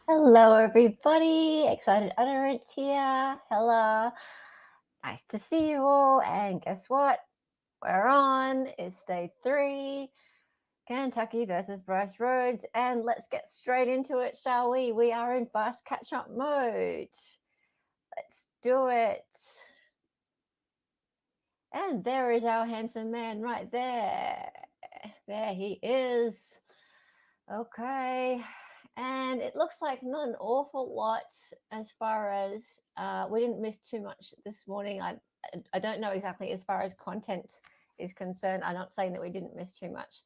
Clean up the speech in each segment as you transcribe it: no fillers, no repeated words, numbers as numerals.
Hello, everybody. Excited Utterance here. Hello. Nice to see you all. And guess what? We're on. It's day 3. Kentucky versus Brice Rhodes. And let's get straight into it, shall we? We are in fast catch-up mode. Let's do it. And there is our handsome man right there. There he is. Okay. And it looks like not an awful lot as far as we didn't miss too much this morning. I don't know exactly as far as content is concerned. I'm not saying that we didn't miss too much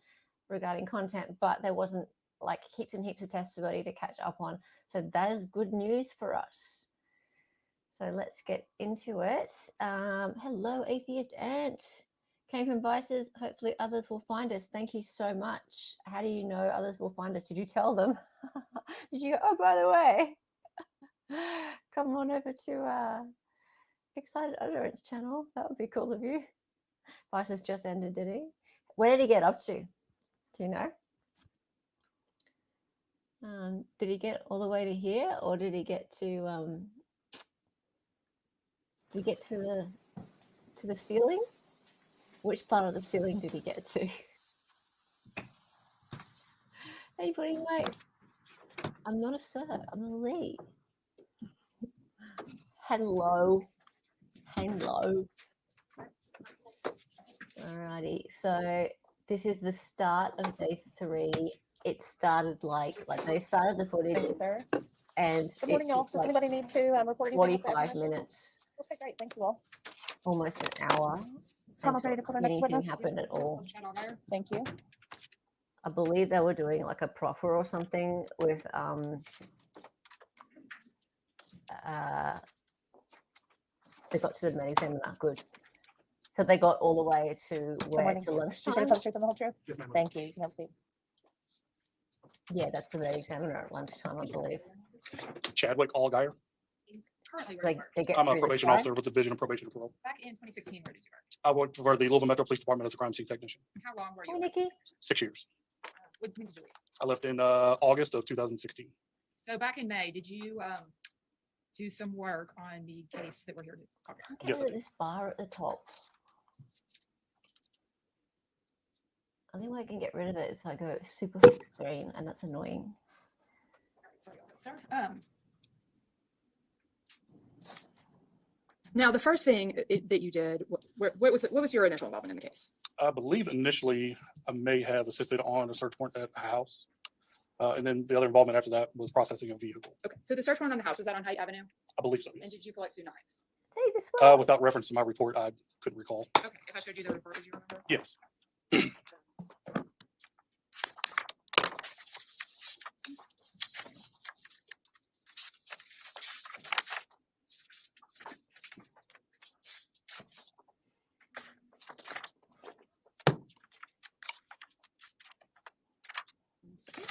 regarding content, but there wasn't like heaps and heaps of testimony to catch up on. So that is good news for us. So let's get into it. Hello, Atheist Ant. Came from Vices. Hopefully others will find us. Thank you so much. How do you know others will find us? Did you tell them? Did you go, oh, by the way, come on over to Excited Utterance channel. That would be cool of you. Vices just ended, did he? Where did he get up to? Do you know? Did he get all the way to here, or did he get to the ceiling? Which part of the ceiling did he get to? Hey, buddy, mate. I'm not a sir. I'm a Lee. Hello. Hello. Alrighty. So this is the start of day 3. It started like they started the footage. Thank you, sir. And good morning, y'all. Does anybody need to report anything? 45 minutes. Okay, great. Thank you all. Almost an hour. Time ready to call the next anything witness. happened at all. Thank you. I believe they were doing like a proffer or something with they got to the med examiner. Good. So they got all the way to where to lunchtime. Just the truth and the whole truth. Thank you. You can have a seat. Yeah, that's the med examiner at lunchtime, I believe. Chadwick Allgaier. They get I'm a probation officer with the Division of Probation and Parole. Back in 2016, where did you work? I worked for the Louisville Metro Police Department as a crime scene technician. How long were you? Hi, a Nikki. technician? 6 years. When did you leave? I left in August of 2016. So back in May, did you do some work on the case that we're here to talk about? Okay, Yes, I did. this bar at the top. I think I can get rid of it so I go super full screen, and that's annoying. Sorry, sir. Now, the first thing that you did, what was your initial involvement in the case? I believe initially I may have assisted on a search warrant at a house. And then the other involvement after that was processing a vehicle. Okay, so the search warrant on the house, was that on Height Avenue? I believe so, And yes. did you collect 2 knives? Hey, this one. Without reference to my report, I couldn't recall. Okay, if I showed you the report, would you remember? Yes.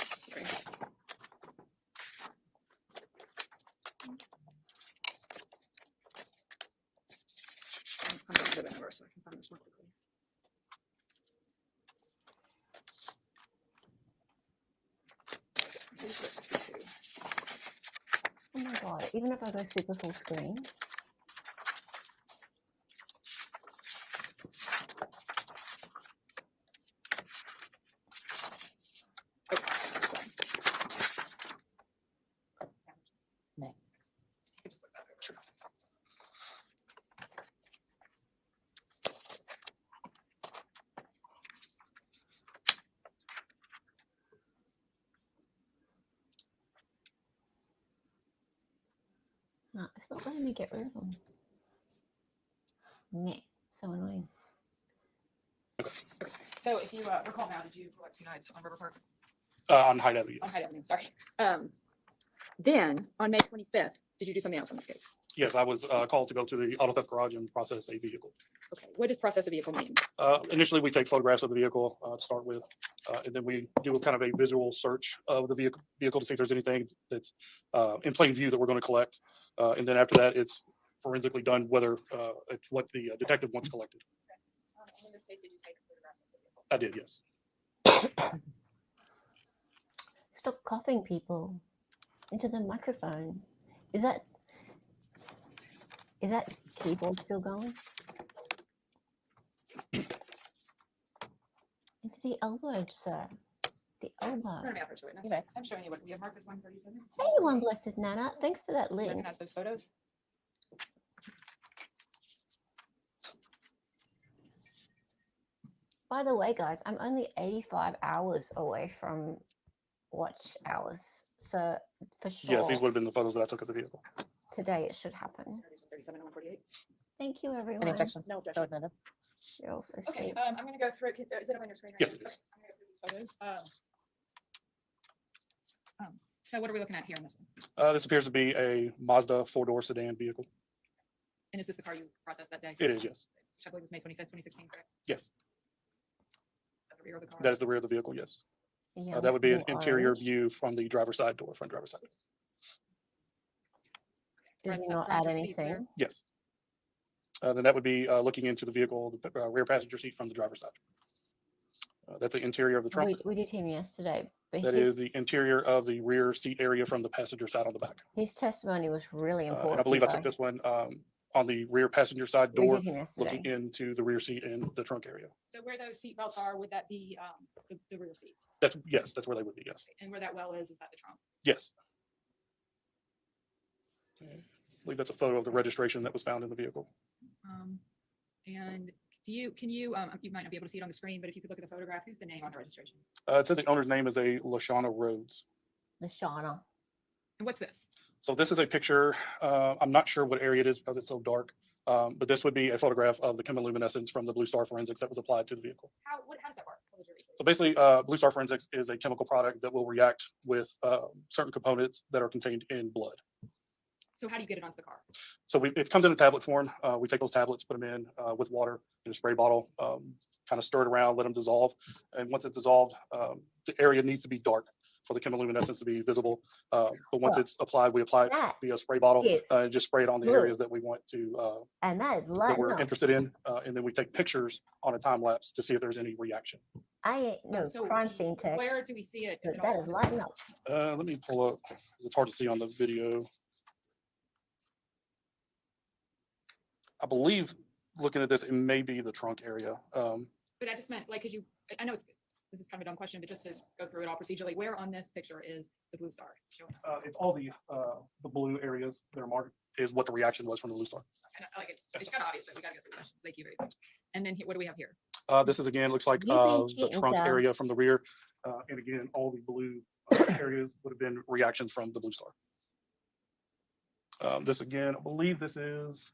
Sorry. I'm going to go over so I can find this more quickly. Oh my god! Even if I go super full screen. No, it's not letting me get rid of them. Meh, so annoying. So if you recall now, did you collect 2 knives on River Park? On Height Avenue. On Height Avenue, sorry. Then on May 25th, did you do something else on this case? Yes, I was called to go to the auto theft garage and process a vehicle. Okay, what does process a vehicle mean? Initially, we take photographs of the vehicle to start with, and then we do a kind of a visual search of the vehicle to see if there's anything that's in plain view that we're going to collect. And then after that, it's forensically done, whether it's what the detective wants collected. And in this case, did you take photographs of the vehicle? I did, yes. Stop coughing, people. into the microphone. Is that keyboard still going? Into the elbow, sir. The elbow. Turn me up for witness. Okay. I'm showing you what we have marked as 137. Hey, one blessed Nana. Thanks for that You link. recognize those photos? By the way, guys, I'm only 85 hours away from watch hours. So for sure, Yes, these would have been the photos that I took of the vehicle. today it should happen. 137 and 148. Thank you, everyone. Any objection? No So objection. admitted. You're all so Okay, sweet. I'm going to go through it. Is it up on your screen? Right Yes, now? it is. Okay, I'm going to go through these photos. So what are we looking at here in this one? This appears to be a Mazda 4-door sedan vehicle. And is this the car you processed that day? It is, yes. Which I believe was May 25th, 2016, correct? Yes, Is that the rear of the car? that is the rear of the vehicle, yes. Yeah, That would be an in interior orange. view from the driver's side door, front driver's side. Did Front- you not front add or seats there? anything? Yes. Then that would be looking into the vehicle, the rear passenger seat from the driver's side. That's the interior of the trunk. We did him yesterday, but That is the interior of the rear seat area from the passenger side on the back. his testimony was really important. And I believe I though. took this one on the rear passenger side We door, did him yesterday. looking into the rear seat and the trunk area. So where those seat belts are, would that be the rear seats? Yes, that's where they would be, yes. And where that well is that the trunk? Yes. I believe that's a photo of the registration that was found in the vehicle. And can you might not be able to see it on the screen, but if you could look at the photograph, who's the name on the registration? It says the owner's name is a Lashana Rhodes. Lashana. And what's this? So this is a picture. I'm not sure what area it is because it's so dark, but this would be a photograph of the chemiluminescence from the Blue Star forensics that was applied to the vehicle. How does that work? Tell the jury, So please. basically, Blue Star forensics is a chemical product that will react with certain components that are contained in blood. So how do you get it onto the car? So it comes in a tablet form. We take those tablets, put them in with water in a spray bottle, kind of stir it around, let them dissolve. And once it's dissolved, the area needs to be dark for the chemiluminescence to be visible. But once Well, it's applied, we apply it That via spray bottle is and just spray it on the blue. areas that we want to, and that is that lighting we're up. interested in. And then we take pictures on a time lapse to see if there's any reaction. I ain't no So crime scene tech, Where do we see it? if but at that all? is lighting up. Let me pull up, 'cause it's hard to see on the video. I believe, looking at this, it may be the trunk area. But I just meant like, cause I know this is kind of a dumb question, but just to go through it all procedurally, where on this picture is the Blue Star showing up? It's all the blue areas that are marked is what the reaction was from the Blue Star. And like it's kind of obvious, but we gotta go through this. Thank you very much. And then what do we have here? This is again, looks like You've been the cheating, trunk Sal. area from the rear. And again, all the blue areas would have been reactions from the Blue Star. This again, I believe this is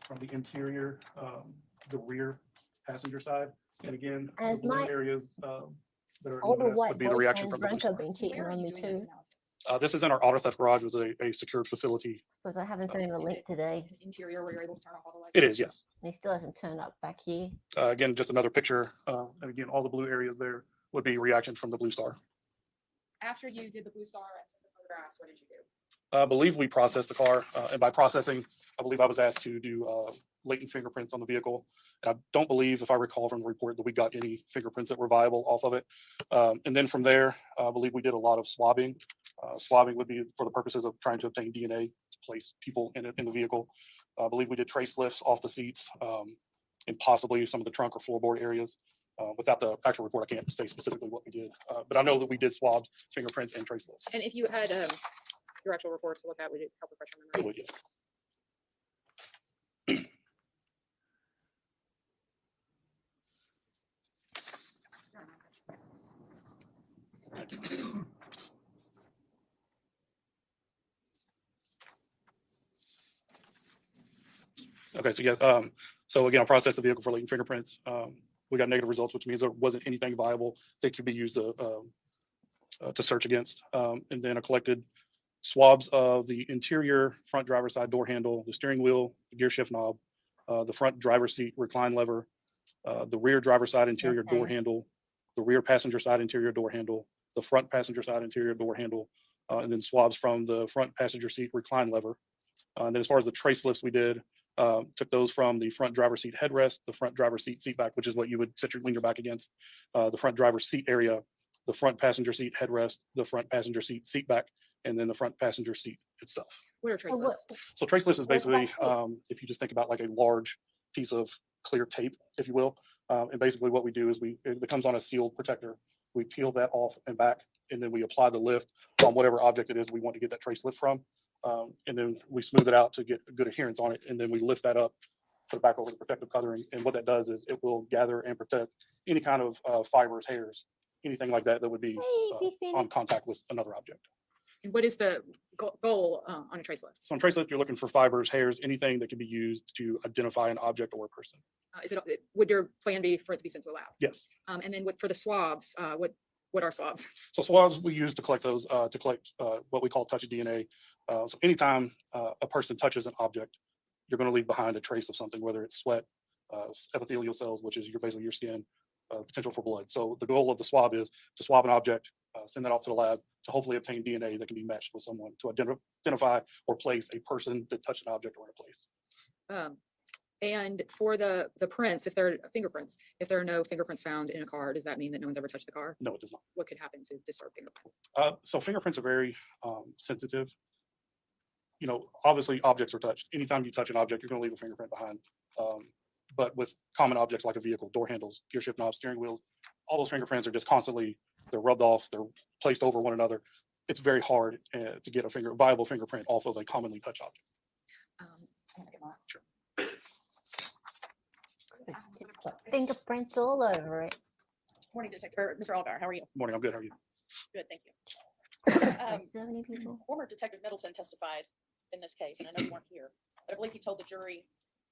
from the interior, the rear passenger side. And again, the As blue my areas that are older luminous white would be the reaction boyfriend from the Blue Branko Star. been cheating Where are on you me doing this too. analysis? This is in our auto theft garage, which is a secured facility. Suppose I haven't sent him a Is link it today. an Interior where you're able to turn off all the lights? It is, yes. And he still hasn't turned up back here. Again, just another picture. And again, all the blue areas there would be reactions from the Blue Star. After you did the Blue Star and took the photographs, what did you do? I believe we processed the car, and by processing, I believe I was asked to do latent fingerprints on the vehicle. And I don't believe, if I recall from the report, that we got any fingerprints that were viable off of it. And then from there, I believe we did a lot of swabbing. Swabbing would be for the purposes of trying to obtain DNA to place people in the vehicle. I believe we did trace lifts off the seats and possibly some of the trunk or floorboard areas. Without the actual report, I can't say specifically what we did, but I know that we did swabs, fingerprints, and trace lifts. And if you had your actual report to look at, would it help refresh your It memory? would, yes. Okay, so yeah, so again, I processed the vehicle for latent fingerprints. We got negative results, which means there wasn't anything viable that could be used to search against. And then I collected swabs of the interior front driver's side door handle, the steering wheel, the gear shift knob, the front driver's seat recline lever, the rear driver's side interior door Okay. handle, the rear passenger side interior door handle, the front passenger side interior door handle, and then swabs from the front passenger seat recline lever. And then as far as the trace lifts we did, took those from the front driver's seat headrest, the front driver's seat seat back, which is what you would lean your back against, the front driver's seat area, the front passenger seat headrest, the front passenger seat seat back, and then the front passenger seat itself. What are trace So what- lists? So trace list is Where's the back basically, seat? if you just think about like a large piece of clear tape, if you will. And basically what we do is it comes on a sealed protector. We peel that off and back, and then we apply the lift on whatever object it is we want to get that trace lift from. And then we smooth it out to get a good adherence on it. And then we lift that up, put it back over the protective covering. And what that does is it will gather and protect any kind of fibers, hairs, anything like that that would be Hey, Beef on Phoenix. contact with another object. And what is the goal on a trace list? So on trace lift, you're looking for fibers, hairs, anything that can be used to identify an object or a person. Would your plan be for it to be sent to a lab? Yes. And then for the swabs, what are swabs? So swabs we use to collect those, to collect what we call touch DNA. So anytime a person touches an object, you're going to leave behind a trace of something, whether it's sweat, epithelial cells, which is basically your skin, potential for blood. So the goal of the swab is to swab an object, send that off to the lab to hopefully obtain DNA that can be matched with someone to identify or place a person that touched an object or in a place. And for the prints, if there are fingerprints, if there are no fingerprints found in a car, does that mean that no one's ever touched the car? No, it does not. What could happen to disturb fingerprints? So fingerprints are very sensitive. You know, obviously objects are touched. Anytime you touch an object, you're going to leave a fingerprint behind. But with common objects like a vehicle, door handles, gear shift knobs, steering wheels, all those fingerprints are just constantly, they're rubbed off, they're placed over one another. It's very hard to get a viable fingerprint off of a commonly touched object. I'm gonna get my- Sure. It's got fingerprints all over it. Morning, Detective, Mr. Allgaier, how are you? Morning, I'm good. How are you? Good, thank you. So many people. Former Detective Middleton testified in this case, and I know you weren't here, but I believe he told the jury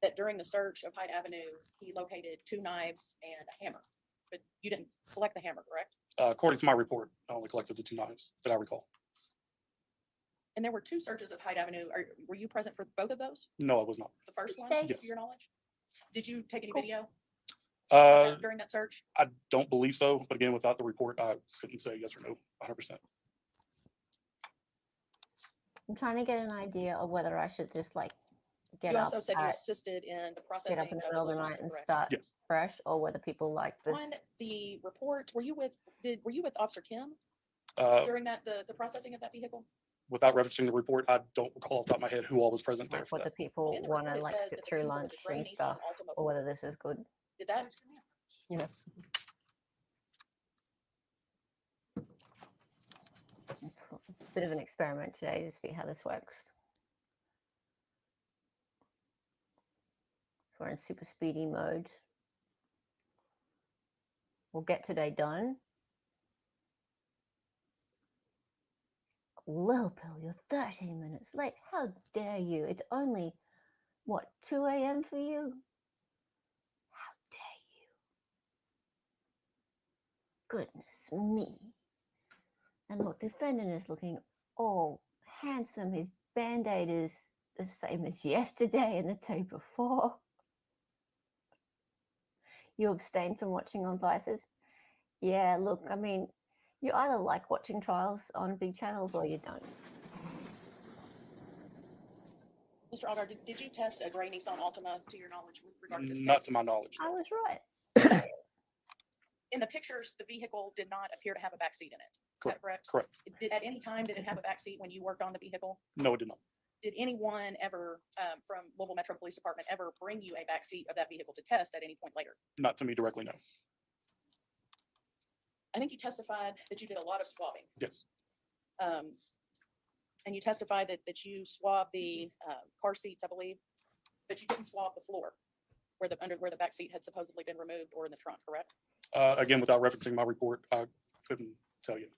that during the search of Hyde Avenue, he located 2 knives and a hammer, but you didn't collect the hammer, correct? According to my report, I only collected the 2 knives that I recall. And there were 2 searches of Hyde Avenue. Were you present for both of those? No, I was not. The first one, Yes. to your knowledge? Did you take any Cool. video Uh, during that search? I don't believe so, but again, without the report, I couldn't say yes or no 100%. I'm trying to get an idea of whether I should just like get You up also said you at, assisted in the get processing up in the middle of the night and correct? start Yes. fresh, or whether people like this. On the report, were you with Officer Kim Uh, during the processing of that vehicle? without referencing the report, I don't recall off the top of my head who all was present there Like for what the that. people In the want to report, it like says sit that the through vehicle was lunch a gray and Nissan stuff, Altima or whether Ford. this is good. Did that, You know. It's a bit of an experiment today to see how this works. So we're in super speedy mode. We'll get today done. Well, Bill, you're 13 minutes late. How dare you? It's only, what, 2 a.m. for you? How dare you? Goodness me. And look, defendant is looking all handsome. His band-aid is the same as yesterday and the day before. You abstain from watching on Vices? Yeah, look, I mean, you either like watching trials on big channels or you don't. Mr. Allgaier, did you test a gray Nissan Altima to your knowledge with regard to this Not case? to my knowledge. I no. was right. In the pictures, the vehicle did not appear to have a back seat in it. Is that correct? Correct. At any time, did it have a back seat when you worked on the vehicle? No, it did not. Did anyone ever, from Louisville Metro Police Department, ever bring you a back seat of that vehicle to test at any point later? Not to me directly, no. I think you testified that you did a lot of swabbing. Yes. And you testified that you swabbed the car seats, I believe, but you didn't swab the floor where the back seat had supposedly been removed, or in the trunk, correct? Again, without referencing my report, I couldn't tell you.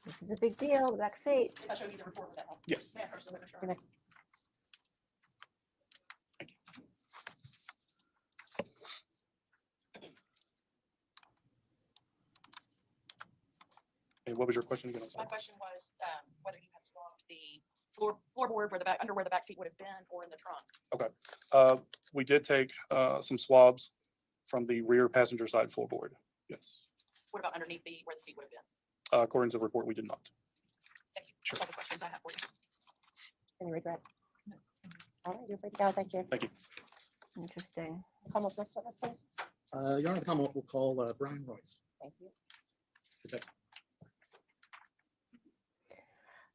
This is a big deal, the back seat. If I show you the report with that one. Yes. May I first the witness, Your Okay. Honor? And what was your question again? I'm My sorry. question was whether you had swabbed the floorboard under where the back seat would have been, or in the trunk. We did take some swabs from the rear passenger side floorboard. Yes. What about underneath where the seat would have been? According to the report, we did not. Thank you. That's all the questions I have for you. Any regret? All right, you're free to go. Thank you. Thank you. Interesting. Commonwealth's next witness, please. Your Honor, the Commonwealth will call Brice Rhodes. Thank you.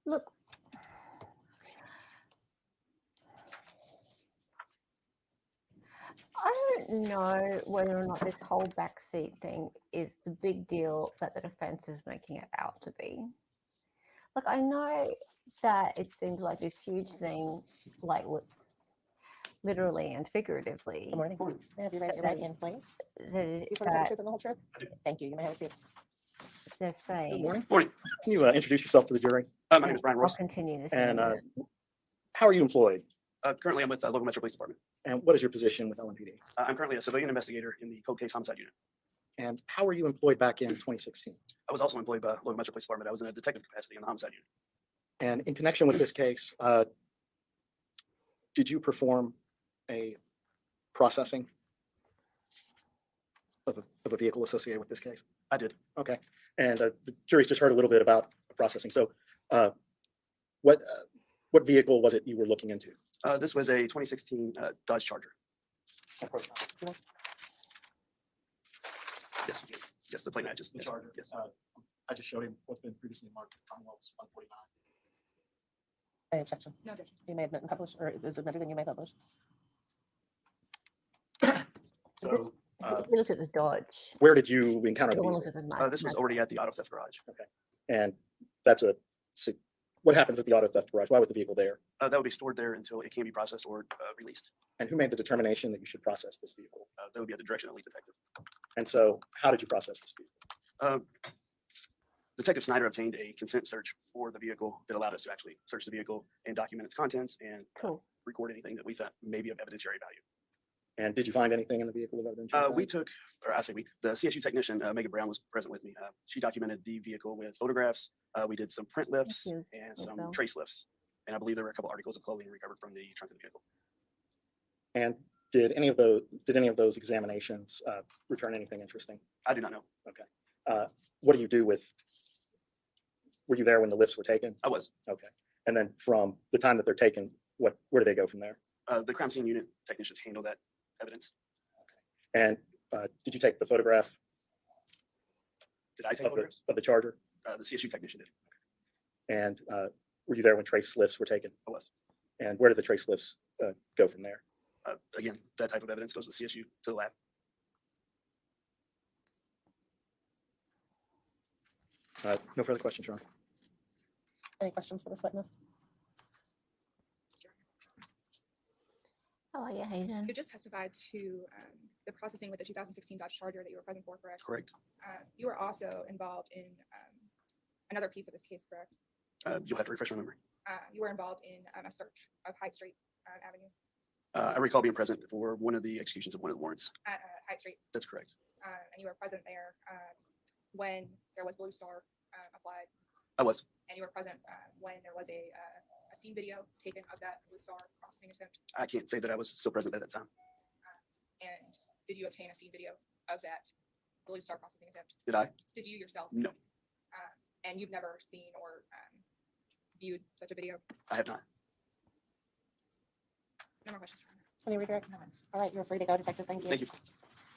Look, I don't know whether or not this whole backseat thing is the big deal that the defense is making it out to be. Like, I know that it seems like this huge thing, like literally and figuratively, Good morning. May I have you raise your right hand, please? that, Do you swear to tell the truth and the whole truth? Thank you. You may have a seat. they're Good saying. morning. Morning. Can you introduce yourself to the jury? My name is Brian I'll Ross. continue this. in a And minute. how are you employed? Currently, I'm with the local Metro Police Department. And what is your position with LMPD? I'm currently a civilian investigator in the cold case homicide unit. And how were you employed back in 2016? I was also employed by local Metro Police Department. I was in a detective capacity in the homicide unit. And in connection with this case, did you perform a processing of a vehicle associated with this case? I did. Okay. And the jury's just heard a little bit about processing. So what vehicle was it you were looking into? This was a 2016 Dodge Charger. Yes, the plate matches. The Yes, Charger. Yes. I just showed him what's been previously marked Commonwealth's 149. Any objection? No objection. You may admit and publish, or is admitted and you may publish. So We looked at the Dodge. where did you encounter the We vehicle? looked at the This was Mazda. already at the auto theft garage. And that's what happens at the auto theft garage? Why was the vehicle there? That would be stored there until it can be processed or released. And who made the determination that you should process this vehicle? That would be at the direction of the lead detective. And so how did you process this vehicle? Detective Snyder obtained a consent search for the vehicle that allowed us to actually search the vehicle and document its contents and Cool. record anything that we thought may be of evidentiary value. And did you find anything in the vehicle of evidence? We took, or I say we, the CSU technician, Megan Brown, was present with me. She documented the vehicle with photographs. We did some print lifts you, and some Bill. trace lifts. And I believe there were a couple articles of clothing recovered from the trunk of the vehicle. And did any of those examinations return anything interesting? I do not know. What do you do with? Were you there when the lifts were taken? I was. Okay. And then from the time that they're taken, where do they go from there? The crime scene unit technicians handle that evidence. And did you take the photograph Did I take photographs? of the Charger? The CSU technician did. And were you there when trace lifts were taken? I was. And where did the trace lifts go from there? Again, that type of evidence goes with CSU to the lab. No further questions, Your Honor. Any questions for this witness? How are you, Hayden? You just testified to the processing with the 2016 Dodge Charger that you were present for, correct? Correct. You were also involved in another piece of this case, correct? You'll have to refresh my memory. You were involved in a search of Hyde Street Avenue I recall being present for one of the executions of one of the warrants. at Hyde Street, That's correct. and you were present there when there was Blue Star applied, I was. and you were present when there was a scene video taken of that Blue Star processing attempt. I can't say that I was still present at that time. And did you obtain a scene video of that Blue Star processing attempt? Did I? Did you yourself? No. And you've never seen or viewed such a video? I have not. No more questions. Your Honor. Any redirect? All right, you're free to go, Detective. Thank you. Thank you.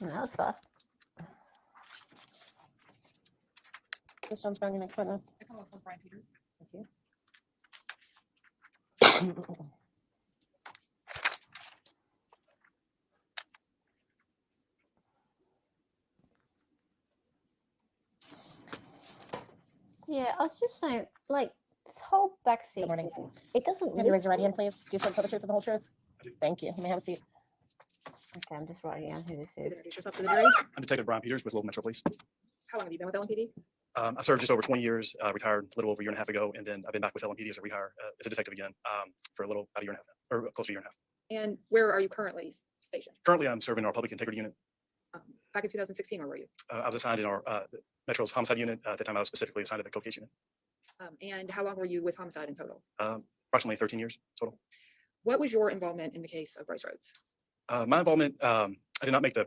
That was fast. Ms. Jones Brown, your next witness. I come up with Brian Peters. Thank you. Yeah, I was just saying, like, this whole backseat Good morning. thing, it doesn't Can you raise your right hand, look- please? Do you swear to tell the truth and the whole truth? I do. Thank you. You may have a seat. Okay, I'm just writing down who this Please is. introduce yourself to the jury. I'm Detective Brian Peters with Louisville Metro Police. How long have you been with LMPD? I served just over 20 years, retired a little over a year and a half ago, and then I've been back with LMPD as a rehire as a detective again for about a year and a half now, or close to a year and a half. And where are you currently stationed? Currently, I'm serving our public integrity unit. Back in 2016, where were you? I was assigned in our Metro's homicide unit. At the time, I was specifically assigned to the cold case unit. And how long were you with homicide in total? Approximately 13 years total. What was your involvement in the case of Brice Rhodes? My involvement, I did not make the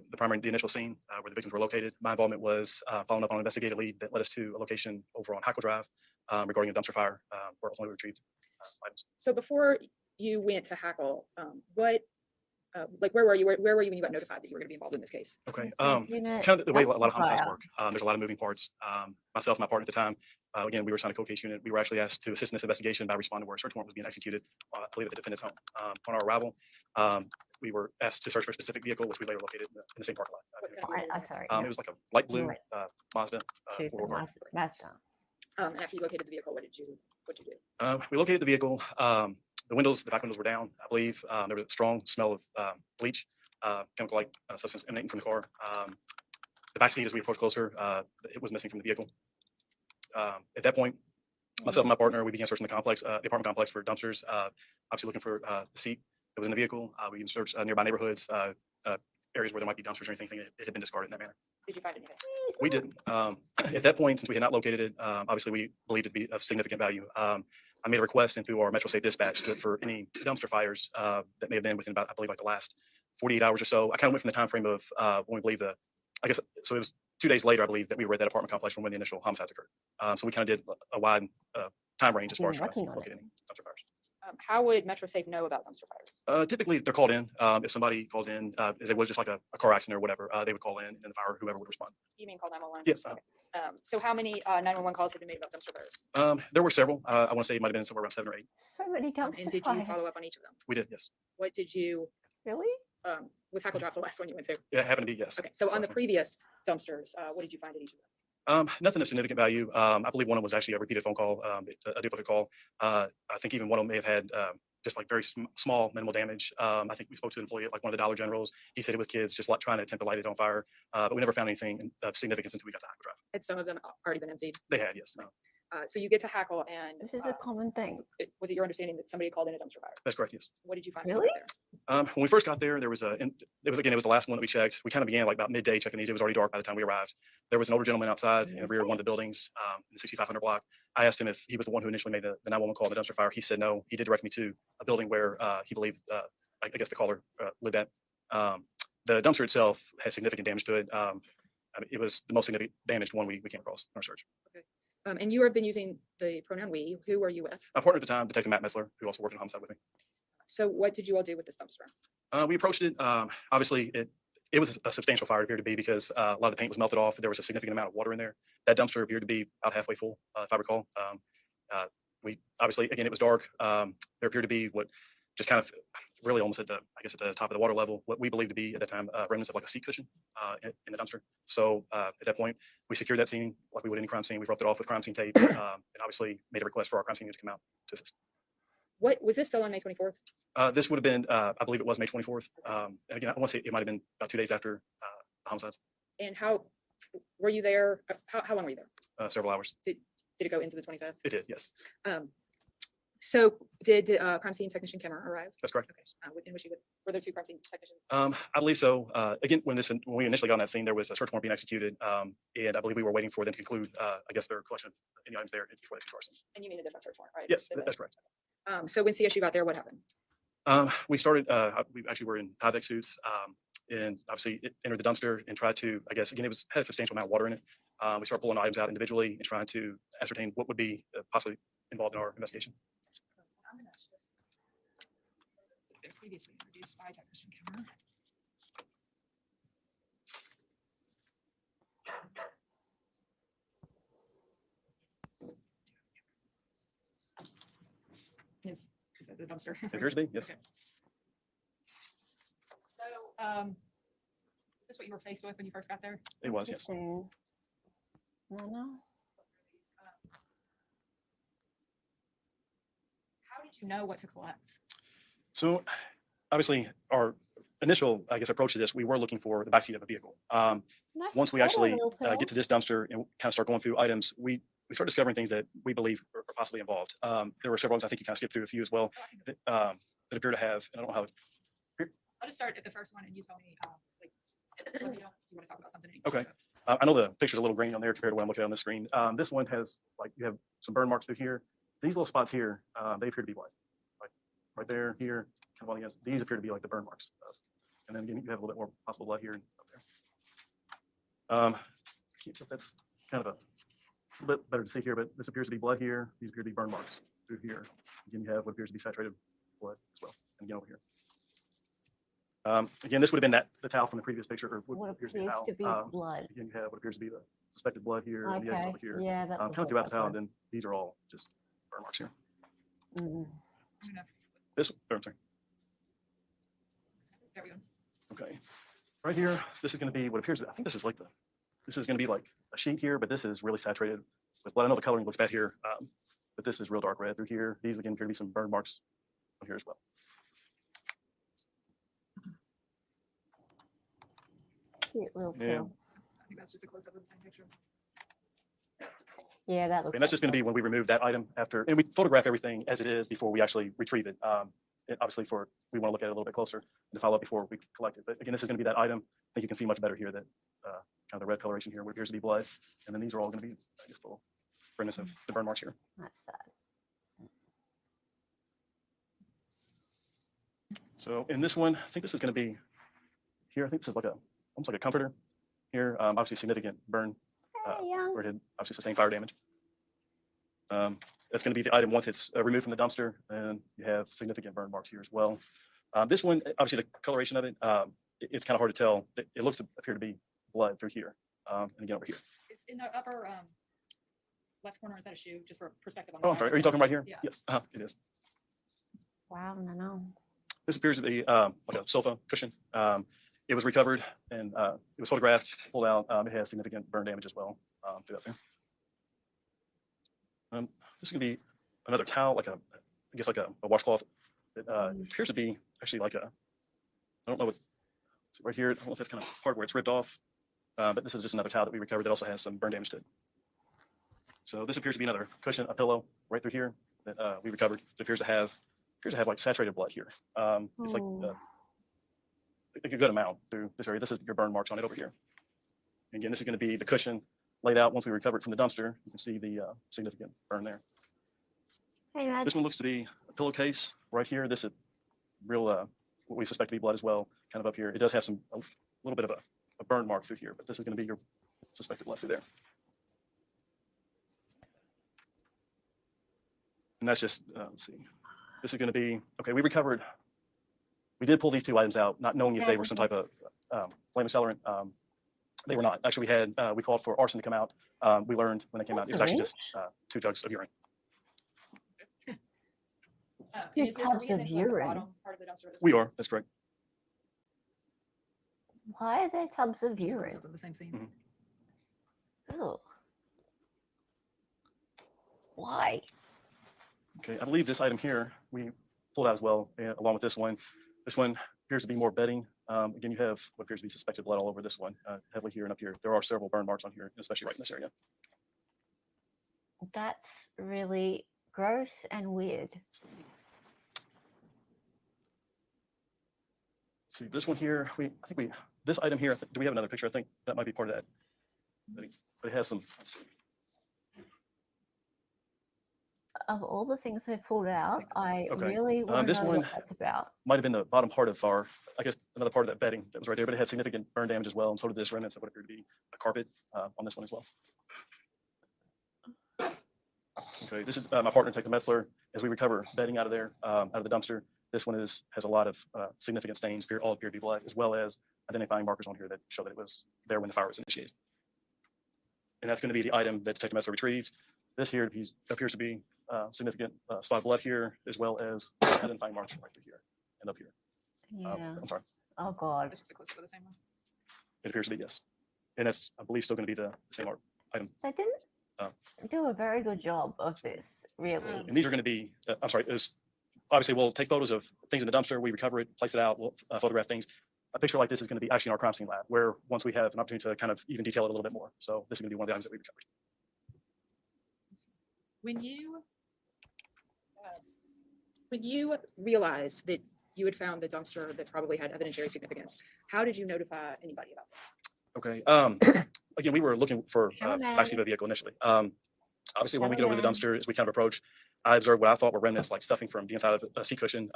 initial scene where the victims were located. My involvement was following up on an investigative lead that led us to a location over on Hackle Drive regarding a dumpster fire where ultimately we retrieved items. So before you went to Hackle, what, like, where were you? Where were you when you got notified that you were going to be involved in this case? Okay. Unit Kind of the way a lot of homicides amplifier. work. There's a lot of moving parts. Myself, and my partner at the time, again, we were assigned a cold case unit. We were actually asked to assist in this investigation by responding where a search warrant was being executed, I believe at the defendant's home. On our arrival, we were asked to search for a specific vehicle, which we later located in the same parking lot. What kind of Oh, vehicle was I'm it? sorry. It was like a light blue Right. Mazda Shoot, four-wheel drive. Mazda. And after you located the vehicle, what'd you do? We located the vehicle. The back windows were down, I believe. There was a strong smell of bleach, chemical-like substance emanating from the car. The back seat, as we approached closer, it was missing from the vehicle. At that point, myself and my partner, we began searching the apartment complex for dumpsters, obviously looking for the seat that was in the vehicle. We even searched nearby neighborhoods, areas where there might be dumpsters or anything that had been discarded in that manner. Did you find anything? We didn't. At that point, since we had not located it, obviously we believed it to be of significant value. I made a request into our Metro Safe dispatch for any dumpster fires that may have been within about, I believe, like the last 48 hours or so. I kind of went from the time frame of when we believe I guess, so it was 2 days later, I believe, that we were at that apartment complex from when the initial homicides occurred. So we kind of did a wide time range as far as Working on it. locating dumpster fires. How would Metro Safe know about dumpster fires? Typically, they're called in. If somebody calls in, as it was just like a car accident or whatever, they would call in, and then the fire, whoever would respond. You mean call 911? Yes. So how many 911 calls have been made about dumpster fires? There were several. I want to say it might have been somewhere around 7 or 8. So many dumpster And did you follow fires. up on each of them? We did, yes. What did you, Really? was Hackle Drive the last one you went to? It happened to be, yes. Okay, so on the Last one. previous dumpsters, what did you find at each of them? Nothing of significant value. I believe one of them was actually a repeated phone call, a duplicate call. I think even one of them may have had just like very small, minimal damage. I think we spoke to an employee at like one of the Dollar Generals. He said it was kids just like trying to attempt to light it on fire, but we never found anything of significance until we got to Hackle Drive. Had some of them already been emptied? They had, yes. So you get to Hackle and This is a common thing. was it your understanding that somebody called in a dumpster fire? That's correct, yes. What did you find? when you Really? got there? When we first got there, it was the last one that we checked. We kind of began like about midday checking these. It was already dark by the time we arrived. There was an older gentleman outside in the rear of one of the buildings in the 6500 block. I asked him if he was the one who initially made the 911 call on the dumpster fire. He said no. He did direct me to a building where he believed, I guess the caller lived at. The dumpster itself had significant damage to it. I mean, it was the most significant damaged one we came across in our search. And you have been using the pronoun we. Who were you with? My partner at the time, Detective Matt Metzler, who also worked in homicide with me. So what did you all do with this dumpster? We approached it. Obviously, it was a substantial fire, it appeared to be, because a lot of the paint was melted off. There was a significant amount of water in there. That dumpster appeared to be about halfway full, if I recall. We obviously, again, it was dark. There appeared to be what just kind of really almost at the top of the water level, what we believed to be at that time remnants of like a seat cushion in the dumpster. So at that point, we secured that scene like we would any crime scene. We roped it off with crime scene tape, and obviously made a request for our crime scene unit to come out to assist. What was this still on May 24th? This would have been, I believe it was May 24th. And again, I want to say it might have been about 2 days after the homicides, And how were you there? How long were you there? several hours. Did it go into the 25th? It did, yes. So did crime scene technician Kimmer arrive? That's correct. Okay. In which were there two crime scene technicians? I believe so. Again, when we initially got on that scene, there was a search warrant being executed, and I believe we were waiting for them to conclude, I guess, their collection of any items there before they could arrest them. And you mean a different search warrant, right? Yes, that's correct. So when CSU got there, what happened? We started. We actually were in Tyvek suits, and obviously entered the dumpster and tried to. I guess again, had a substantial amount of water in it. We started pulling items out individually and trying to ascertain what would be possibly involved in our investigation. Previously introduced by technician Kimmer. Is that the dumpster? It appears to be, yes. Okay. So, is this what you were faced with when you first got there? It was, yes. No. How did you know what to collect? So, obviously, our initial, I guess, approach to this, we were looking for the backseat of a vehicle. Nice Once we photo, actually little pill. get to this dumpster and kind of start going through items, we start discovering things that we believe are possibly involved. There were several, I think you kind of skipped through a few as well, that appear to have, and I don't know how. I'll just start at the first one and you tell me, let me know if you want to talk about something. Okay. I know the picture's a little grainy on there compared to what I'm looking at on the screen. This one has, like, you have some burn marks through here. These little spots here, they appear to be blood. Like right there, here, kind of on the ends. These appear to be like the burn marks. And then again, you have a little bit more possible blood here and up there. Can't tell if that's kind of a bit better to see here, but this appears to be blood here. These appear to be burn marks through here. Again, you have what appears to be saturated blood as well. And again over here. Again, this would have been the towel from the previous picture, or What appears appears towel. to be blood. Again, you have what appears to be the suspected blood here, and the edge Okay, over here. yeah, that Kind looks of like throughout that the towel, and blood. then these are all just burn marks here. Mm. I'm gonna- This, I'm sorry. There we go. Okay. Right here, this is going to be what appears, I think this is like this is going to be like a sheet here, but this is really saturated with blood. I know the coloring looks bad here, but this is real dark red through here. These again appear to be some burn marks on here as well. Cute little Yeah. pill. I think that's just a close up of the same picture. Yeah, that looks. And that's just going to be when we remove that item after, and we photograph everything as it is before we actually retrieve it. And obviously we want to look at it a little bit closer and follow up before we collect it. But again, this is going to be that item. I think you can see much better here that kind of the red coloration here, what appears to be blood. And then these are all going to be just little remnants of the burn marks here. That's sad. So in this one, I think this is going to be here. I think this is like almost like a comforter here. Obviously significant burn Hey, young. where it had obviously sustained fire damage. That's going to be the item once it's removed from the dumpster, and you have significant burn marks here as well. This one, obviously the coloration of it, it's kind of hard to tell. It looks to appear to be blood through here, and again over here. Is in the upper left corner, is that a shoe? Just for perspective on. Oh, I'm sorry. Are you talking right here? Yeah. Yes, it is. Wow, no. This appears to be like a sofa cushion. It was recovered and it was photographed, pulled out. It has significant burn damage as well throughout there. This is going to be another towel, like I guess like a washcloth. It appears to be actually like I don't know what, right here, I don't know if that's kind of part where it's ripped off, but this is just another towel that we recovered that also has some burn damage to it. So this appears to be another cushion, a pillow right through here that we recovered. It appears to have like saturated blood here. It's like a good amount through this area. This is your burn marks on it over here. And again, this is going to be the cushion laid out once we recover it from the dumpster. You can see the significant burn there. Hey, Matt. This one looks to be a pillowcase right here. This is real, what we suspect to be blood as well, kind of up here. It does have a little bit of a burn mark through here, but this is going to be your suspected blood through there. And that's just, let's see. This is going to be, okay, we did pull these two items out, not knowing if they were some type of flame accelerant. They were not. Actually, we called for arson to come out. We learned when they came out, it was actually just 2 jugs of urine. Two Is this tubs written of into, like, the urine. bottom part of the dumpster as We well? are, that's correct. Why are there tubs of Just a urine? close-up of the same scene. Mhm. Ugh. Why? Okay, I believe this item here, we pulled out as well, along with this one. This one appears to be more bedding. Again, you have what appears to be suspected blood all over this one, heavily here and up here. There are several burn marks on here, especially right in this area. That's really gross and weird. See, this one here, this item here, do we have another picture? I think that might be part of that. But it has some, let's see. Of all the things they pulled out, I Okay. really want This to know one- what that's about. Might have been the bottom part of our, I guess, another part of that bedding that was right there, but it had significant burn damage as well. And so did this remnants of what appeared to be a carpet on this one as well. Okay, this is my partner, Detective Metzler, as we recover bedding out of there, out of the dumpster. This one has a lot of significant stains, all appear to be blood, as well as identifying markers on here that show that it was there when the fire was initiated. And that's going to be the item that Detective Metzler retrieved. This here appears to be significant spot of blood here, as well as identifying marks right through here and up here. Yeah. I'm sorry, Oh God. This is a close-up of the same one. it appears to be, yes. And that's, I believe, still going to be the same item. They didn't Oh. do a very good job of this, really. And these are going to be, I'm sorry, obviously we'll take photos of things in the dumpster, we recover it, place it out, we'll photograph things. A picture like this is going to be actually in our crime scene lab, where once we have an opportunity to kind of even detail it a little bit more. So this is going to be one of the items that we recovered. When you realized that you had found the dumpster that probably had evidentiary significance, how did you notify anybody about this? Okay. Again, we were looking for How backseat of a vehicle initially. Obviously, when we Hell get over the yeah. dumpster, as we kind of approach, I observed what I thought were remnants, like stuffing from the inside of a seat cushion.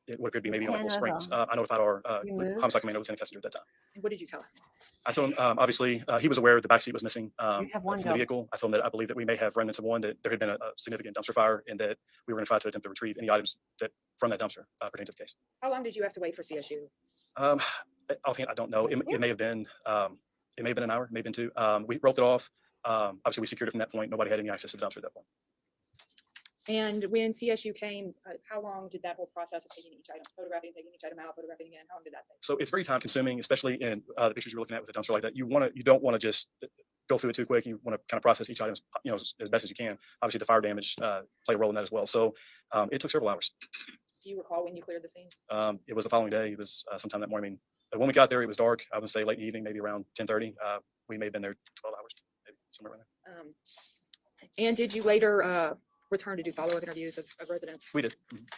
It would appear to be You maybe like pan little springs. over. I notified our You moved? homicide commander, Lieutenant Kessinger, at that time. And what did you tell him? I told him, obviously, he was aware the back seat was missing You have one from the job. vehicle. I told him that I believe that we may have remnants of one, that there had been a significant dumpster fire, and that we were going to try to attempt to retrieve any items that from that dumpster pertaining to the case. How long did you have to wait for CSU? Offhand, I don't know. It may have been an hour, maybe been two. We roped it off. Obviously, we secured it from that point. Nobody had any access to the dumpster at that point. And when CSU came, how long did that whole process of taking each item, photographing, taking each item out, photographing again, how long did that take? So it's very time consuming, especially in the pictures you're looking at with a dumpster like that. You don't want to just go through it too quick. You want to kind of process each item, as best as you can. Obviously, the fire damage play a role in that as well. So it took several hours. Do you recall when you cleared the scene? It was the following day. It was sometime that morning. When we got there, it was dark. I would say late in the evening, maybe around 10:30. We may have been there 12 hours, maybe somewhere around there. And did you later return to do follow-up interviews of residents? We did.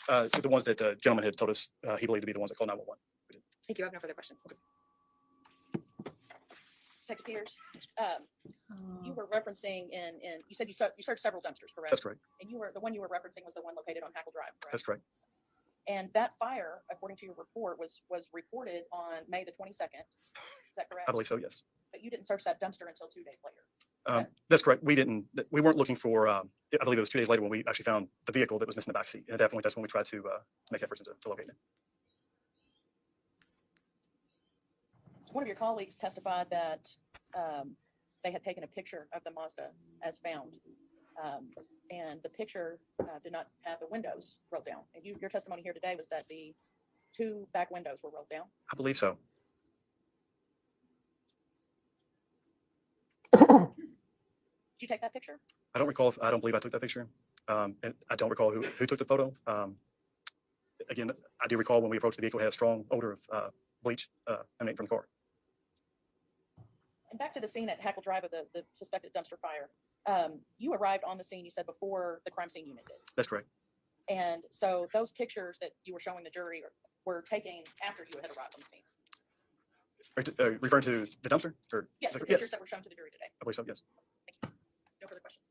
The ones that the gentleman had told us he believed to be the ones that called 911. Thank you. I have no further questions. Detective Peters, you were referencing you said you searched several dumpsters, correct? That's correct. And the one you were referencing was the one located on Hackle Drive, correct? That's correct. And that fire, according to your report, was reported on May the 22nd. Is that correct? I believe so. Yes. But you didn't search that dumpster until 2 days later. That's correct. We weren't looking for, I believe it was 2 days later when we actually found the vehicle that was missing the back seat. And at that point, that's when we tried to make efforts to locate it. One of your colleagues testified that they had taken a picture of the Mazda as found. And the picture did not have the windows rolled down. And your testimony here today was that the 2 back windows were rolled down. I believe so. Did you take that picture? I don't recall. I don't believe I took that picture. And I don't recall who took the photo. Again, I do recall when we approached the vehicle, it had a strong odor of bleach emanating from the car. And back to the scene at Hackle Drive of the suspected dumpster fire. You arrived on the scene, you said, before the crime scene unit did. That's correct. And so those pictures that you were showing the jury were taken after you had arrived on the scene. Referring to the dumpster? Or, Yes, the yes, pictures that were shown to the jury today. I believe so. Yes. No further questions.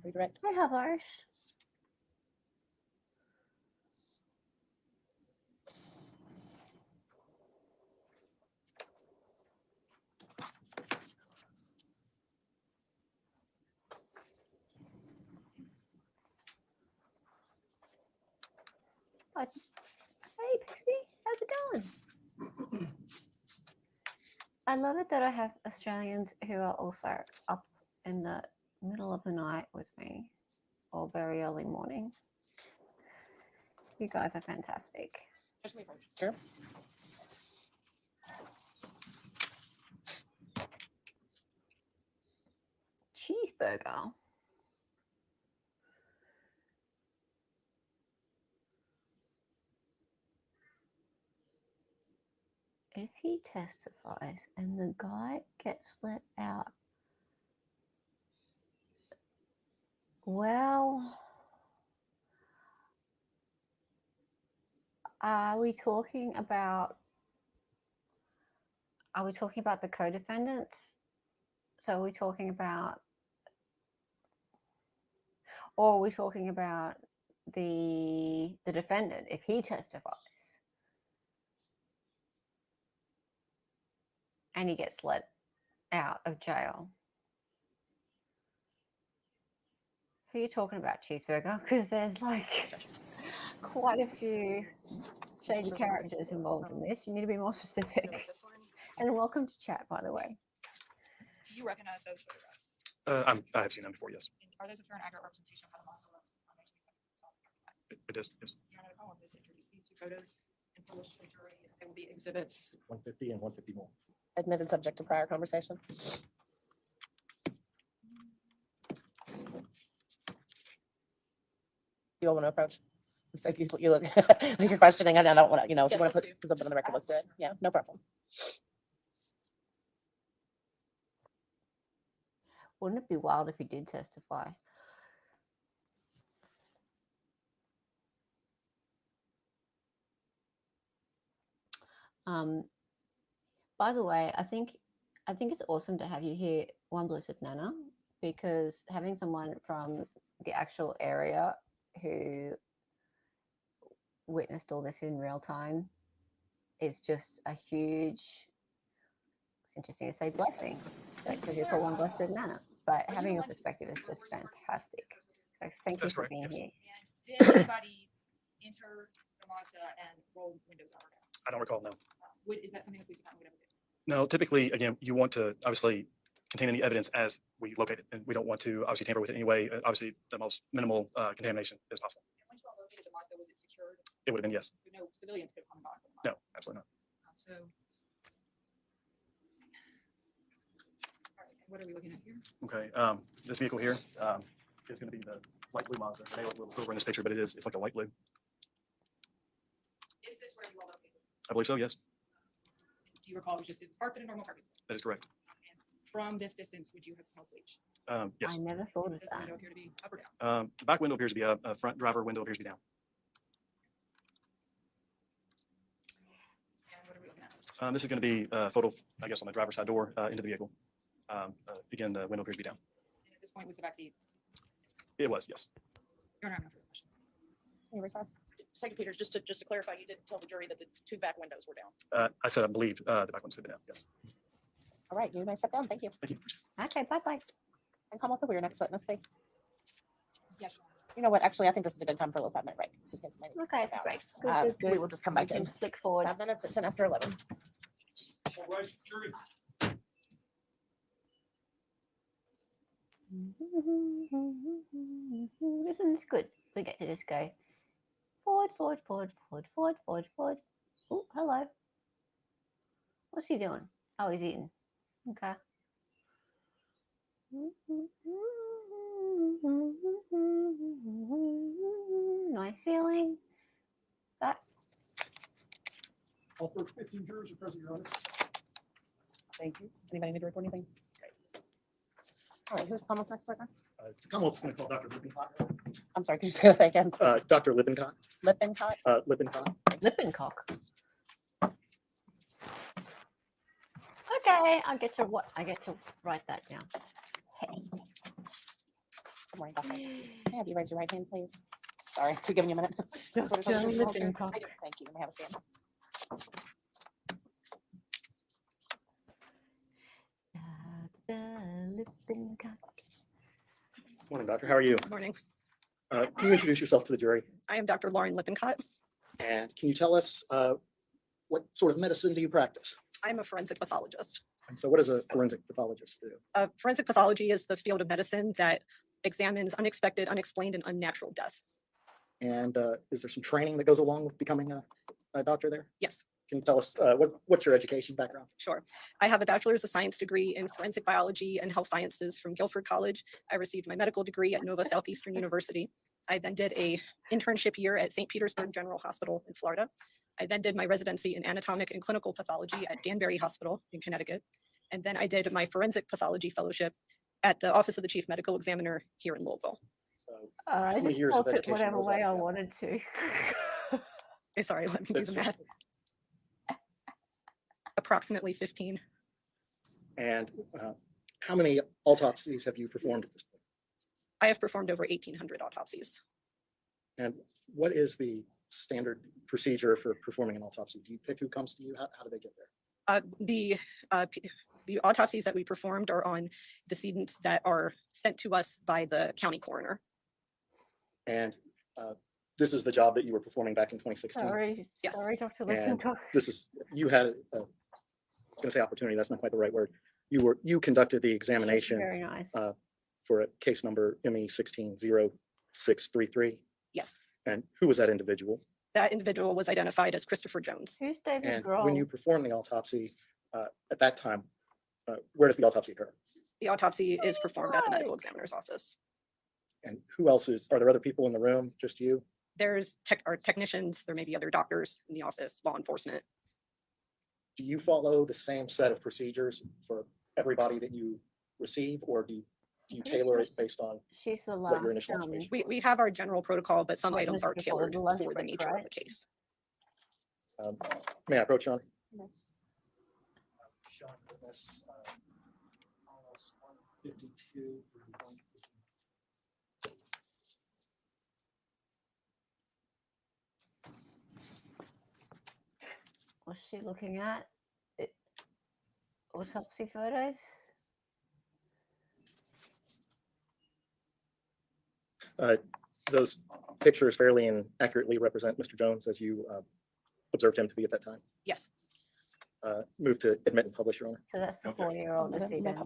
Redirect. I have ours. Hey, Pixie, how's it going? I love it that I have Australians who are also up in the middle of the night with me or very early morning. You guys are fantastic. Sure. Cheeseburger. If he testifies and the guy gets let out, well, are we talking about the co-defendants? So are we talking about, or are we talking about the defendant if he testifies and he gets let out of jail? Who are you talking about, Cheeseburger? Because there's like quite a few shady characters involved in this. You need to be more specific. This one. And welcome to chat, by the way. Do you recognize those photographs? I have seen them before. Yes. And are those a fair and accurate representation of how the Mazda looks on May 22nd? It is. Yes. Your Honor, I want to introduce these 2 photos and publish to the jury. They will be exhibits. 150 and 150 more. Admitted subject to prior conversation. You all want to approach? It's like you look like you're questioning, and I don't want to, if Yes, you want to let's put do. something on the record, let's do it. Yeah, no problem. Wouldn't it be wild if he did testify? By the way, I think it's awesome to have you here, One Blessed Nana, because having someone from the actual area who witnessed all this in real time is just a huge, it's interesting to say blessing, like because you call one blessed manna, but having your perspective is just fantastic. So thank you That's for correct, being yes. here. And did anybody enter the Mazda and roll windows out or down? I don't recall, no. Is that something the police department would ever do? No, typically, again, you want to obviously contain any evidence as we locate it, and we don't want to obviously tamper with it anyway. Obviously, the most minimal contamination as possible. And once you all located the Mazda, was it secured? It would have been yes. So no civilians could have come back? No, absolutely not. So. All right, and what are we looking at here? Okay, this vehicle here is going to be the light blue Mazda. They look a little silver in this picture, but it's like a light blue. Is this where you all located? I believe so. Yes, Do you recall it was parked in a normal parking space? that is correct. And from this distance, would you have smelled bleach? Yes. I never thought of Does the that. window appear to be up or down? The back window appears to be up. Front driver window appears to be down. And what are we looking at? This is going to be a photo, I guess, on the driver's side door into the vehicle. Again, the window appears to be down. And at this point, was the backseat? It was, yes. You're not having further questions. Any requests? Detective Peters, just to clarify, you did tell the jury that the two back windows were down. I said I believe the back one's been down. Yes. All right, you may sit down. Thank you. Thank you. Okay, bye-bye. And come up with your next witness, please. Yes, Your Honor. You know what? Actually, I think this is a good time for a little 5-minute break because my needs to Okay, sit down. great. Good, good, We good. will just come We back in. can flick forward. 5 minutes. It's 10 after 11. Isn't this good? We get to just go forward, forward, forward, forward, forward, forward, forward. Oh, hello. What's he doing? Oh, he's eating. Okay. Nice ceiling. Back. All first 15 jurors are present, Your Honor. Thank you. Anybody need to report anything? All right, who's Commonwealth's next witness? Commonwealth's going to call Dr. Lippincott. I'm sorry, can you say that again? Dr. Lippincott. Lippincott? Lippincott. Lippencock. Okay, I get to what? I get to write that down. Hey. Good morning, Doctor. Can I have you raise your right hand, please? Sorry, we're giving you a minute. Dr. Lippincott. Thank you. May I have a stand? Dr. Lippincott. Morning, doctor. How are you? Good morning. Can you introduce yourself to the jury? I am Dr. Lauren Lippincott. And can you tell us what sort of medicine do you practice? I'm a forensic pathologist. And so what does a forensic pathologist do? Forensic pathology is the field of medicine that examines unexpected, unexplained, and unnatural death. And is there some training that goes along with becoming a doctor there? Yes, Can you tell us what's your education background? sure. I have a bachelor's of science degree in forensic biology and health sciences from Guilford College. I received my medical degree at Nova Southeastern University. I then did a internship year at St. Petersburg General Hospital in Florida. I then did my residency in anatomic and clinical pathology at Danbury Hospital in Connecticut. And then I did my forensic pathology fellowship at the Office of the Chief Medical Examiner here in Louisville. So I many just years of talked it education whatever was way that? I Yeah. wanted to. Sorry, let me do That's- the math. Approximately 15. And how many autopsies have you performed at this point? I have performed over 1,800 autopsies. And what is the standard procedure for performing an autopsy? Do you pick who comes to you? How do they get there? The autopsies that we performed are on decedents that are sent to us by the county coroner. And this is the job that you were performing back in 2016. Sorry, Yes. sorry, Dr. And Lippincott. This is, you had, I was going to say opportunity, that's not quite the right word. You conducted the examination Very nice. for a case number ME 160633. Yes, And who was that individual? that individual was identified as Christopher Jones. Who's David And Grohl? when you perform the autopsy, at that time, where does the autopsy occur? The autopsy is performed at the medical examiner's office. And who else are there other people in the room, just you? There's technicians, there may be other doctors in the office, law enforcement. Do you follow the same set of procedures for everybody that you receive, or do you tailor it based on? She's the what your last. initial observation We have our general protocol, but some Like items this are before the tailored lunch for the break, nature of right? the case. May I approach you on? 52. What's she looking at? Autopsy photos? Those pictures fairly and accurately represent Mr. Jones as you observed him to be at that time. Yes. Move to admit and publish, Your Honor. So that's the Okay. 4-year-old decedent.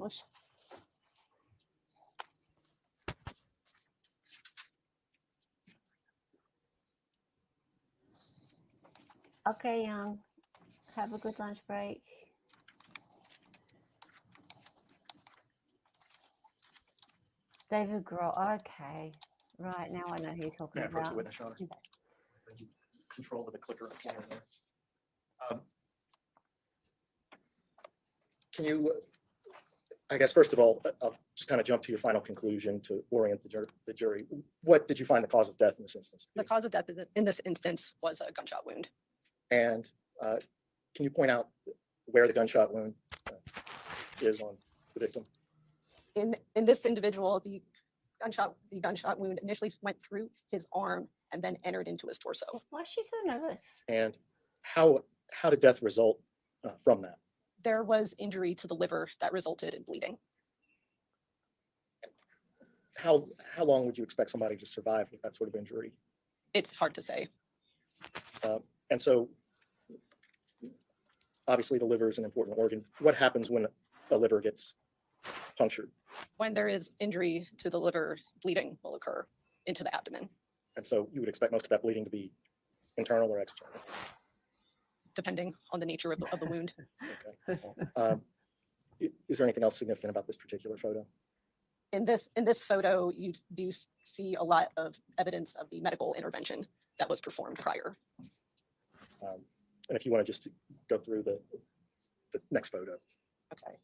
Okay, Young. Have a good lunch break. David Grohl. Okay. Right, now I know who you're talking May I approach about. the witness, Your Honor? Thank you. Control of the clicker on the camera there. Can you, I guess, first of all, I'll just kind of jump to your final conclusion to orient the jury. What did you find the cause of death in this instance to The be? cause of death in this instance was a gunshot wound. And can you point out where the gunshot wound is on the victim? In this individual, the gunshot wound initially went through his arm and then entered into his torso. Why is she so nervous? And how did death result from that? There was injury to the liver that resulted in bleeding. How long would you expect somebody to survive with that sort of injury? It's hard to say. And so, obviously, the liver is an important organ. What happens when a liver gets punctured? When there is injury to the liver, bleeding will occur into the abdomen, And so you would expect most of that bleeding to be internal or external. depending on the nature of the wound. Okay. Is there anything else significant about this particular photo? In this photo, you do see a lot of evidence of the medical intervention that was performed prior. And if you want to just go through the next photo, Okay.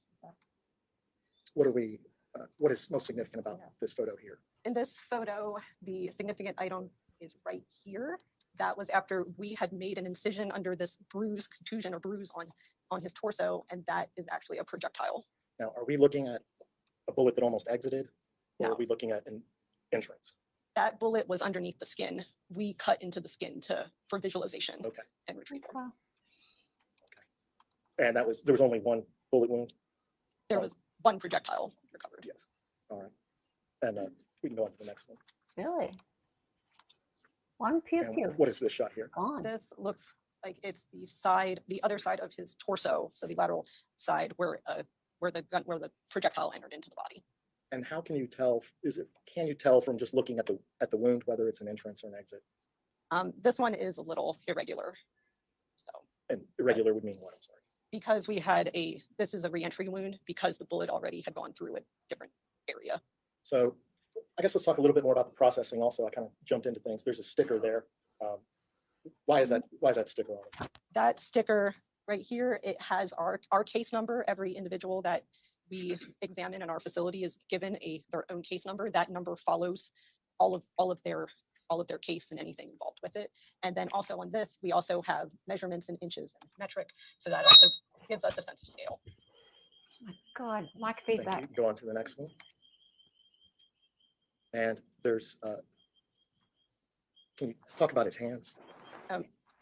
what is most significant about this photo here? In this photo, the significant item is right here. That was after we had made an incision under this contusion or bruise on his torso, and that is actually a projectile. Now, are we looking at a bullet that almost exited, or No. are we looking at an entrance? That bullet was underneath the skin. We cut into the skin for visualization Okay. and retrieval. Wow. And there was only one bullet wound? There was one projectile recovered. Yes. All right. And we can go on to the next one. Really? One pew And pew. what is this shot here? Gone. This looks like it's the other side of his torso, so the lateral side where the projectile entered into the body. And how can you tell, can you tell from just looking at the wound whether it's an entrance or an exit? This one is a little irregular. So And irregular would mean what? I'm sorry. because this is a reentry wound because the bullet already had gone through a different area. So I guess let's talk a little bit more about the processing also. I kind of jumped into things. There's a sticker there. Why is that sticker on it? That sticker right here, it has our case number. Every individual that we examine in our facility is given their own case number. That number follows all of their case and anything involved with it. And then also on this, we also have measurements in inches and metric. So that also gives us a sense of scale. My God, mic Thank feedback. you. Go on to the next one. And there's, can you talk about his hands?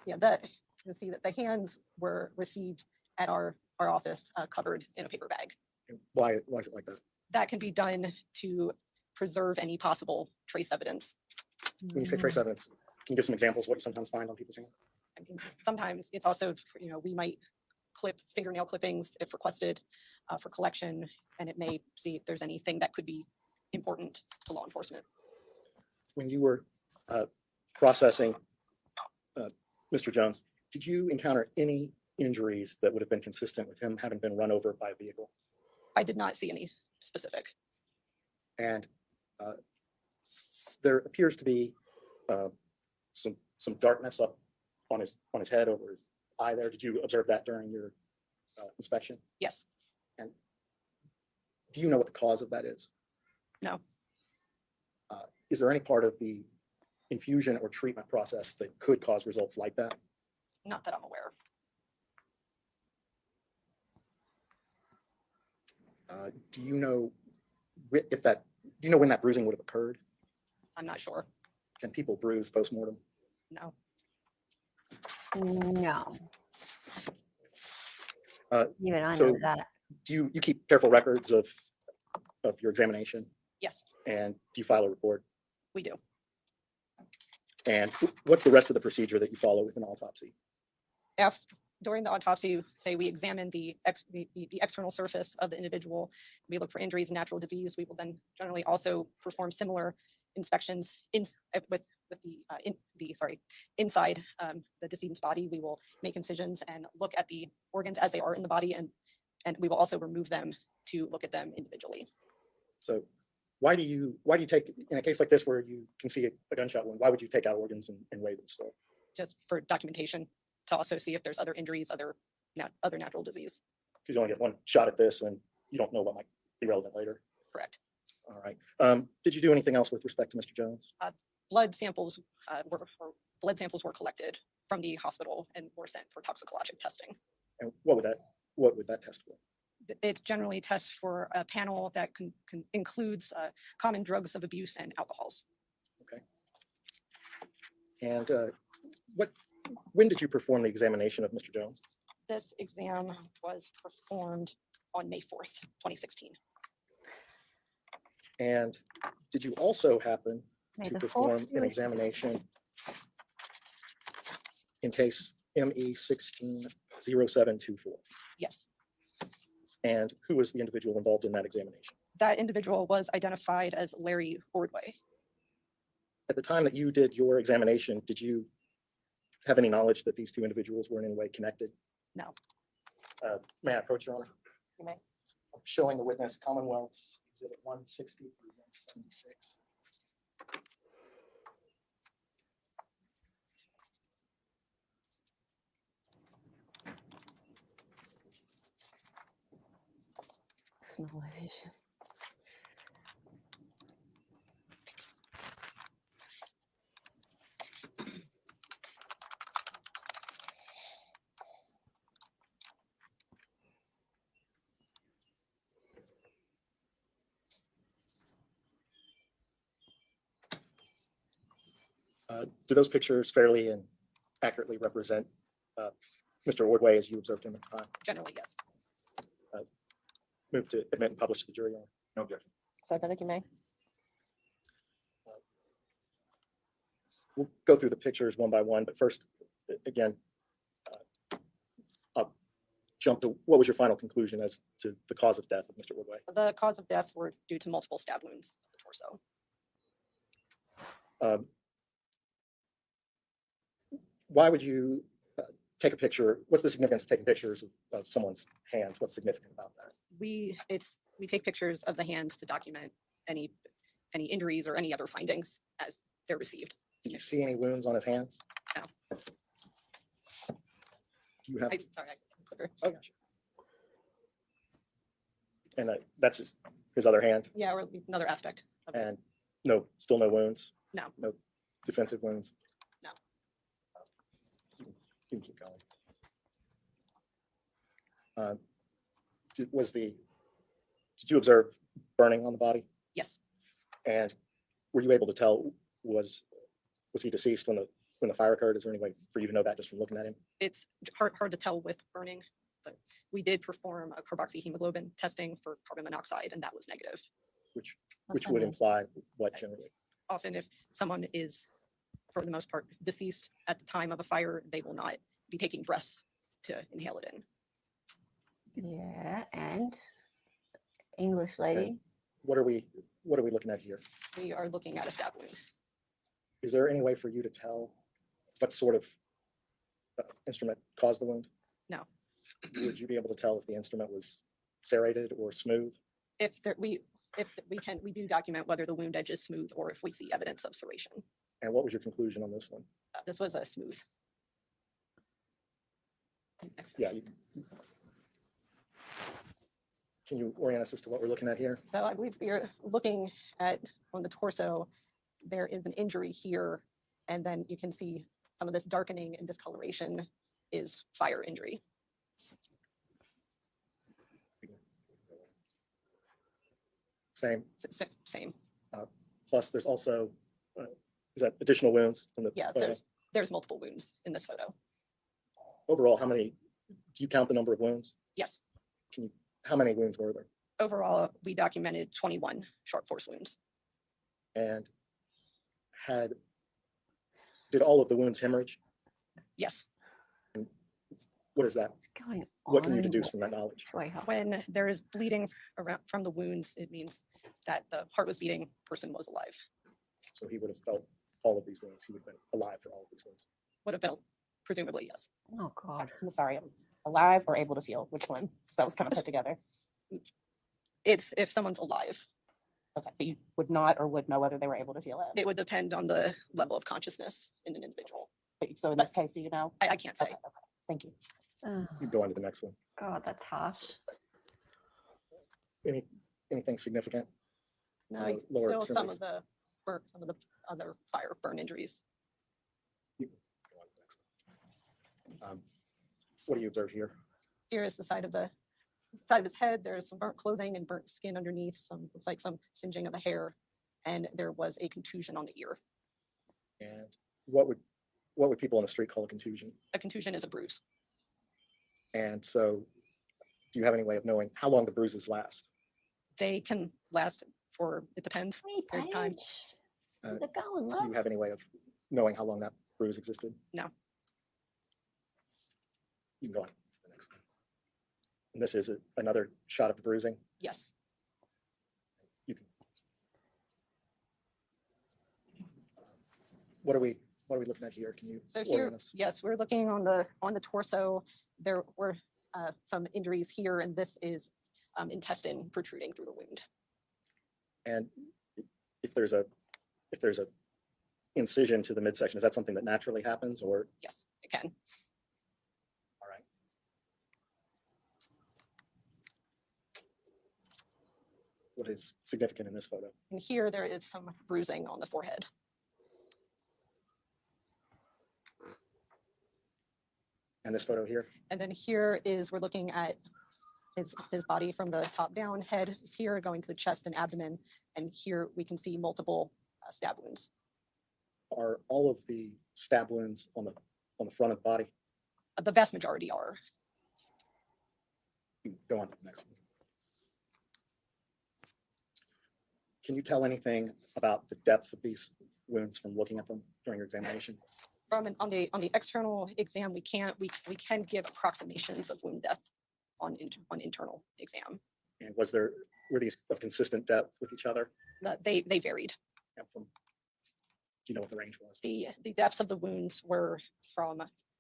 Yeah, you see that the hands were received at our office covered in a paper bag. And why is it like that? That can be done to preserve any possible trace evidence. When you say trace evidence, can you give some examples of what you sometimes find on people's hands? I mean, sometimes it's also, we might clip fingernail clippings if requested for collection, and it may see if there's anything that could be important to law enforcement. When you were processing Mr. Jones, did you encounter any injuries that would have been consistent with him having been run over by a vehicle? I did not see any specific. And there appears to be some darkness up on his head over his eye there. Did you observe that during your inspection? Yes. And do you know what the cause of that is? No. Is there any part of the infusion or treatment process that could cause results like that? Not that I'm aware of. Do you know if that, do you know when that bruising would have occurred? I'm not sure. Can people bruise post-mortem? No. No. Uh, Even I so- know that. Do you keep careful records of your examination, Yes, and do you file a report? we do. And what's the rest of the procedure that you follow with an autopsy? During the autopsy, say we examine the external surface of the individual, we look for injuries, natural disease. We will then generally also perform similar inspections inside the decedent's body. We will make incisions and look at the organs as they are in the body, and we will also remove them to look at them individually. So why do you take, in a case like this where you can see a gunshot wound, why would you take out organs and weigh them still? Just for documentation, to also see if there's other injuries, other natural disease. Because you only get one shot at this and you don't know what might be relevant later. Correct. All right. Did you do anything else with respect to Mr. Jones? Blood samples were collected from the hospital and were sent for toxicologic testing. And what would that test for? It generally tests for a panel that includes common drugs of abuse and alcohols. Okay. And when did you perform the examination of Mr. Jones? This exam was performed on May 4th, 2016. And did you also happen May to the perform fourth an be with you. examination in case ME 160724? Yes, And who was the individual involved in that examination? that individual was identified as Larry Ordway. At the time that you did your examination, did you have any knowledge that these two individuals were in any way connected? No. May I approach, Your Honor? You may. I'm showing the witness Commonwealth's Exhibit 160 through 176. Smell of vision. Do those pictures fairly and accurately represent Mr. Ordway as you observed him at the time? Generally, yes. Move to admit and publish to the jury, Your Honor. No objection. Second, you may. We'll go through the pictures one by one, but first, again, I'll jump to what was your final conclusion as to the cause of death of Mr. Ordway? The cause of death were due to multiple stab wounds to the torso. Why would you take a picture? What's the significance of taking pictures of someone's hands? What's significant about that? We take pictures of the hands to document any injuries or any other findings as they're received. Did you see any wounds on his hands? No. Do you have? Sorry, I just clicker. Oh, yeah, sure. And that's his other hand, Yeah, or another aspect of it. and still no wounds? No. No defensive wounds? No. You can keep going. Did you observe burning on the body? Yes, And were you able to tell, was he deceased when the fire occurred? Is there any way for you to know that just from looking at him? it's hard to tell with burning, but we did perform a carboxyhemoglobin testing for carbon monoxide, and that was negative. Which What's that would mean? imply what generally? Often if someone is, for the most part, deceased at the time of a fire, they will not be taking breaths to inhale it in. Yeah, and English lady. What are we looking at here? We are looking at a stab wound. Is there any way for you to tell what sort of instrument caused the wound? No. Would you be able to tell if the instrument was serrated or smooth? We do document whether the wound edge is smooth or if we see evidence of serration. And what was your conclusion on this one? This was a smooth. Yeah. Can you orient us as to what we're looking at here? So I believe you're looking at on the torso, there is an injury here, and then you can see some of this darkening and discoloration is fire injury. Same. Same. Plus, there's also, is that additional wounds in the Yeah, photo? there's multiple wounds in this photo. Overall, how many, do you count the number of wounds? Yes. How many wounds were there? Overall, we documented 21 sharp force wounds. And did all of the wounds hemorrhage? Yes. What is that? What's going on? What can you deduce from that knowledge? Troy, help. When there is bleeding around from the wounds, it means that the heart was beating, person was alive. So he would have felt all of these wounds. He would have been alive for all of these wounds. Would have been, presumably, yes. Oh, God. I'm sorry, I'm alive or able to feel, which one? So that was kind of put together. It's if someone's alive. Okay, but you would not or would know whether they were able to feel it. It would depend on the level of consciousness in an individual. So in this case, do you know? I can't say. Okay, okay, thank you. Oh, You go on to the next one. God, that's harsh. Anything significant? No, Lower still some extremities. of the some of the other fire burn injuries. You can go on to the next one. What do you observe here? Here is the side of his head. There's some burnt clothing and burnt skin underneath. Looks like some singeing of the hair, and there was a contusion on the ear. And what would people on the street call a contusion? A contusion is a bruise. And so, do you have any way of knowing how long the bruises last? They can last for, it depends. Hey, Period of time. Paige. Uh, How's it going, Do love? you have any way of knowing how long that bruise existed? No. You can go on to the next one. And this is another shot of the bruising. Yes. You can. What are we looking at here? Can you So orient here, us? yes, we're looking on the torso. There were some injuries here, and this is intestine protruding through the wound. And if there's a incision to the midsection, is that something that naturally happens, or? Yes, it can. All right. What is significant in this photo? And here there is some bruising on the forehead. And this photo here? And then here is, we're looking at his body from the top down. Head is here, going to the chest and abdomen. And here we can see multiple stab wounds. Are all of the stab wounds on the front of the body? The vast majority are. You can go on to the next one. Can you tell anything about the depth of these wounds from looking at them during your examination? On the external exam, we can give approximations of wound depth on internal exam. And were these of consistent depth with each other? They varied. And do you know what the range was? The depths of the wounds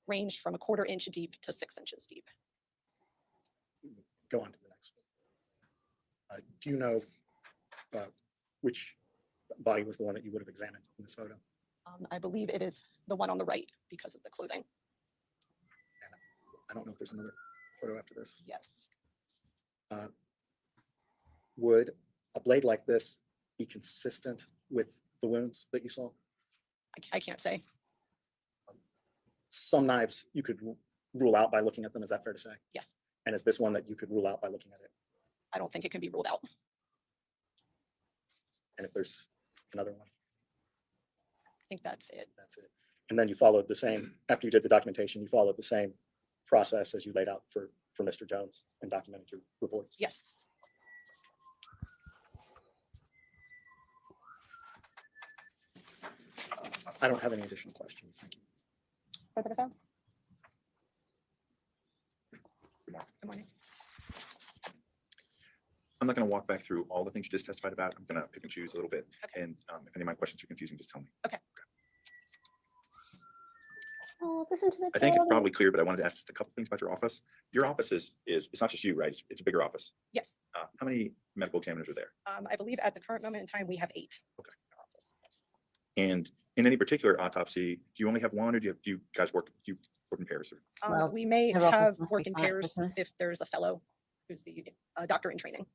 ranged from a 1/4 inch deep to 6 inches deep. Go on to the next one. Do you know which body was the one that you would have examined in this photo? I believe it is the one on the right because of the clothing. I don't know if there's another photo after this. Yes. Would a blade like this be consistent with the wounds that you saw? I can't say. Some knives you could rule out by looking at them. Is that fair to say? Yes. And is this one that you could rule out by looking at it? I don't think it can be ruled out. And if there's another one, I think that's it. that's it. And then you followed the same, after you did the documentation, you followed the same process as you laid out for Mr. Jones and documented your reports. Yes. I don't have any additional questions. Thank you. For the defense? Good morning. I'm not going to walk back through all the things you just testified about. I'm going to pick and choose a little bit. Okay. And if any of my questions are confusing, just tell me. Oh, listen to the I think it's dog. probably clear, but I wanted to ask a couple things about your office. Your office is it's not just you, right? It's a bigger office. Yes. How many medical examiners are there? I believe at the current moment in time, we have 8. Okay. And in any particular autopsy, do you only have one, or do you guys work in pairs? Or? Well, We may their office have must work be in fine at pairs Christmas. if there's a fellow who's the doctor in training.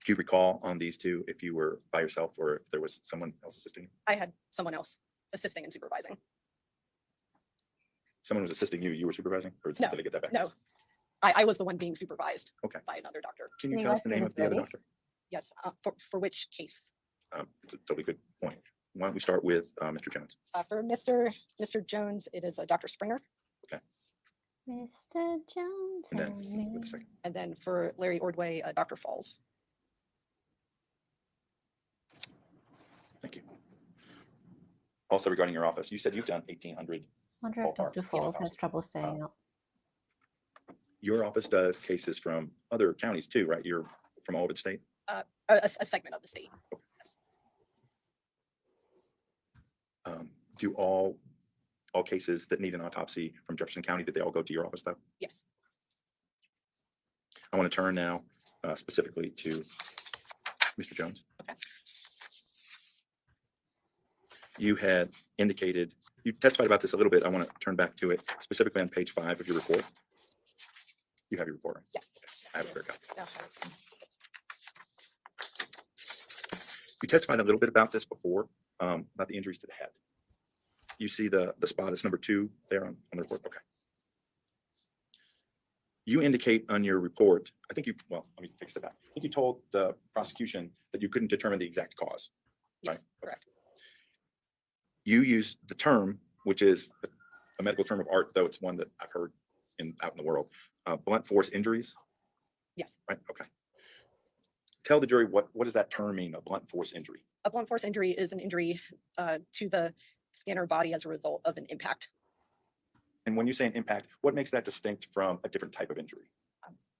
Do you recall on these two if you were by yourself or if there was someone else assisting you? I had someone else assisting and supervising. Someone was assisting you, you were supervising? Or No, did I get that back? No, I was the one being supervised Okay. by another doctor. Can you Can you tell us ask the me name the of the other 30s? doctor? Yes, for which case? It's a totally good point. Why don't we start with Mr. Jones? For Mr. Jones, it is Dr. Springer. Mr. Jones And then, and me. wait a second. And then for Larry Ordway, Dr. Falls. Thank you. Also regarding your office, you said you've done 1,800. Wonder if Ballpark. Dr. Falls has Yes. trouble staying up. Your office does cases from other counties too, right? You're from all over the state? A segment of the state. Yes. Do all cases that need an autopsy from Jefferson County, did they all go to your office though? Yes. I want to turn now specifically to Mr. Jones. Okay. You had indicated, you testified about this a little bit. I want to turn back to it specifically on page 5 of your report. You have your report, right? Yes. I have a fair copy. No. You testified a little bit about this before, about the injuries to the head. You see the spot is number 2 there on the report? Okay. You indicate on your report, I think you, well, let me fix it back. I think you told the prosecution that you couldn't determine the exact cause. Yes, Right. correct. You use the term, which is a medical term of art, though it's one that I've heard out in the world, blunt force injuries, Yes. right? Okay. Tell the jury, what does that term mean, a blunt force injury? A blunt force injury is an injury to the skin or body as a result of an impact. And when you say an impact, what makes that distinct from a different type of injury?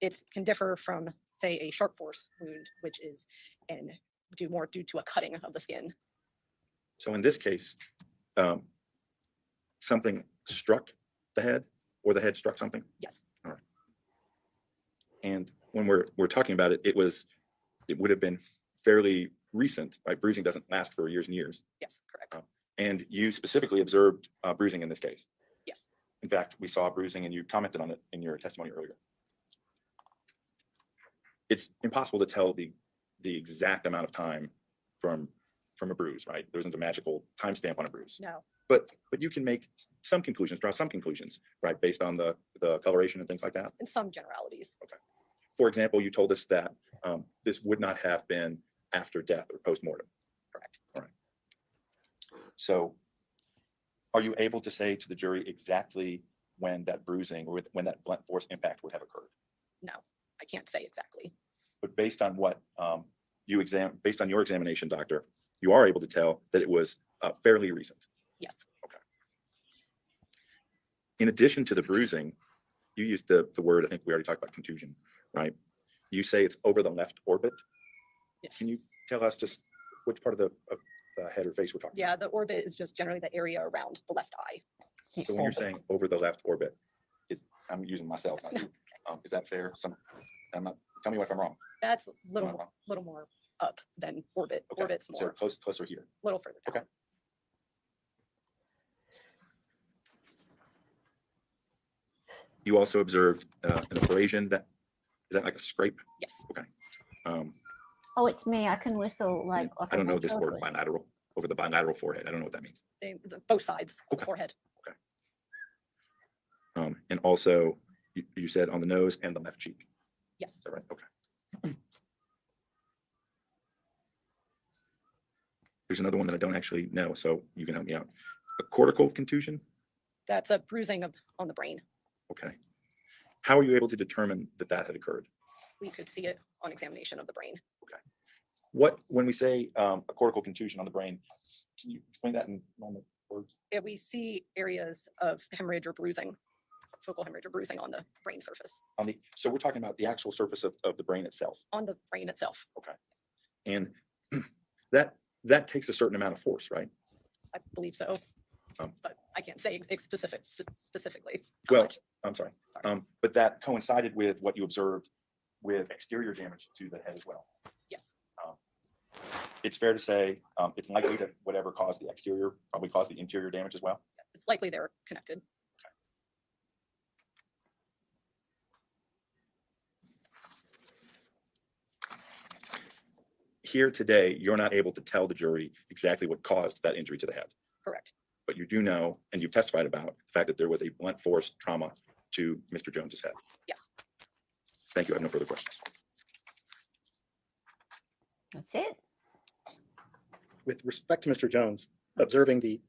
It can differ from, say, a sharp force wound, which is due to a cutting of the skin. So in this case, something struck the head or the head struck something? Yes. All right. And when we're talking about it, it would have been fairly recent, right? Bruising doesn't last for years and years. Yes, correct. And you specifically observed bruising in this case. Yes. In fact, we saw bruising and you commented on it in your testimony earlier. It's impossible to tell the exact amount of time from a bruise, right? There isn't a magical timestamp on a bruise. No. But you can make some conclusions, draw some conclusions, right? Based on the coloration and things like that. In some generalities. For example, you told us that this would not have been after death or post-mortem. Correct. All right. So are you able to say to the jury exactly when that bruising or when that blunt force impact would have occurred? No, I can't say exactly. But based on what based on your examination, doctor, you are able to tell that it was fairly recent. Yes. In addition to the bruising, you used the word, I think we already talked about contusion, right? You say it's over the left orbit. Yes. Can you tell us just which part of the head or face we're talking Yeah, the orbit is just generally the area around the left eye. about? So when you're saying over the left orbit, I'm using myself, not you. Is that fair? Tell me if I'm wrong. That's a Am I little, wrong? little more up than orbit. Okay, Orbit's so more, closer here. a little further down. Okay. You also observed an abrasion is that like a scrape? Yes. Um, Oh, it's me. I can whistle like. I don't know this word, ventriloquist. bilateral, over the bilateral forehead. I don't know what that means. Both sides of Okay. the forehead. And also you said on the nose and the left cheek. Yes. Is that right? Okay. There's another one that I don't actually know, so you can help me out. A cortical contusion? That's a bruising on the brain. Okay. How are you able to determine that had occurred? We could see it on examination of the brain. When we say a cortical contusion on the brain, can you explain that in normal words? Yeah, we see areas of hemorrhage or bruising, focal hemorrhage or bruising on the brain surface, So we're talking about the actual surface of the brain itself. on the brain itself. Okay. And that takes a certain amount of force, right? I believe so. Um, But I can't say specifically. how Well, much. I'm sorry. But that coincided with what you observed with exterior damage to the head as well. Yes, It's fair to say it's likely that whatever caused the exterior probably caused the interior damage as well. yes, it's likely they're connected. Here today, you're not able to tell the jury exactly what caused that injury to the head, Correct. but you do know, and you've testified about the fact that there was a blunt force trauma to Mr. Jones's head. Yes. Thank you. I have no further questions. That's it. With respect to Mr. Jones, observing the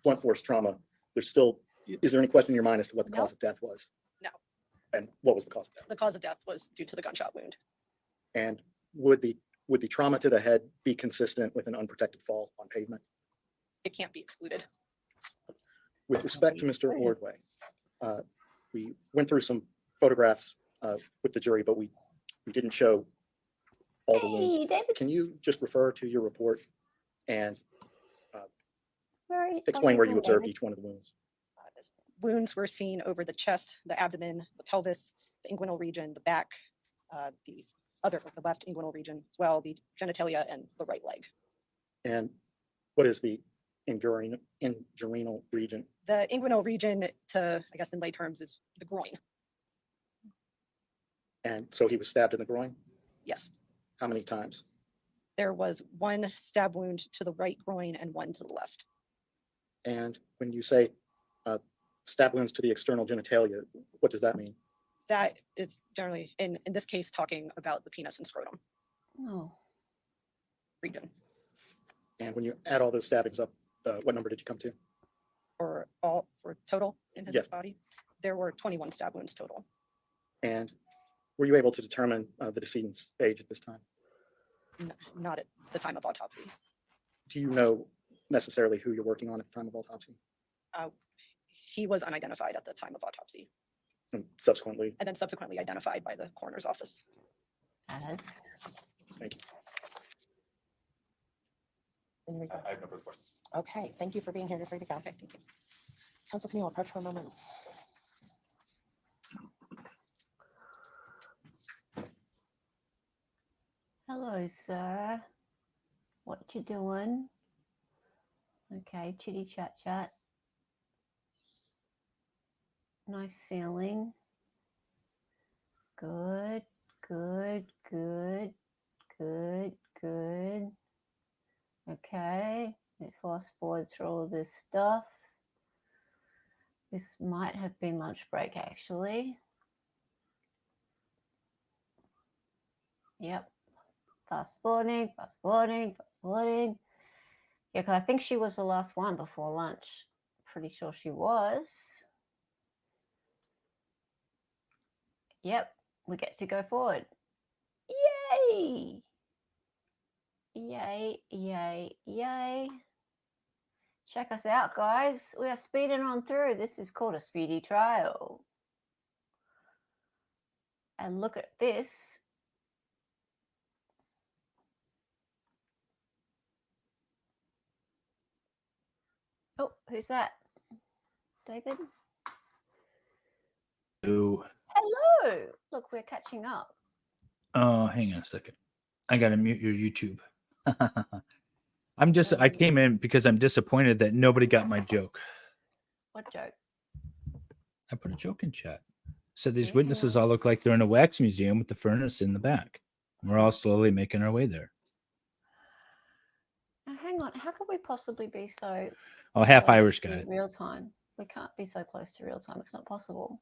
blunt force trauma, there's still, is there any question in your mind as to what the No. cause of death was? No. And what was the cause of death? The cause of death was due to the gunshot wound. And would the trauma to the head be consistent with an unprotected fall on pavement? It can't be excluded. With respect to Mr. Ordway, we went through some photographs with the jury, but we didn't show all the wounds. Hey, David. Can you just refer to your report and Very explain where you honorable observed David. each one of the wounds? Wounds were seen over the chest, the abdomen, the pelvis, the inguinal region, the back, the left inguinal region as well, the genitalia, and the right leg. And what is the inguinal region? The inguinal region, I guess in lay terms, is the groin. And so he was stabbed in the groin? Yes. How many times? There was one stab wound to the right groin and one to the left. And when you say stab wounds to the external genitalia, what does that mean? That is generally, in this case, talking about the penis and scrotum Oh, region. And when you add all those stabbings up, what number did you come to? For total in his Yes. body, there were 21 stab wounds total. And were you able to determine the decedent's age at this time? Not at the time of autopsy. Do you know necessarily who you're working on at the time of autopsy? He was unidentified at the time of autopsy And subsequently, and then subsequently identified by the coroner's office. as thank you. Any requests? I have no further questions. Okay, thank you for being here. You're free to go. Okay, thank you. Counsel, can you approach for a moment? hello, sir. What you doing? Okay, chitty chat chat. Nice ceiling. Good, good, good, good, good. Okay, let's fast forward through all this stuff. This might have been lunch break, actually. Yep. Fast forwarding, fast forwarding, fast forwarding. Yeah, because I think she was the last one before lunch. Pretty sure she was. Yep, we get to go forward. Yay! Yay, yay, yay. Check us out, guys. We are speeding on through. This is called a speedy trial. And look at this. Oh, who's that? David? Oh, Hello! Look, we're catching up. oh, hang on a second. I gotta mute your YouTube. I came in because I'm disappointed that nobody got my joke. What joke? I put a joke in chat. Said these Yeah. witnesses all look like they're in a wax museum with the furnace in the back. We're all slowly making our way there. Now, hang on. How could we possibly be so Oh, half close Irish to got it. real time? We can't be so close to real time. It's not possible.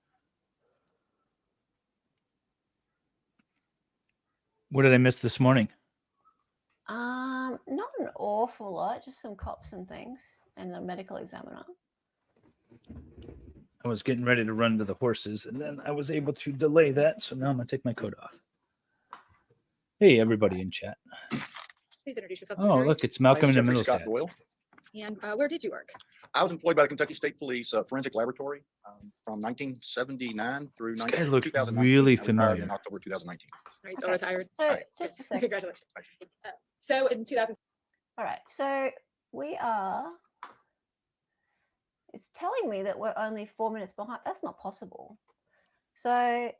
What did I miss this morning? Not an awful lot, just some cops and things, and a medical examiner. I was getting ready to run to the horses, and then I was able to delay that, so now I'm gonna take my coat off. Hey, everybody in chat. Please introduce yourself. Oh, Larry. look, it's Malcolm in the Jeffrey middle. Scott Doyle. And where did you work? I was employed by the Kentucky State Police Forensic Laboratory from 1979 through This guy looks 2019. really I retired familiar. in October 2019. Are you still Okay. retired? So, Right. just a second. Congratulations. So in 2000, All right. So we are. It's telling me that we're only 4 minutes behind. That's not possible. So, hey,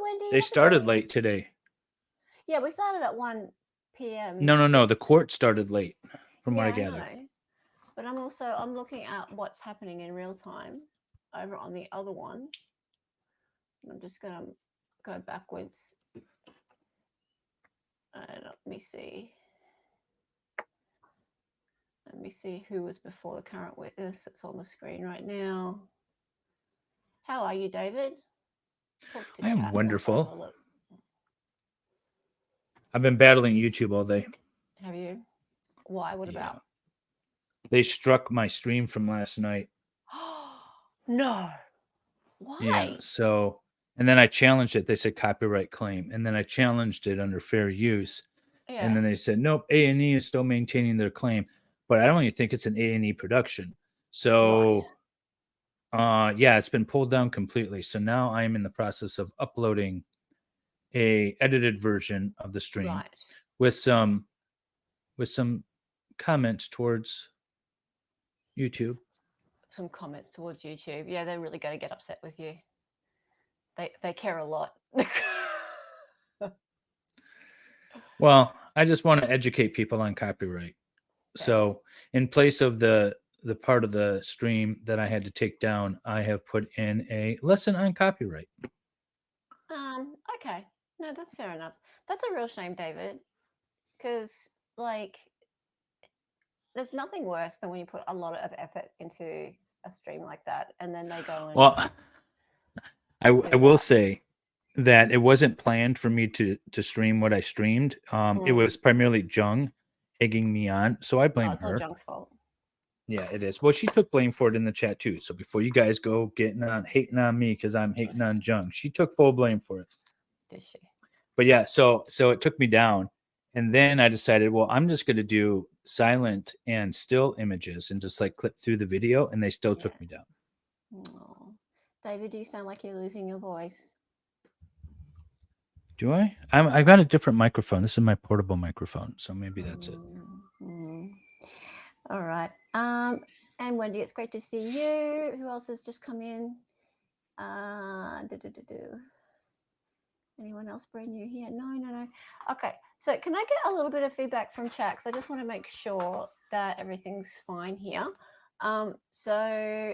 Wendy. They started hello. late today. Yeah, we started at 1 p.m. No. The court started late, from what I Yeah, gather. know. But I'm looking at what's happening in real time over on the other one. I'm just gonna go backwards. Let me see. Let me see who was before the current witness that's on the screen right now. How are you, David? Talk to I am chat. Let's have a wonderful. look. I've been battling YouTube all day. Have you? Why? What Yeah. about? They struck my stream from last night. No. Why? Yeah. So, and then I challenged it. They said copyright claim, and then I challenged it under fair use, Yeah. and then they said nope. A&E is still maintaining their claim, but I don't even think it's an A&E production. So, yeah, it's been pulled down completely. So now I am in the process of uploading a edited version of the stream Right. with some comments towards YouTube. Some comments towards YouTube. Yeah, they're really going to get upset with you. They care a lot. Well, I just want to educate people on copyright. Okay. So in place of the part of the stream that I had to take down, I have put in a lesson on copyright. Okay. No, that's fair enough. That's a real shame, David. Because, like, there's nothing worse than when you put a lot of effort into a stream like that and then they go and Well, I it will out. say that it wasn't planned for me to stream what I streamed. It was primarily Jung egging me on, so I blame it's all her. Jung's fault. Yeah, it is. Well, she took blame for it in the chat too. So before you guys go hating on me because I'm hating on Jung, she took full blame for it. Did she? But yeah, so it took me down, and then I decided, well, I'm just going to do silent and still images and just like clip through the video, and they still took me down. Oh. David, do you sound like you're losing your voice? Do I? I've got a different microphone. This is my portable microphone, so maybe that's it. All right. And Wendy, it's great to see you. Who else has just come in? Anyone else brand new here? No. Okay. So can I get a little bit of feedback from chat? Because I just want to make sure that everything's fine here. So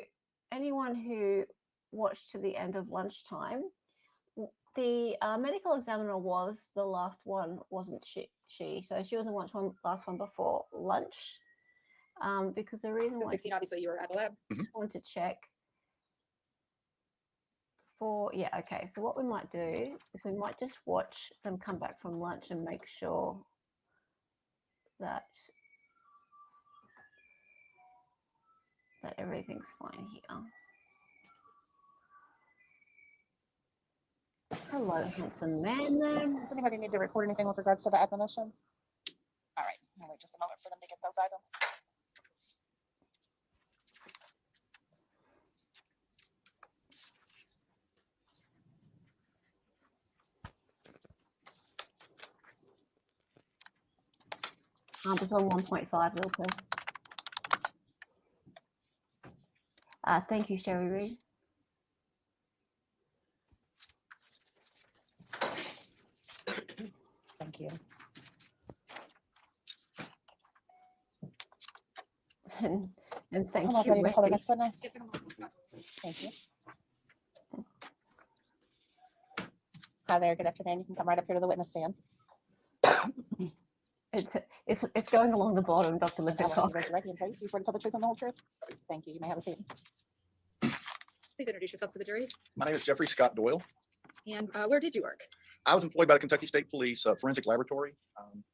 anyone who watched to the end of lunchtime, the medical examiner was the last one, wasn't she? So she was the last one before lunch. Because the reason why 16, obviously you were at the lab. just wanted to check for, yeah, okay. So what we might do is we might just watch them come back from lunch and make sure that everything's fine here. Hello, handsome man there. Does anybody need to record anything with regards to the admonition? All right, I'll wait just a moment for them to get those items. Just on 1.5 real quick. Thank you, Sherry Reed. Thank you. And thank I'm you, ready to call the Wendy. next witness. Thank you. Hi there, good afternoon. You can come right up here to the witness stand. It's going along the bottom, Dr. And I want you to Lippincott. raise your right hand, please. You swear to tell the truth and the whole truth? Thank you. You may have a seat. Please introduce yourself to the jury. My name is Jeffrey Scott Doyle. And where did you work? I was employed by the Kentucky State Police Forensic Laboratory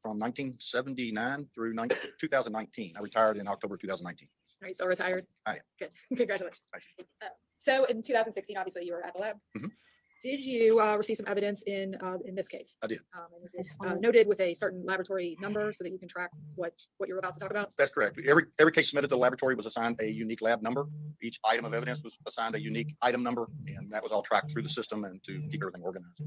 from 1979 through 2019. I retired in October 2019. Are you still retired? I am. Good. Congratulations. Thank So in 2016, obviously you were at the lab. Mhm. Did you receive some evidence in this case? I did. And was this noted with a certain laboratory number so that you can track what you're about to talk about? That's correct. Every case submitted to the laboratory was assigned a unique lab number. Each item of evidence was assigned a unique item number, and that was all tracked through the system and to keep everything organized.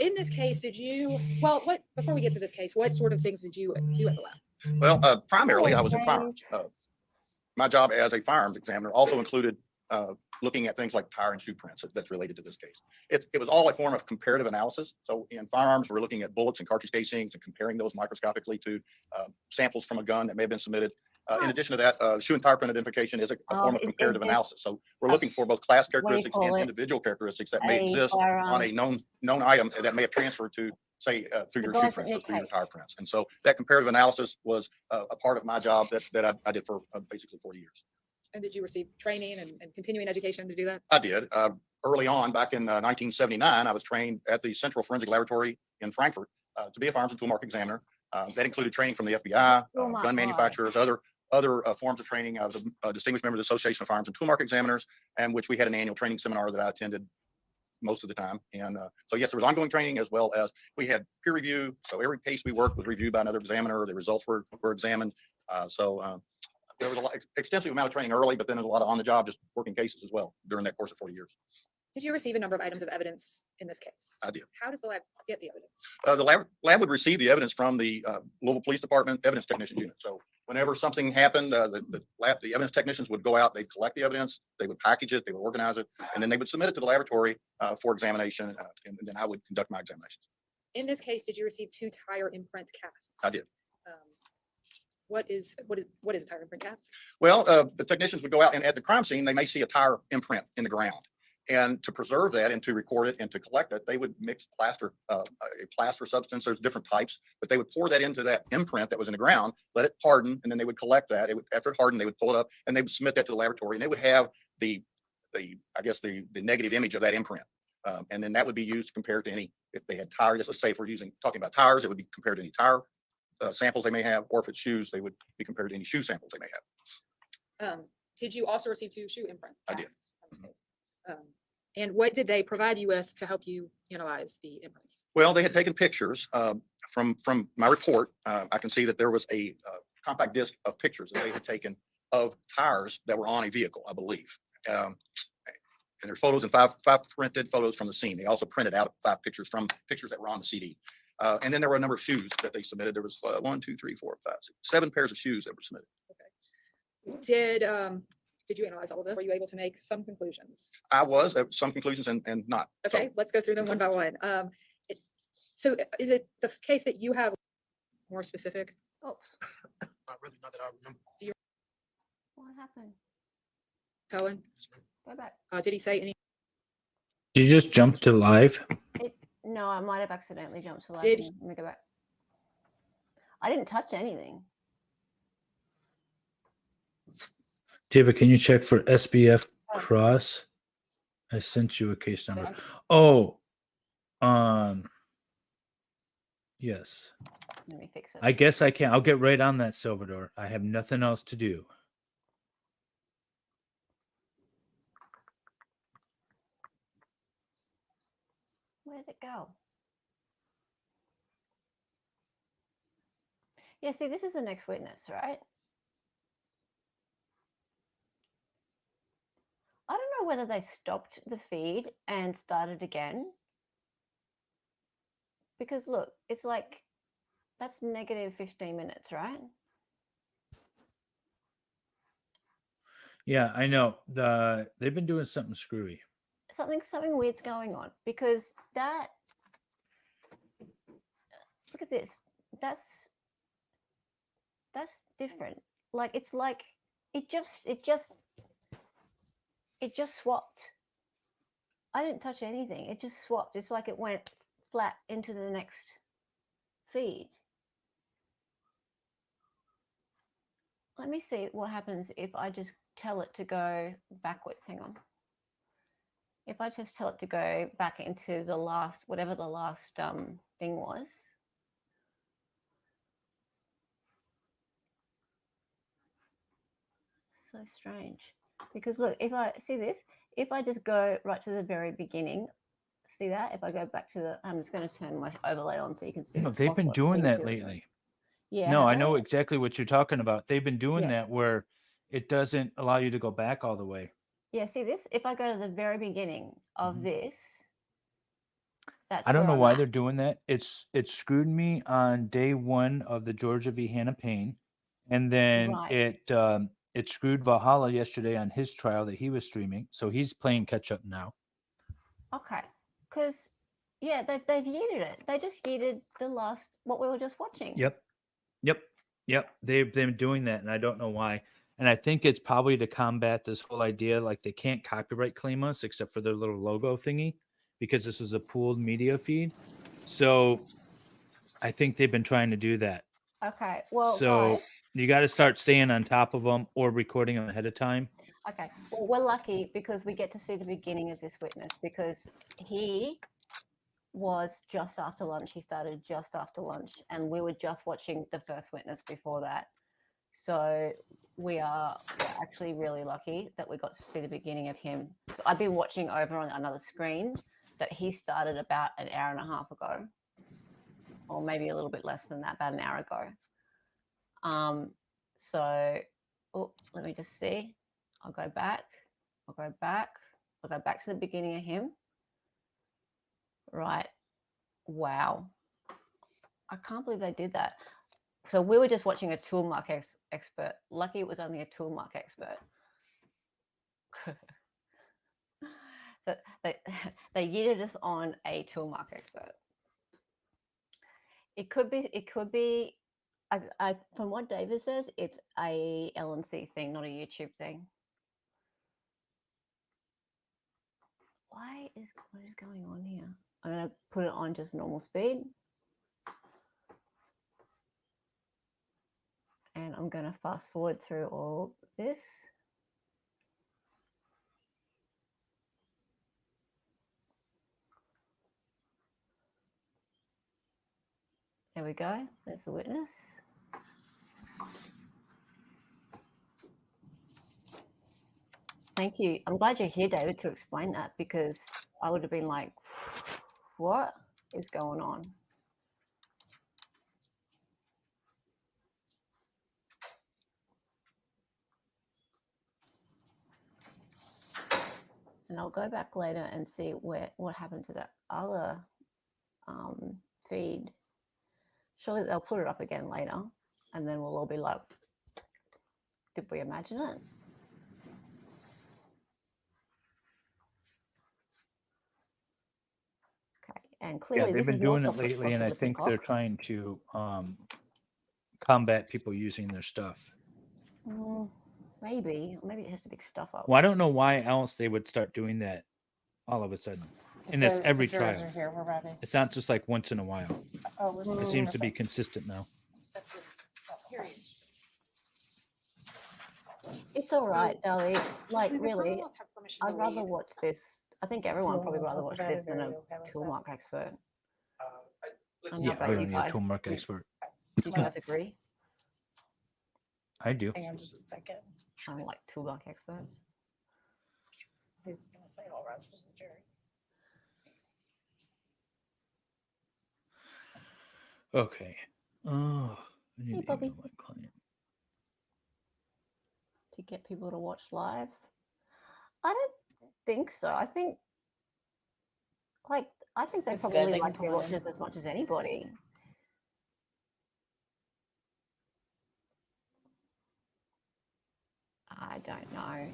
In this case, before we get to this case, what sort of things did you do at the lab? Well, primarily I was in firearms. My job as a firearms examiner also included looking at things like tire and shoe prints that's related to this case. It was all a form of comparative analysis. So in firearms, we're looking at bullets and cartridge casings and comparing those microscopically to samples from a gun that may have been submitted. In addition to that, shoe and tire print identification is a form of comparative analysis. So we're looking for both class characteristics and individual characteristics that may exist on a known item that may have transferred to, say, through your shoe prints or through your tire prints. And so that comparative analysis was a part of my job that I did for basically 40 years. And did you receive training and continuing education to do that? I did. early on, back in 1979, I was trained at the Central Forensic Laboratory in Frankfurt to be a firearms and tool mark examiner. That included training from the FBI, Oh my gun God. manufacturers, other forms of training of the distinguished member of the Association of Firearms and Tool Mark Examiners, and which we had an annual training seminar that I attended most of the time. And so yes, there was ongoing training, as well as we had peer review. So every case we worked was reviewed by another examiner. The results were examined. There was extensive amount of training early, but then there's a lot of on the job, just working cases as well during that course of 40 years. Did you receive a number of items of evidence in this case? I did. How does the lab get the evidence? The lab would receive the evidence from the Louisville Police Department Evidence Technicians Unit. So whenever something happened, the evidence technicians would go out, they'd collect the evidence, they would package it, they would organize it, and then they would submit it to the laboratory for examination, and then I would conduct my examinations. In this case, did you receive 2 tire imprint casts? I did. What is a tire imprint cast? Well, the technicians would go out, and at the crime scene, they may see a tire imprint in the ground. And to preserve that and to record it and to collect it, they would mix plaster, a plaster substance. There's different types, but they would pour that into that imprint that was in the ground, let it harden, and then they would collect that. After it hardened, they would pull it up and they would submit that to the laboratory, and they would have the negative image of that imprint. And then that would be used compared to any, if they had tires, let's say if we're talking about tires, it would be compared to any tire samples they may have, or if it's shoes, they would be compared to any shoe samples they may have. Did you also receive 2 shoe imprint I did. casts in this case? And what did they provide you with to help you analyze the imprints? Well, they had taken pictures from my report. I can see that there was a compact disc of pictures that they had taken of tires that were on a vehicle, I believe. And there's photos and five printed photos from the scene. They also printed out 5 pictures from pictures that were on the CD. And then there were a number of shoes that they submitted. There was 1, 2, 3, 4, 5, 6, 7 pairs of shoes that were submitted. Did you analyze all of this? Were you able to make some conclusions? I was at some conclusions and not. Okay, let's go through them one by one. So is it the case that you have more specific? Oh, Not really, not that I remember. what happened? Cohen, Go back. did he say any? Did you just jump to live? No, I might have accidentally jumped to live. Did- Let me go back. I didn't touch anything. David, can you check for SBF cross? I sent you a case number. Oh, yes. Let me fix it. I guess I can. I'll get right on that, Salvador. I have nothing else to do. Where did it go? Yeah, see, this is the next witness, right? I don't know whether they stopped the feed and started again. Because look, it's like, that's negative 15 minutes, right? Yeah, I know. They've been doing something screwy. Something weird's going on, because that, look at this, that's different. Like, it's like it just swapped. I didn't touch anything. It just swapped. It's like it went flat into the next feed. Let me see what happens if I just tell it to go backwards. Hang on. If I just tell it to go back into the last, whatever the last thing was. So strange. Because look, if I see this, if I just go right to the very beginning, see that? If I go back to the, I'm just going to turn my overlay on so you can see. No, the they've been clock, so doing you can that see what it lately. Yeah. No, have I know they? exactly what you're talking about. They've been doing Yeah. that where it doesn't allow you to go back all the way. Yeah, see this? If I go to the very beginning of Mhm. this, that's I don't where know I'm why at. they're doing that. It screwed me on day 1 of the Georgia v. Hannah Payne, and then Right. it screwed Valhalla yesterday on his trial that he was streaming. So he's playing catch up now. Okay. Because, yeah, they've yeeted it. They just yeeted the last, what we were just watching. Yep. They've been doing that, and I don't know why. And I think it's probably to combat this whole idea, like they can't copyright claim us except for their little logo thingy, because this is a pooled media feed. So I think they've been trying to do that. Okay. Well, So guys, you got to start staying on top of them or recording them ahead of time. Okay, well, we're lucky because we get to see the beginning of this witness because he was just after lunch. He started just after lunch, and we were just watching the first witness before that. So we're actually really lucky that we got to see the beginning of him. So I've been watching over on another screen that he started about an hour and a half ago, or maybe a little bit less than that, about an hour ago. So let me just see. I'll go back. I'll go back to the beginning of him. Right. Wow. I can't believe they did that. So we were just watching a tool mark expert. Lucky it was only a tool mark expert. But they yeeted us on a tool mark expert. It could be. From what David says, it's a LNC thing, not a YouTube thing. What is going on here? I'm going to put it on just normal speed. And I'm going to fast forward through all this. There we go. There's the witness. Thank you. I'm glad you're here, David, to explain that, because I would have been like, what is going on? And I'll go back later and see what happened to that other feed. Surely they'll put it up again later, and then we'll all be like, did we imagine it? Okay, and clearly Yeah, they've this been is doing not it lately, and I think they're trying to combat people using their stuff. Maybe it has to pick stuff up. Well, I don't know why else they would start doing that all of a sudden. And that's every trial. Here, we're ready. It's not just like once in a while. Oh, we're It seems to be consistent now. Period. It's all right, Dali. Like, Actually, the really, criminal have permission to I'd rather leave. watch this. I think everyone probably rather watch That this is than a very okay with tool that. mark expert. I'm Yeah, not about we you don't need a guys. tool mark expert. Do you guys agree? I do. Hang on just a second. I don't like tool mark experts. He's gonna say all rights to the jury. Okay. Oh, I need Hey, to Bobby. email my client. To get people to watch live? I don't think so. I think they It's good, probably they like can to tune watch in. this as much as anybody. I don't know.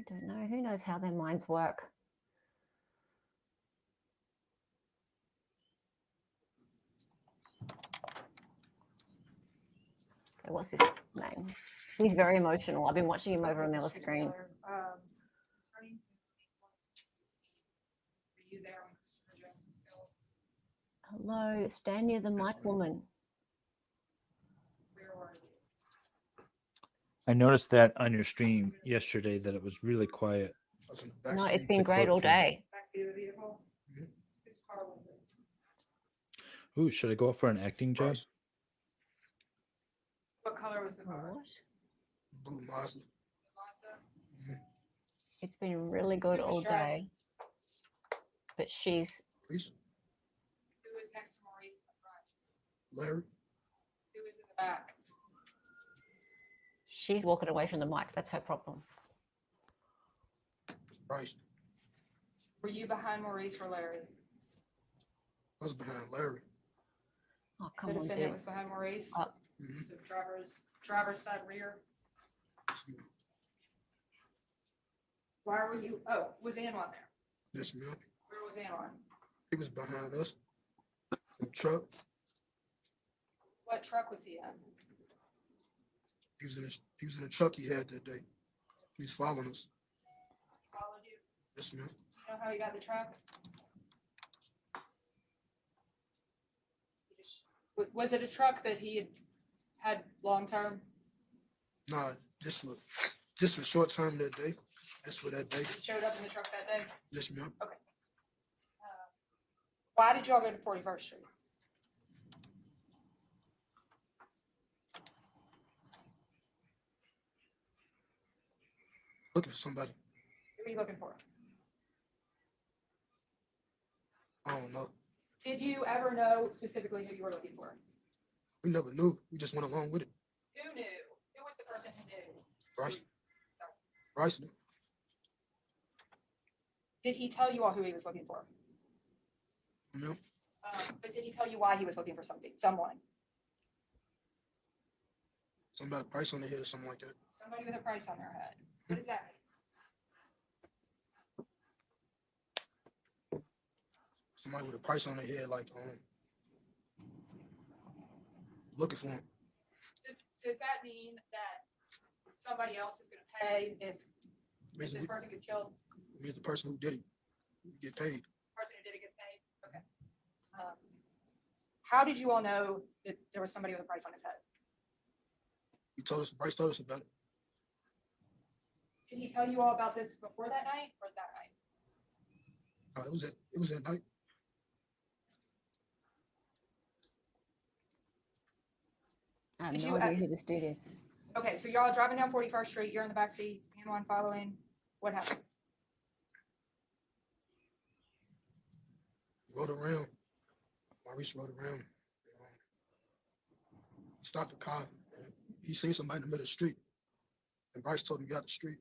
Don't know. Who knows how their minds work? Okay, what's his name? He's very emotional. I've been watching him over on the other screen. Turning to 2016. Were you there when Christopher Jones was killed? Hello, stand near the mic, woman. Where were you? I noticed that on your stream yesterday that it was really quiet. No, it's been The great all courtroom. day. Backseat of the vehicle? Mhm. Whose car was it? Ooh, should I go for an acting job? Price, What color was the car? What? Blue Mazda. Mazda? It's been really good Who was all driving? day. But she's Price, Who was next to Maurice in the front? Larry, Who was in the back? she's walking away from the mic. That's her problem. Price. Were you behind Maurice or Larry? I was behind Larry. Oh, The come on, defendant dude. was behind Maurice? Oh. Mhm. So driver's side rear? Yes, ma'am. Why were you, was Anwar there? Yes, ma'am. Where was Anwar? He was behind us. In the truck. What truck was he in? He was in the truck he had that day. He's following us. Followed you? Yes, ma'am. Do you know how he got the truck? Was it a truck that he had long-term? Nah, just for short term that day, just for that day. He showed up in the truck that day? Yes, ma'am. Why did y'all go to 41st Street? Looking for somebody. Who are you looking for? I don't know. Did you ever know specifically who you were looking for? We never knew. We just went along with it. Who knew? Who was the person who knew? Bryce. Sorry. Bryce knew. Did he tell you all who he was looking for? Ma'am. But did he tell you why he was looking for someone? Somebody price on the head or something like that. Somebody with a price on their head. What does that mean? Somebody with a price on their head, like looking for him. Does that mean that somebody else is gonna pay if Means this person gets killed? the person who did it get paid. The person who did it gets paid? Okay. How did you all know that there was somebody with a price on his head? Bryce told us about it. Did he tell you all about this before that night or that night? It was at night. I have Did no you idea who this dude is. Okay, so you're all driving down 41st Street, you're in the back seat, and one following. What happens? Rode around. Maurice rode around. He stopped the car. And he seen somebody in the middle of the street. And Bryce told him to get out the street.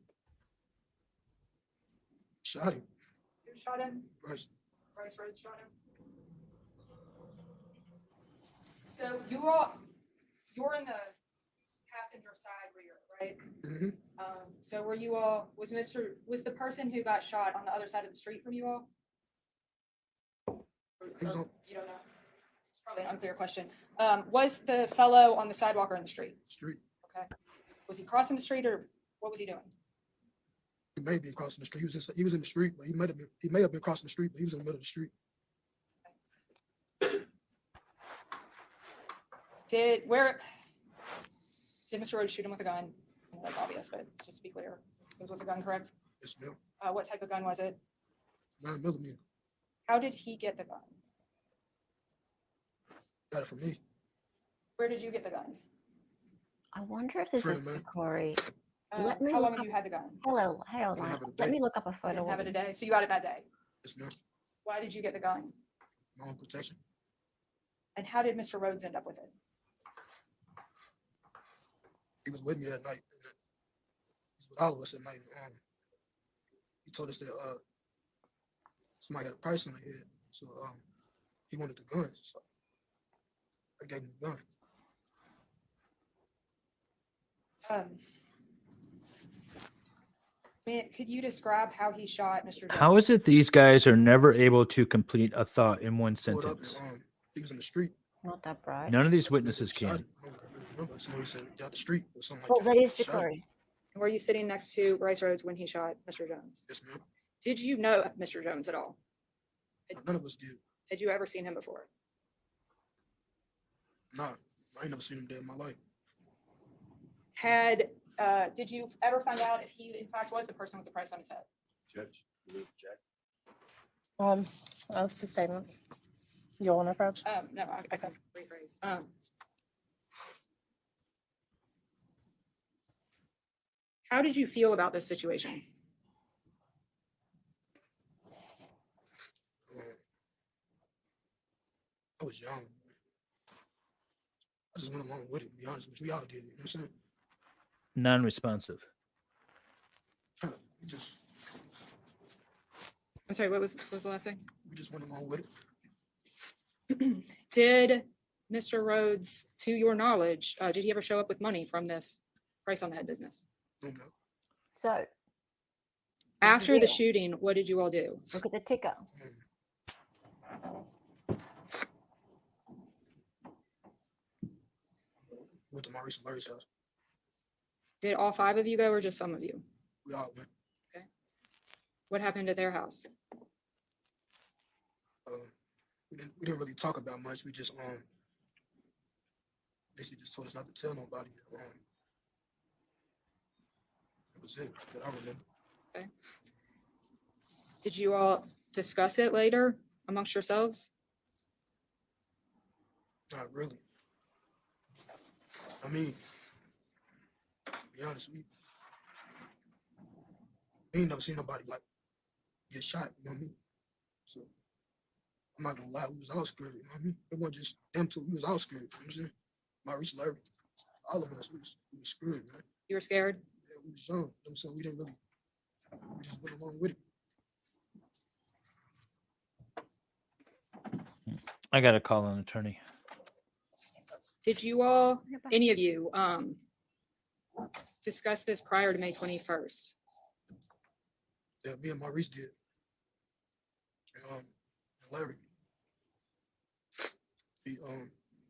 Shot him. Who shot him? Bryce. Brice Rhodes shot him. So you're in the passenger side rear, right? Mm-hmm. So were you all, was the person who got shot on the other side of the street from you all? He was on You don't know? It's probably an unclear question. Was the fellow on the sidewalk or in the street? the street. Okay. Was he crossing the street or what was he doing? He may be crossing the street. He was in the street, but he may have been crossing the street, but he was in the middle of the street. Did Mr. Rhodes shoot him with a gun? I know that's obvious, but just to be clear, it was with a gun, correct? Yes, ma'am. What type of gun was it? 9mm. How did he get the gun? Got it from me. Where did you get the gun? I wonder if this Friend is of mine. Corey. Let me How long look have you had the gun? Hello, hold I on. have it Let today. me look up a You photo. didn't have of it it. a day, so you got it that day. Yes, ma'am. Why did you get the gun? My own protection. And how did Mr. Rhodes end up with it? He was with me that night. And he's with all of us at night. He told us that somebody had a price on their head, so he wanted the gun. So I gave him the gun. Could you describe how he shot Mr. Jones? How is it these guys are never able to complete a thought in one Pulled up sentence? and he was in the street. Not that bright. None of these Somebody witnesses shot can. him. I don't really remember. Somebody said get out the street or something Well, like that is Shot him. Corey. Were you sitting next to Brice Rhodes when he shot Mr. Jones? Yes, ma'am. Did you know Mr. Jones at all? None of us did. Had you ever seen him before? Nah, I ain't never seen him dead in my life. Did you ever find out if he in fact was the person with the price on his head? Judge. That's the statement. You want to approach? No, I can rephrase. How did you feel about this situation? I was young. I just went along with it, to be honest with you. We all did, you know what I'm saying? Non-responsive. We just I'm sorry, what was the last thing? we just went along with it. Did Mr. Rhodes, to your knowledge, did he ever show up with money from this price on the head business? No, no. So After the deal? shooting, what did you all do? look at the ticker. Went to Maurice and Larry's house. Did all 5 of you go or just some of you? We all went. What happened at their house? We didn't really talk about much. We just basically just told us not to tell nobody. That was it that I remember. Did you all discuss it later amongst yourselves? Not really. I mean, to be honest, we ain't never seen nobody like get shot, you know what I mean? So I'm not gonna lie, we was all scared, you know what I mean? It wasn't just them two, we was all scared, you know what I'm saying? Maurice, Larry, all of us, we was scared, man. You were scared? Yeah, we was young, you know what I'm saying? We didn't really, we just went along with it. I got to call an attorney. Did you all, any of you, discuss this prior to May 21st? Yeah, me and Maurice did. And Larry. He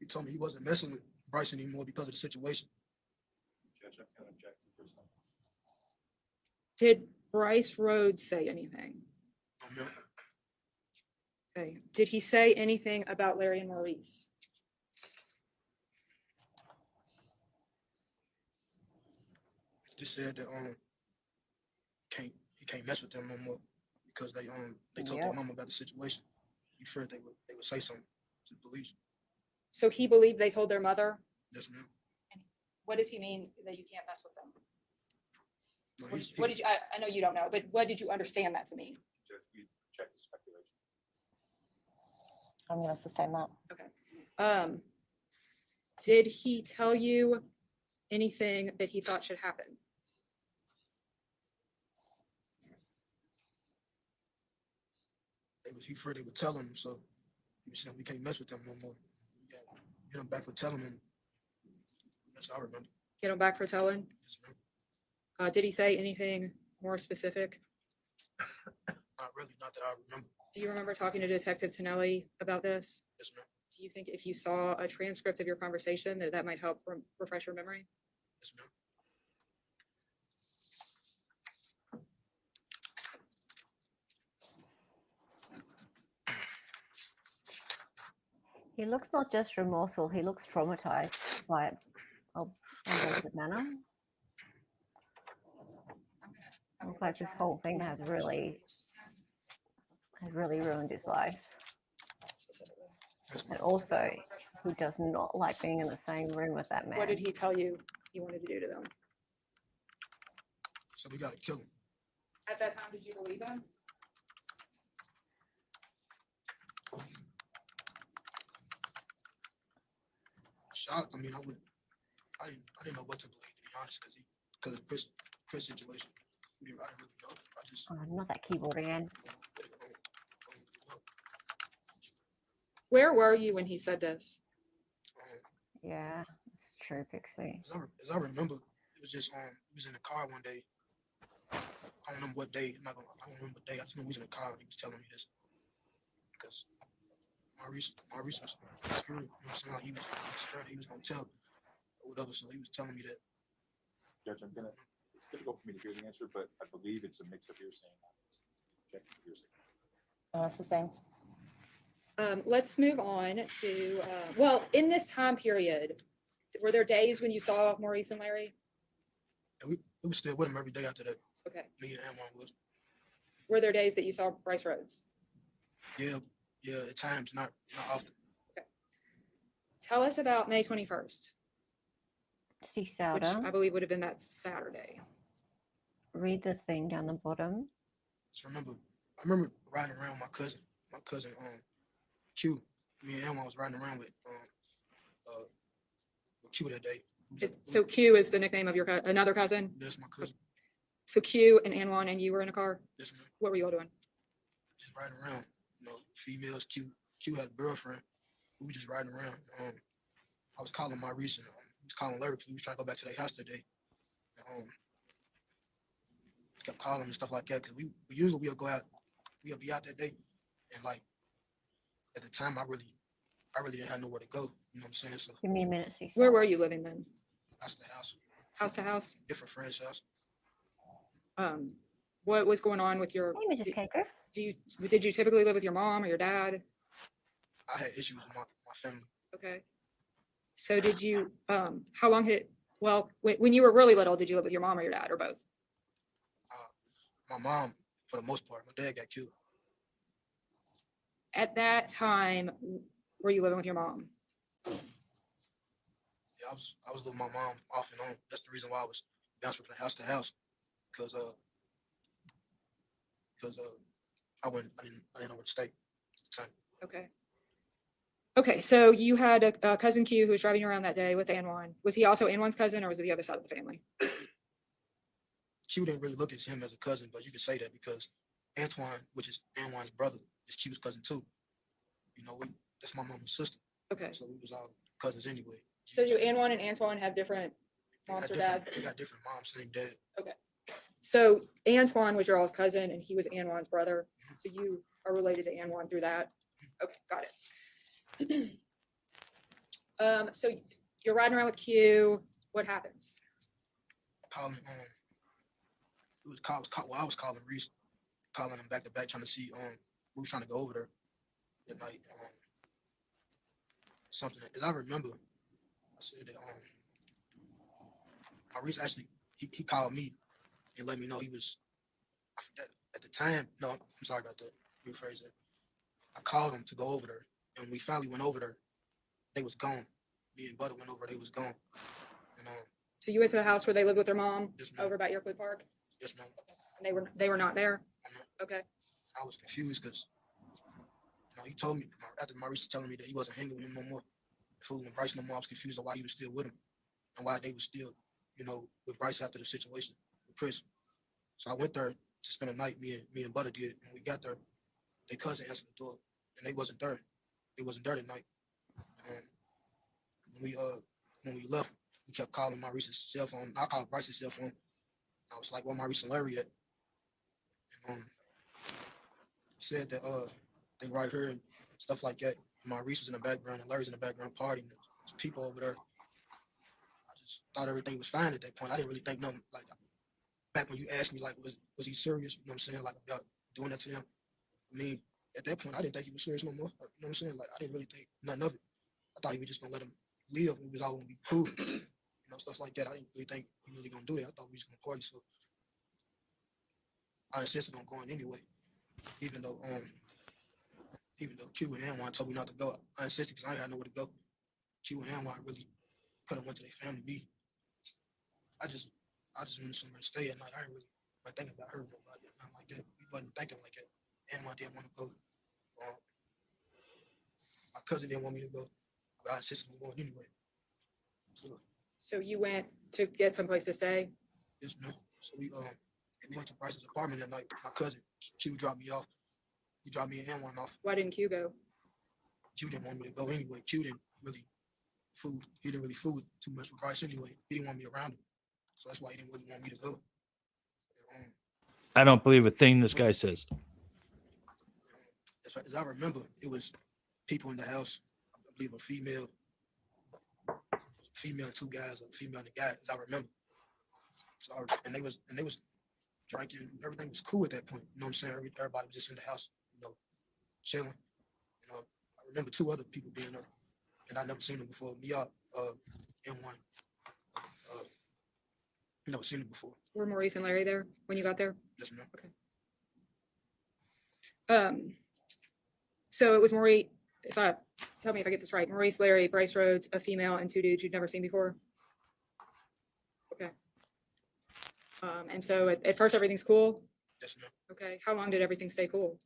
told me he wasn't messing with Brice anymore because of the situation. Did Brice Rhodes say anything? No. Okay. Did he say anything about Larry and Maurice? Just said that he can't mess with them no more because they told their mama about the situation. He feared they would say something to the police. So he believed they told their mother? Yes, ma'am. What does he mean that you can't mess with them? No, What did you, I know you don't know, but what did you understand that to mean? I'm gonna sustain that. Okay. Did he tell you anything that he thought should happen? He feared they would tell him, so he was saying we can't mess with them no more. Yeah, get him back for telling him. That's how I remember. Get him back for telling? Yes, ma'am. Did he say anything more specific? Not really, not that I remember. Do you remember talking to Detective Tonelli about this? Yes, ma'am. Do you think if you saw a transcript of your conversation that might help refresh your memory? Yes, ma'am. He looks not just remorseful, he looks traumatized by it. Unpleasant manner. Looks like this whole thing has really ruined his life. Yes, And ma'am. also, he does not like being in the same room with that man. What did he tell you he wanted to do to them? So we gotta kill him. At that time, did you believe him? Shocked. I mean, I didn't know what to believe, to be honest, because of the Chris situation. I didn't really know. I just Not that keyboard again. I don't really know. Where were you when he said this? Yeah, it's true, Pixie. As I remember, it was just he was in the car one day. I don't remember what day. I don't remember what day. I just know he was in the car and he was telling me this. Because Maurice was scared. You know what I'm saying? Like he was scared that he was gonna tell or whatever. So he was telling me that. Judge, it's difficult for me to hear the answer, but I believe it's a mix of hearsay and hearsay. Oh, it's the same. Let's move on to, well, in this time period, were there days when you saw Maurice and Larry? And we was still with him every day after that. Okay. Me and Amon was. Were there days that you saw Brice Rhodes? Yeah, at times, not often. Tell us about May 21st, See which Sauda. I believe would have been that Saturday. Read the thing down the bottom. Just I remember riding around with my cousin Q. Me and Amon was riding around with Q that day. So Q is the nickname of your another cousin? That's my cousin. So Q and Anwan and you were in a car? Yes, ma'am. What were you all doing? Just riding around. You know, females. Q had a girlfriend. We were just riding around. I was calling Maurice and he was calling Larry because we was trying to go back to their house today. And, kept calling and stuff like that because we usually we'll be out that day, and like at the time I really didn't have nowhere to go. You know what I'm saying? So Give me a minute, see. Where were you living then? that's the house. House to house? Different friend's house. What was going on with your, Hey, Mrs. Caker. did you typically live with your mom or your dad? I had issues with my family. Okay. So did you, how long had it, well, when you were really little, did you live with your mom or your dad or both? My mom, for the most part, my dad got killed. At that time, were you living with your mom? Yeah, I was living with my mom off and on. That's the reason why I was bouncing from house to house, because I didn't know where to stay at the time. Okay. Okay, so you had a cousin Q who was driving you around that day with Anwan. Was he also Anwan's cousin or was it the other side of the family? Q didn't really look at him as a cousin, but you could say that because Antoine, which is Anwan's brother, is Q's cousin too. You know, that's my mom's sister, Okay, so we was all cousins anyway. so do Anwan and Antoine have different They moms got or different- dads? They got different moms, same dad. So Antoine was your all's cousin and he was Anwan's brother. So you are related to Anwan through that. Okay, got it. So you're riding around with Q. What happens? Calling, I was calling Reese, calling him back to back, trying to see, we was trying to go over there that night. Something, as I remember, I said that, Reese actually, he called me and let me know he was, I forgot, at the time, no, I'm sorry about that, rephrase that. I called him to go over there, and we finally went over there. They was gone. Me and Butter went over, they was gone. And, So you went to the house where they lived with their mom yes, ma'am. over by Yorkwood Park Yes, ma'am. and they were not there? Okay. I was confused because, he told me, after Maurice was telling me that he wasn't hanging with him no more, fooling Brice no more, I was confused on why he was still with him and why they were still, with Brice after the situation with Chris. So I went there to spend the night, me and Butter did, and we got there. Their cousin answered the door, and they wasn't there. They wasn't there that night. When we left, we kept calling Maurice's cell phone. I called Brice's cell phone. I was like, "Where Maurice and Larry at?" And he said that they right here and stuff like that. And Maurice was in the background and Larry's in the background partying. There's people over there. I just thought everything was fine at that point. I didn't really think nothing like back when you asked me like was he serious? You know what I'm saying? Like about doing that to him. I mean, at that point I didn't think he was serious no more. You know what I'm saying? Like I didn't really think nothing of it. I thought he was just gonna let him live. We was all gonna be cool. Stuff like that. I didn't really think he really gonna do that. I thought we was gonna party. So I insisted on going anyway. Even though Q and Anwan told me not to go, I insisted because I ain't had nowhere to go. Q and Anwan really could have went to their family meeting. I just wanted somewhere to stay at night. I didn't really think about hurting nobody, nothing like that. We wasn't thinking like that. Anwan didn't want to go. My cousin didn't want me to go, but I insisted on going anyway. So you went to get someplace to stay? Yes, ma'am. So we went to Brice's apartment that night. My cousin Q dropped me off. He dropped me and Anwan off. Why didn't Q go? Q didn't want me to go anyway. Q didn't really fool. He didn't really fool too much with Brice anyway. He didn't want me around him, so that's why he didn't really want me to go. I don't believe a thing this guy says. As I remember, it was people in the house. I believe a female and two guys, a female and a guy, as I remember. So and they was drinking. Everything was cool at that point. You know what I'm saying? Everybody was just in the house, chilling. I remember two other people being there, and I never seen them before. Me, and one. Never seen them before. Were Maurice and Larry there when you got there? Yes, ma'am. Okay. So it was Maurice, tell me if I get this right, Maurice, Larry, Brice Rhodes, a female, and two dudes you'd never seen before? Okay. And so at first everything's cool? Yes, ma'am. Okay. How long did everything stay cool?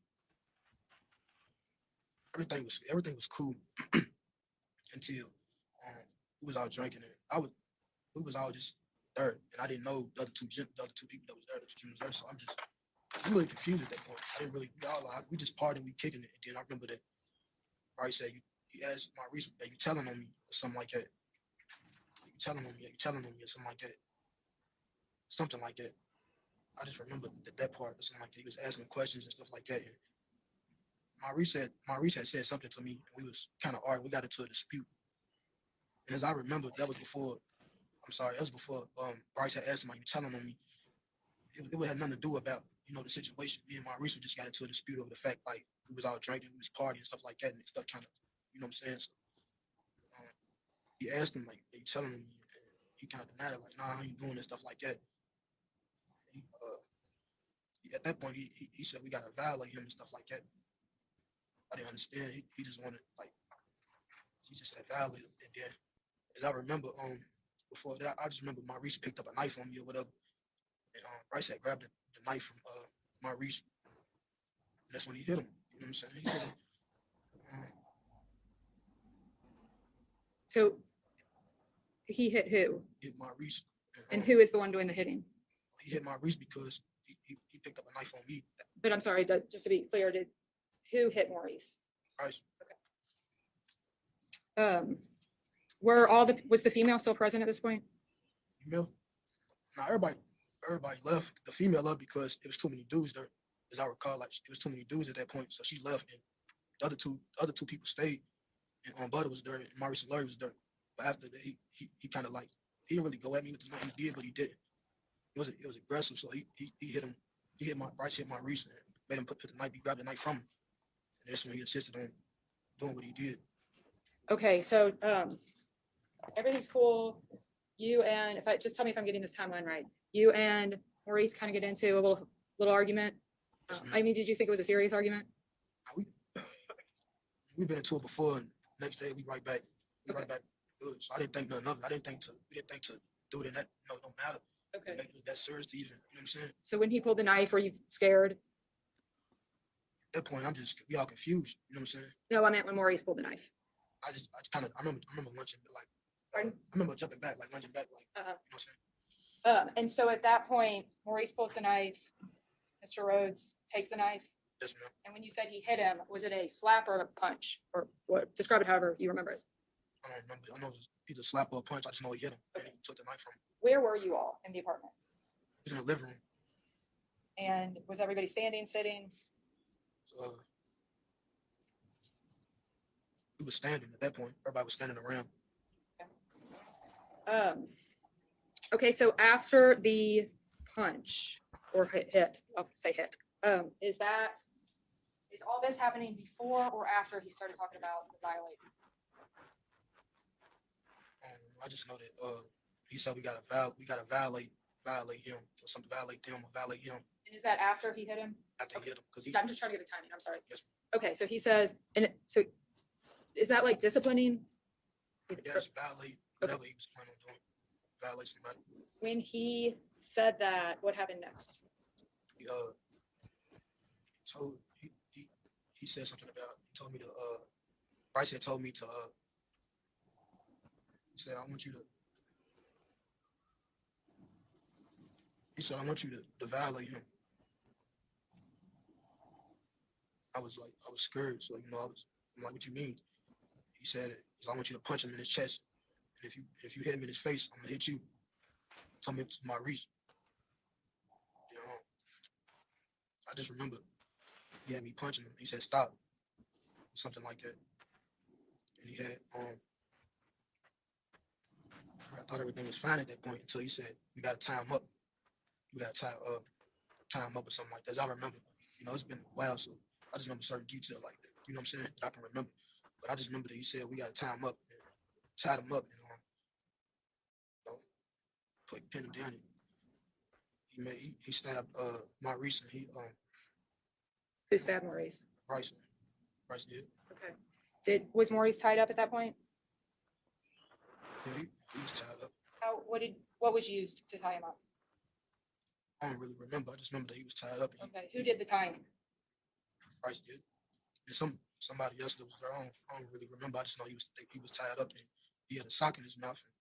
Everything was cool until we was all drinking and we was all just there, and I didn't know the other two people that was there, the two was there. So I'm really confused at that point. I didn't really, we just partying, we kicking it, and then I remember that Brice said, he asked Maurice, "Are you telling on me?" or something like that. "Are you telling on me? Are you telling on me?" or something like that. Something like that. I just remember that part or something like that. He was asking questions and stuff like that. And Maurice had said something to me, and we was kind of arguing. We got into a dispute. And as I remember, that was before Brice had asked him, "Are you telling on me?" It had nothing to do about, the situation. Me and Maurice just got into a dispute over the fact, like, we was all drinking, we was partying and stuff like that, and stuff kind of, you know what I'm saying? So, he asked him like, "Are you telling me?" And he kind of denied it, like, "Nah, I ain't doing this stuff like that." At that point, he said we gotta violate him and stuff like that. I didn't understand. He just wanted like he just said violate him. And then, as I remember, before that, I just remember Maurice picked up a knife on me or whatever, and Brice had grabbed the knife from Maurice. And that's when he hit him. You know what I'm saying? He hit him. So he hit who? Hit Maurice. And who is the one doing the hitting? He hit Maurice because he picked up a knife on me. But I'm sorry, just to be clear, who hit Maurice? Brice. Was the female still present at this point? Female? Now everybody left. The female left because it was too many dudes there. As I recall, like it was too many dudes at that point, so she left, and the other two people stayed. And Butter was there, and Maurice and Larry was there. But after that, he kind of like he didn't really go at me with the knife. He did, but he didn't. It was aggressive, so he hit him. He hit Brice hit Maurice and made him put the knife. He grabbed the knife from him, and that's when he insisted on doing what he did. Okay, so everything's cool. You and just tell me if I'm getting this timeline right. You and Maurice kind of get into a little argument. Yes, ma'am. I mean, did you think it was a serious argument? We've been into it before, and next day we right back. We Okay. right back good. So I didn't think nothing of it. We didn't think to do it in that. No, it don't matter. Okay. Make it that serious to even. You know what I'm saying? So when he pulled the knife, were you scared? At that point, we all confused. You know what I'm saying? No, I meant when Maurice pulled the knife. I remember lunching, like, Pardon? I remember jumping back, like lunging back, like, Uh-huh. you know what I'm saying? And so at that point, Maurice pulls the knife. Mr. Rhodes takes the knife. Yes, ma'am. And when you said he hit him, was it a slap or a punch? Or what? Describe it however you remember it. I don't remember. I know it was either slap or a punch. I just know he hit him. And he took the knife from him. Where were you all in the apartment? He was in the living room. And was everybody standing, sitting? So, we was standing at that point. Everybody was standing around. Okay, so after the punch or hit, I'll say hit, is all this happening before or after he started talking about the violating? I just know that he said we gotta violate him or something, violate them or violate him And is that after he hit him? after he hit him because he I'm just trying to get a timing, I'm sorry. Yes. Okay, so he says, so is that like disciplining? yes violate whatever he was planning on doing, violate somebody. When he said that, what happened next? He told he said something about he told me to Brice had told me to he said I want you to violate him. I was scared, so I'm like, what you mean? He said I want you to punch him in his chest, and if you hit him in his face, I'm gonna hit you. Told me it's my reach. You know, I just remember he had me punching him. He said stop, or something like that, and he had I thought everything was fine at that point until he said we gotta tie him up. We gotta tie him up or something like that. As I remember, it's been a while, so I just remember certain details like that. You know what I'm saying? That I can remember. But I just remember that he said we gotta tie him up, and tied him up, and pin him down. He stabbed Maurice, and Who stabbed Maurice? Brice did. Okay. Was Maurice tied up at that point? Yeah, he was tied up. What was used to tie him up? I don't really remember. I just remember that he was tied up. And Okay, who did the tying? Brice did. And somebody else that was there. I don't really remember. I just know he was tied up, and he had a sock in his mouth. And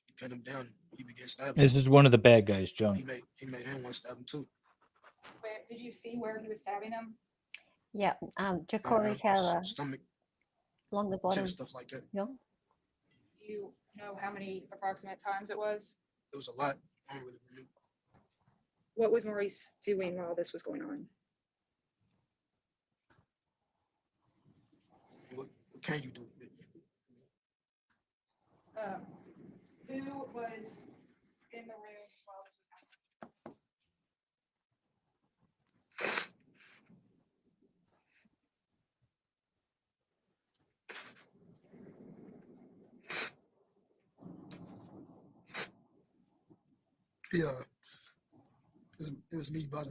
he pinned him down. And he began stabbing. This is one of the bad guys, John. He made him one stab him too. Did you see where he was stabbing him? Yeah, Ja'Cory Taylor Stomach, along the bottom. chest, stuff like that. Yeah. Do you know how many approximate times it was? It was a lot. I don't really remember. What was Maurice doing while this was going on? What can you do? Who was in the room while this was happening? It was me, brother,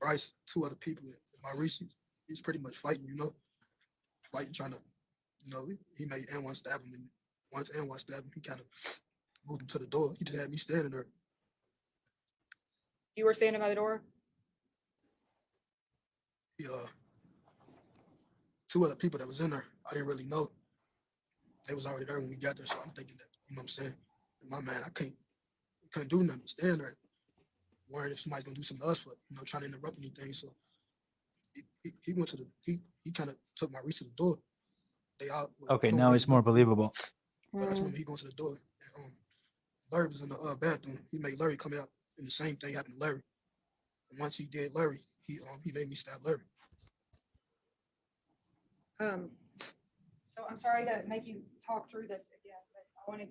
Bryce, two other people, and Maurice. He's pretty much fighting, fighting, trying to, he made N1 stab him, and once N1 stabbed him, he kind of moved him to the door. He just had me standing there. You were standing by the door? He, two other people that was in there, I didn't really know. They was already there when we got there, so I'm thinking that, you know what I'm saying? And my man, I couldn't do nothing, stand there, worrying if somebody's gonna do something to us for, trying to interrupt anything. So he went to he kind of took my reach to the door. They all Okay, now it's more believable. But I told him he going to the door. And, Larry was in the bathroom. He made Larry come out, and the same thing happened to Larry. And once he did Larry, he made me stab Larry. So I'm sorry to make you talk through this again, but I want to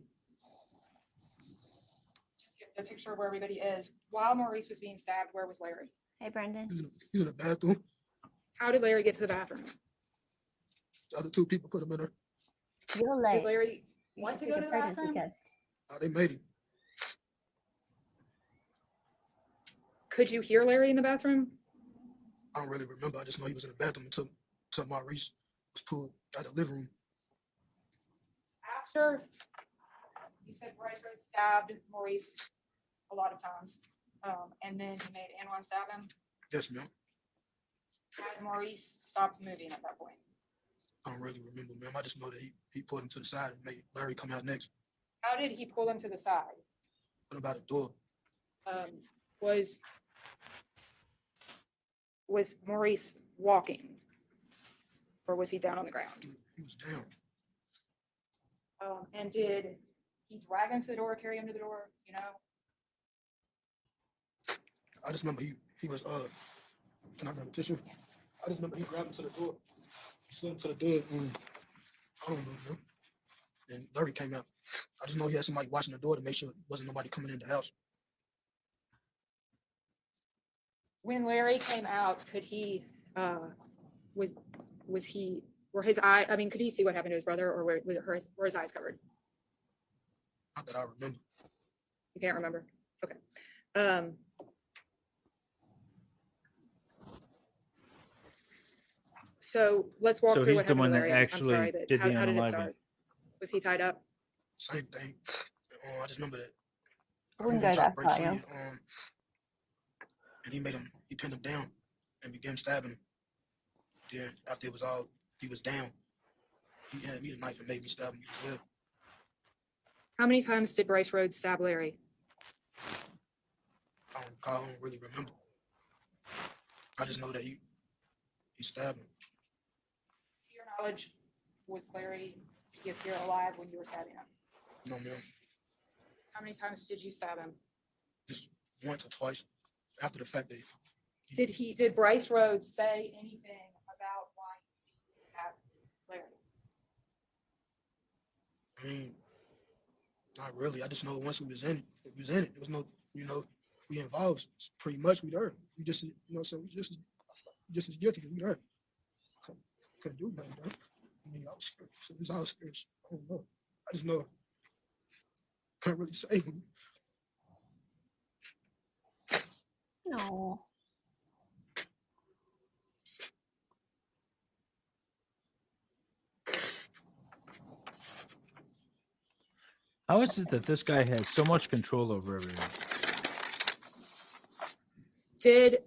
just get the picture of where everybody is. While Maurice was being stabbed, where was Larry? Hey, Brendan. He was in the bathroom. How did Larry get to the bathroom? The other two people put him in there. You're Did late. Larry want to Take go a to the pregnancy bathroom? test. They made him. Could you hear Larry in the bathroom? I don't really remember. I just know he was in the bathroom until Maurice was pulled out of the living room. After you said Brice Rhodes stabbed Maurice a lot of times, and then he made Anwan stab him, Yes, ma'am. had Maurice stopped moving at that point? I don't really remember, ma'am. I just know that he pulled him to the side and made Larry come out next. How did he pull him to the side? Put him by the door. Was Maurice walking, or was he down on the ground? He was down. And did he drag him to the door, or carry him to the door? I just remember he was can I grab a tissue? I just remember he grabbed him to the door. He slid him to the door. I don't know, man. Then Larry came out. I just know he had somebody watching the door to make sure there wasn't nobody coming in the house. When Larry came out, could he were his eye? I mean, could he see what happened to his brother, or were his eyes covered? Not that I remember. You can't remember. Okay. So let's walk So through he's what the happened one to that Larry. actually I'm sorry, but did the how did it unaliving. start? Was he tied up? Same thing. I just remember that. I wouldn't remember go him that trying to far, break free, and he pinned him down and began stabbing him. Then after he was down, he had me the knife and made me stab him as well. How many times did Brice Rhodes stab Larry? I don't really remember. I just know that he stabbed him. To your knowledge, was Larry here alive when you were stabbing him? No, ma'am. How many times did you stab him? Just once or twice. After the fact that Did Brice Rhodes say anything about why he stabbed Larry? I mean, not really. I just know once we was in it, there was no, we involved pretty much. We there. We just, so we just as guilty. We there. Couldn't do nothing, though. I mean, I was scared. So it was all scared. I don't know. I just know. Can't really say. No. How is it that this guy has so much control over everything? Did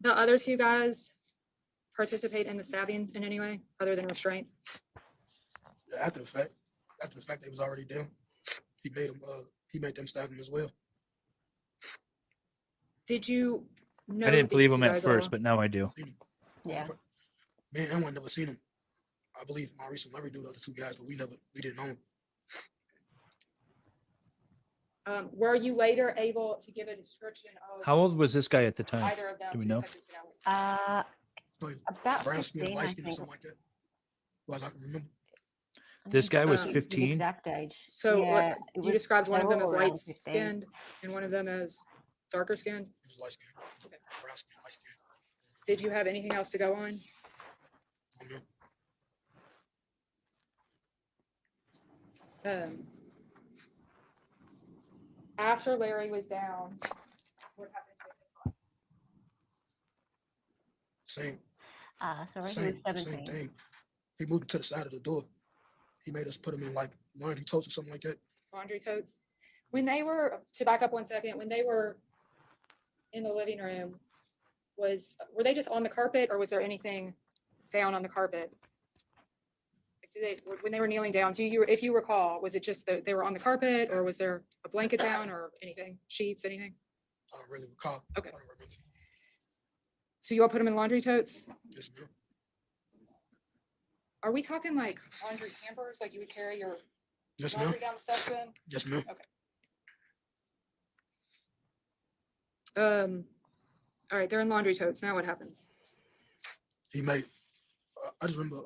the other two guys participate in the stabbing in any way other than restraint? After the fact they was already down, he made them stab him as well. Did you know? I didn't these believe two him at guys first, all? but now I do. Yeah. Me and Emma never seen him. I believe Maurice and Larry knew the other two guys, but we didn't know him. Were you later able to give a description of How old was this guy at the time? either of them Do we to know? Detective Snell? Like About brown skin, 15, light I skin, or think. something like that. Well, as I can remember. This guy was Um, The 15. exact age. So Yeah, it you was- described one they of them were as all around light 15. skinned and one of them as darker skinned. He was light skin. Okay. Brown skin, light skin. Did you have anything else to go on? After Larry was down, what happened to his body? Same, Sorry, he same, was same 17. thing. He moved him to the side of the door. He made us put him in like laundry totes or something like that. Laundry totes. When they were, to back up 1 second, when they were in the living room, were they just on the carpet or was there anything down on the carpet? When they were kneeling down, if you recall, was it just that they were on the carpet or was there a blanket down or anything, sheets, anything? I don't really recall. Okay. I don't remember. So you all put them in laundry totes? Yes, ma'am. Are we talking like laundry hampers, like you would carry your Yes, ma'am. laundry down the steps in? Yes, ma'am. All right, they're in laundry totes. Now what happens? He made, I just remember,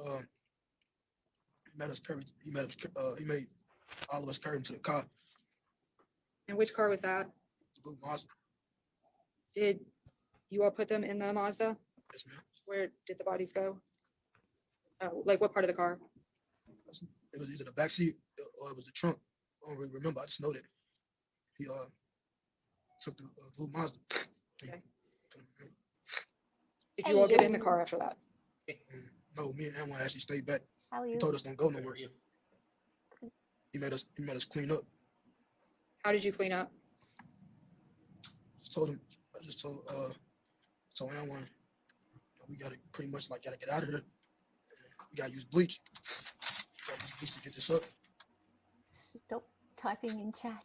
he made us carry, he made all of us carry him to the car. And which car was that? The blue Mazda. Did you all put them in the Mazda? Yes, ma'am. Where did the bodies go? Like what part of the car? It was either the back seat or it was the trunk. I don't really remember. I just know that he took the blue Mazda. Okay. Did you all get in the car after that? No, me and Anwar actually stayed back. How are He you? told us don't go nowhere. He made us clean up. How did you clean up? I just told Anwar, we gotta pretty much like gotta get out of here. We gotta use bleach. We gotta use bleach to get this up. Stop typing in chat.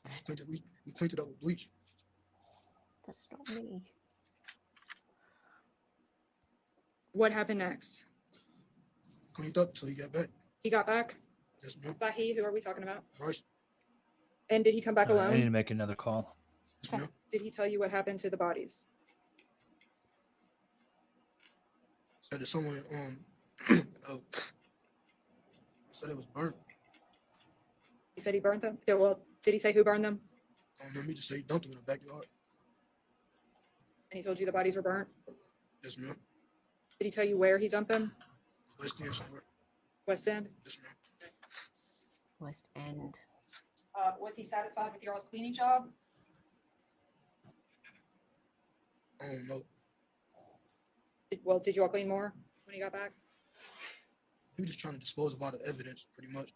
We cleaned it up with bleach. That's not me. What happened next? Cleaned up till he got back. He got back? Yes, ma'am. By he, who are we talking about? Brice. And did he come back I need to alone? make another call. Yes, ma'am. Did he tell you what happened to the bodies? Said that someone said it was burnt. He said he burned them? Well, did he say who burned them? Let me just say he dumped them in the backyard. And he told you the bodies were burnt? Yes, ma'am. Did he tell you where he dumped them? West End somewhere. West End? Yes, ma'am. West End. Was he satisfied with your all's cleaning job? I don't know. Did you all clean more when he got back? He was just trying to dispose of all the evidence, pretty much.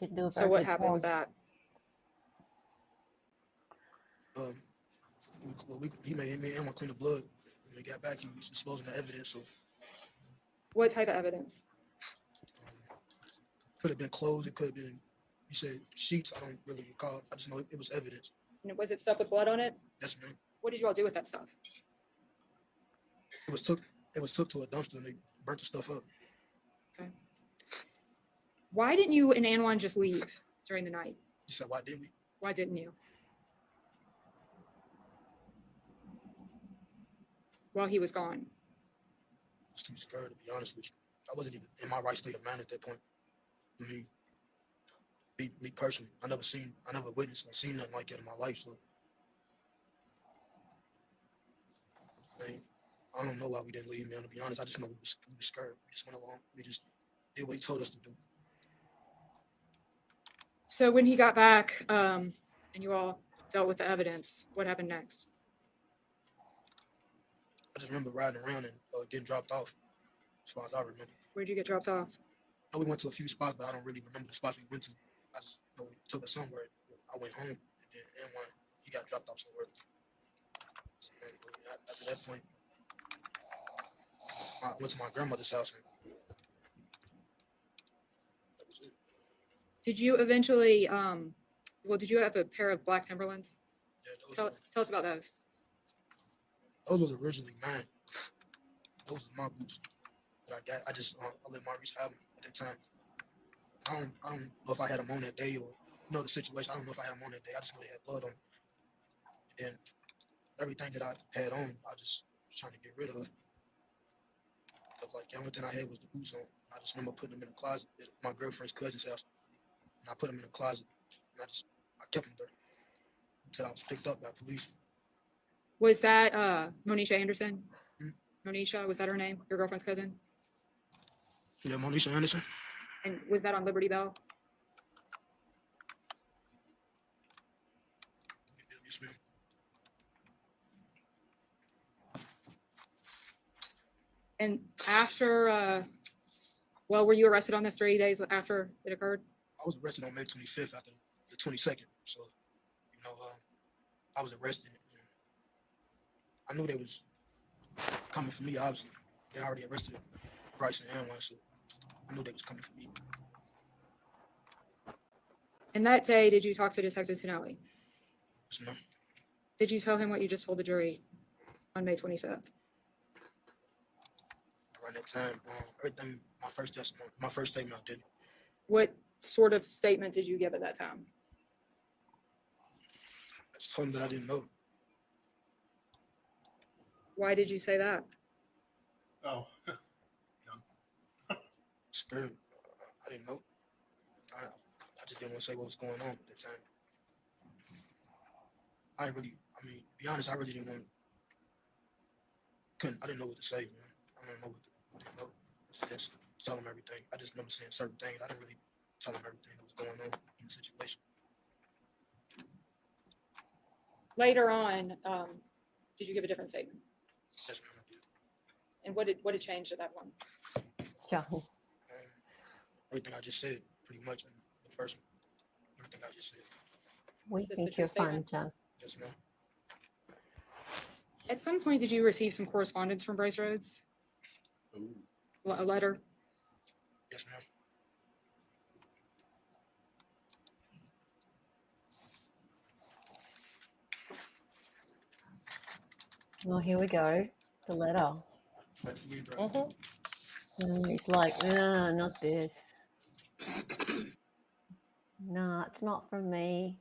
Didn't do a So very what good happened with job. that? He made me and Emma clean the blood. When we got back, he was disposing of the evidence. So What type of evidence? could have been clothes. It could have been, you said sheets. I don't really recall. I just know it was evidence. And was it stuff with blood on it? Yes, ma'am. What did you all do with that stuff? It was took to a dumpster and they burnt the stuff up. Okay. Why didn't you and Anwan just leave during the night? He said, why didn't we? Why didn't you? While he was gone. I was too scared, to be honest with you. I wasn't even in my right state of mind at that point. I mean, me personally, I never witnessed or seen nothing like that in my life. So, man, I don't know why we didn't leave, man. To be honest, I just know we were scared. We just went along. We just did what he told us to do. So when he got back, and you all dealt with the evidence, what happened next? I just remember riding around and getting dropped off, as far as I remember. Where'd you get dropped off? I know we went to a few spots, but I don't really remember the spots we went to. I just know we took us somewhere. I went home, and then Anwar, he got dropped off somewhere. So, after that point, I went to my grandmother's house, and that was it. Did you eventually, did you have a pair of black Timberlands? Yeah, Tell us about those. those was originally mine. Those were my boots that I got. I let Maurice have them at that time. I don't know if I had them on that day or the situation. I don't know if I had them on that day. I just know they had blood on them. And then everything that I had on, I just was trying to get rid of. Stuff like the only thing I had was the boots on. I just remember putting them in the closet at my girlfriend's cousin's house. And I put them in the closet, and I kept them there until I was picked up by police. Was that Monisha Anderson? Hmm? Monisha, was that her name? Your girlfriend's cousin? Yeah, Monisha Anderson. And was that on Liberty Bell? Yes, ma'am. And after, well, were you arrested on this 30 days after it occurred? I was arrested on May 25th after the 22nd. So, you know, I was arrested. And I knew they was coming for me, obviously. They already arrested Brice and Anwar, so I knew they was coming for me. And that day, did you talk to Detective Tonelli? Yes, ma'am. Did you tell him what you just told the jury on May 25th? Around that time, everything, my first testimony, my first statement, I did. What sort of statement did you give at that time? I just told them that I didn't know. Why did you say that? Oh. Scared. I didn't know. I just didn't want to say what was going on at that time. I be honest, I really didn't want, I didn't know what to say, man. I didn't know. I just tell them everything. I just remember saying certain things. I didn't really tell them everything that was going on in the situation. Later on, did you give a different statement? Yes, ma'am, I did. And what had changed at that point? John. Everything I just said, pretty much, in the first one. Everything I just said. We Is this think the true you're fun, statement? John. Yes, ma'am. At some point, did you receive some correspondence from Brice Rhodes? Ooh. A letter? Yes, ma'am. Well, here we go. The letter. And he's like, no, not this. No, it's not from me.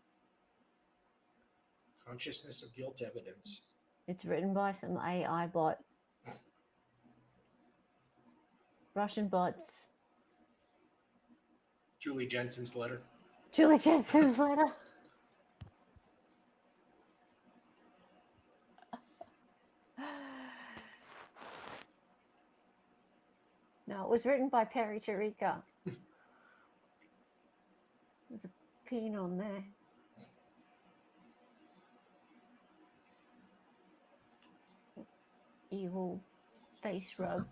Consciousness of guilt evidence. It's written by some AI bot. Russian bots. Julie Jensen's letter. Julie Jensen's letter. No, it was written by Perry Chirica. There's a pin on there. Evil face rub.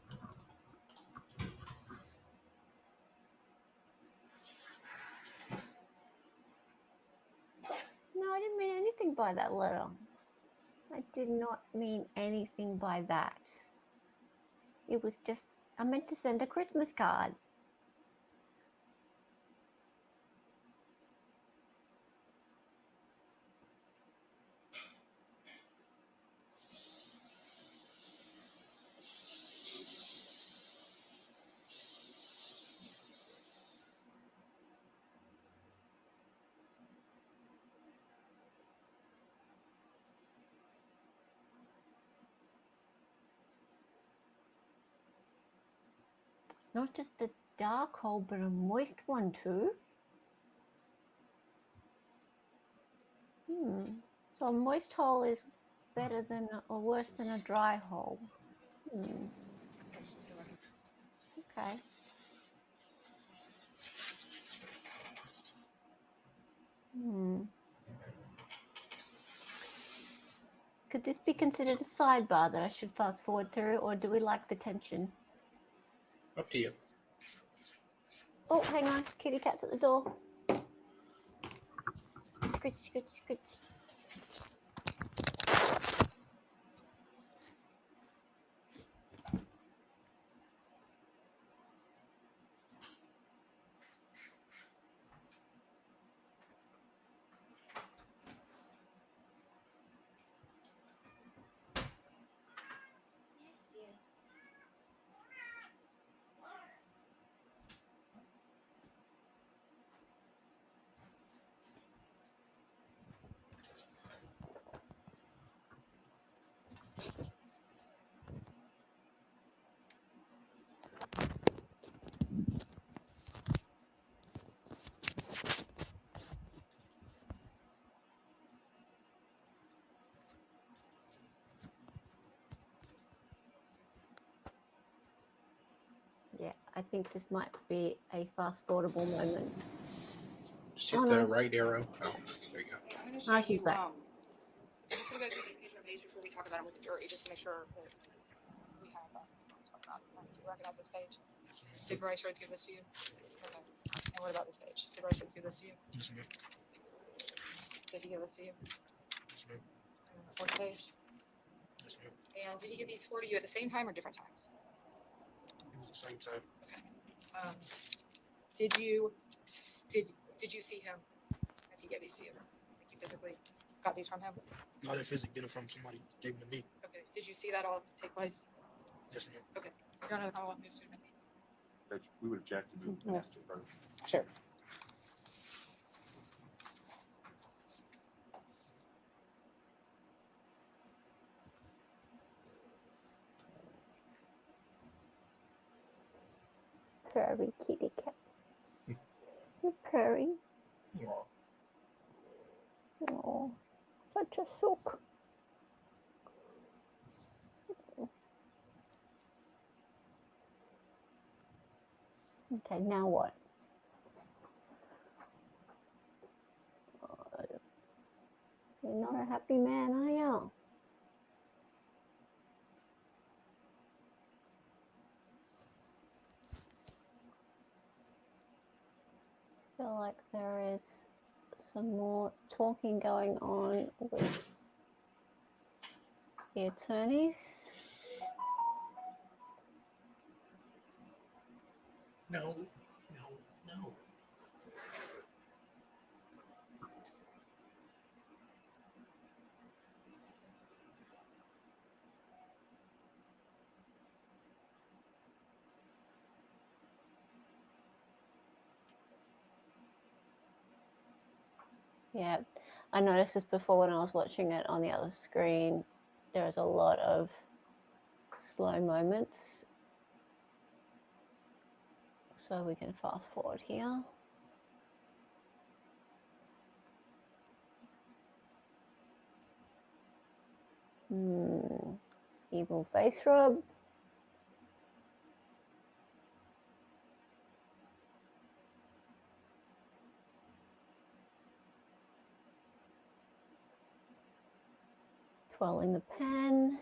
No, I didn't mean anything by that letter. I did not mean anything by that. It was just, I meant to send a Christmas card. Not just a dark hole, but a moist one too. So a moist hole is better than or worse than a dry hole. Okay. Could this be considered a sidebar that I should fast forward through, or do we like the tension? Up to you. Oh, hang on. Kitty cat's at the door. Scritch, scritch, scritch. Yeah, I think this might be a fast forwardable moment. Just hit the right arrow. Oh, there you go. Oh, he's back. We'll go through these each of these before we talk about them with the jury, just to make sure that we have, talk about it. Do you recognize this page? Did Brice Rhodes give this to you? Okay. And what about this page? Did Brice Rhodes give this to you? Yes, ma'am. Did he give this to you? Yes, ma'am. And the fourth page? Yes, ma'am. And did he give these four to you at the same time or different times? It was the same time. Did you see him as he gave these to you? Like you physically got these from him? No, I didn't physically get them from somebody. Gave them to me. Okay. Did you see that all take place? Yes, ma'am. Okay. Your Honor, the Commonwealth moves to amend these. We would object to move Mhm. to first. Sure. Purry kitty cat. You're purry. Oh, such a sook. Okay, now what? You're not a happy man, are you? I feel like there is some more talking going on with the attorneys. No. Yeah, I noticed this before when I was watching it on the other screen. There's a lot of slow moments. So we can fast forward here. Evil face rub. Twirling the pen.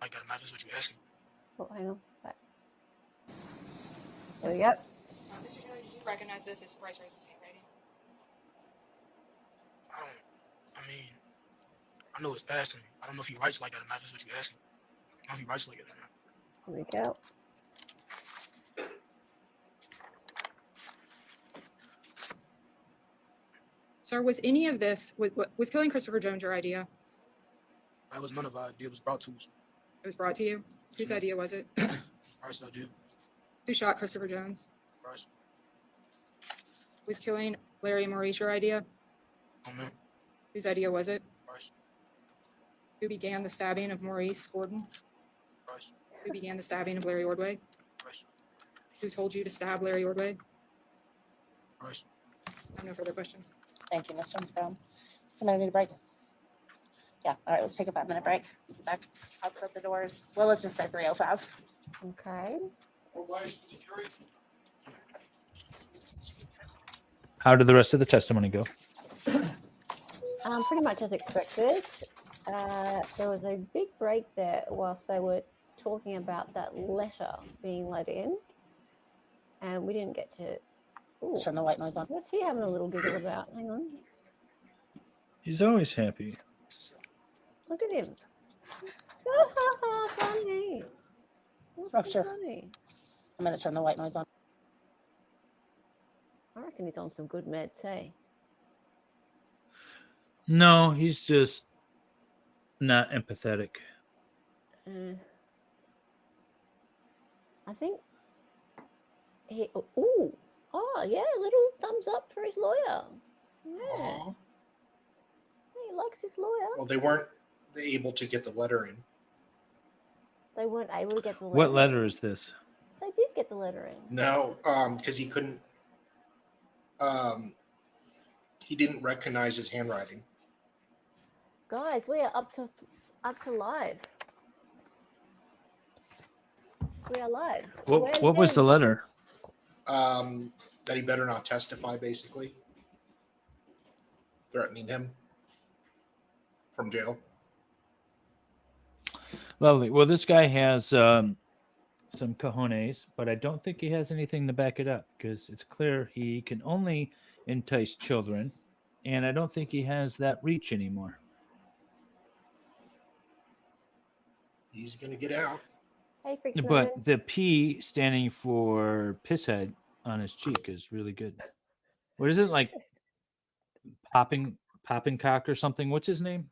I got a map. Is what you asking? Oh, hang on. Back. There we go. Mr. Taylor, did you recognize this as Brice Rhodes' handwriting? I mean, I know it's passing. I don't know if he writes like that. Map is what you asking. I don't know if he writes like that. Here we go. Sir, was any of this, was killing Christopher Jones your idea? That was none of our idea. It was brought to us. It was brought to you? Whose Sure. idea was it? Bryce idea. Who shot Christopher Jones? Bryce. Was killing Larry and Maurice your idea? Oh, man. Whose idea was it? Bryce. Who began the stabbing of Maurice Gordon? Bryce. Who began the stabbing of Larry Ordway? Bryce. Who told you to stab Larry Ordway? Bryce. I have no further questions. Thank you, Ms. Jones Brown. Somebody need a break? Yeah, all right, let's take a 5-minute break. Back outside the doors. Well, let's just say 3:05. Okay. How did the rest of the testimony go? Pretty much as expected. There was a big break there whilst they were talking about that letter being let in, and we didn't get to. Ooh, Turn the white noise on. what's he having a little giggle about? Hang on. He's always happy. Look at him. Funny. What's Oh, so sure. funny? I'm gonna turn the white noise on. I reckon he's on some good meds, hey? No, he's just not empathetic. I think he. Oh, yeah, little thumbs up for his lawyer. Yeah, Aw. he likes his lawyer. Well, they weren't able to get the letter in. They weren't able to get the letter. What in. letter is this? They did get the letter in. No, because he couldn't. He didn't recognize his handwriting. Guys, we are up to live. We are live. What was the letter? That he better not testify, basically. Threatening him from jail. Lovely. Well, this guy has some cojones, but I don't think he has anything to back it up because it's clear he can only entice children, and I don't think he has that reach anymore. He's going to get out. Hey, Freaks But Moment. the P standing for pisshead on his cheek is really good. What is it, like popping cock or something? What's his name?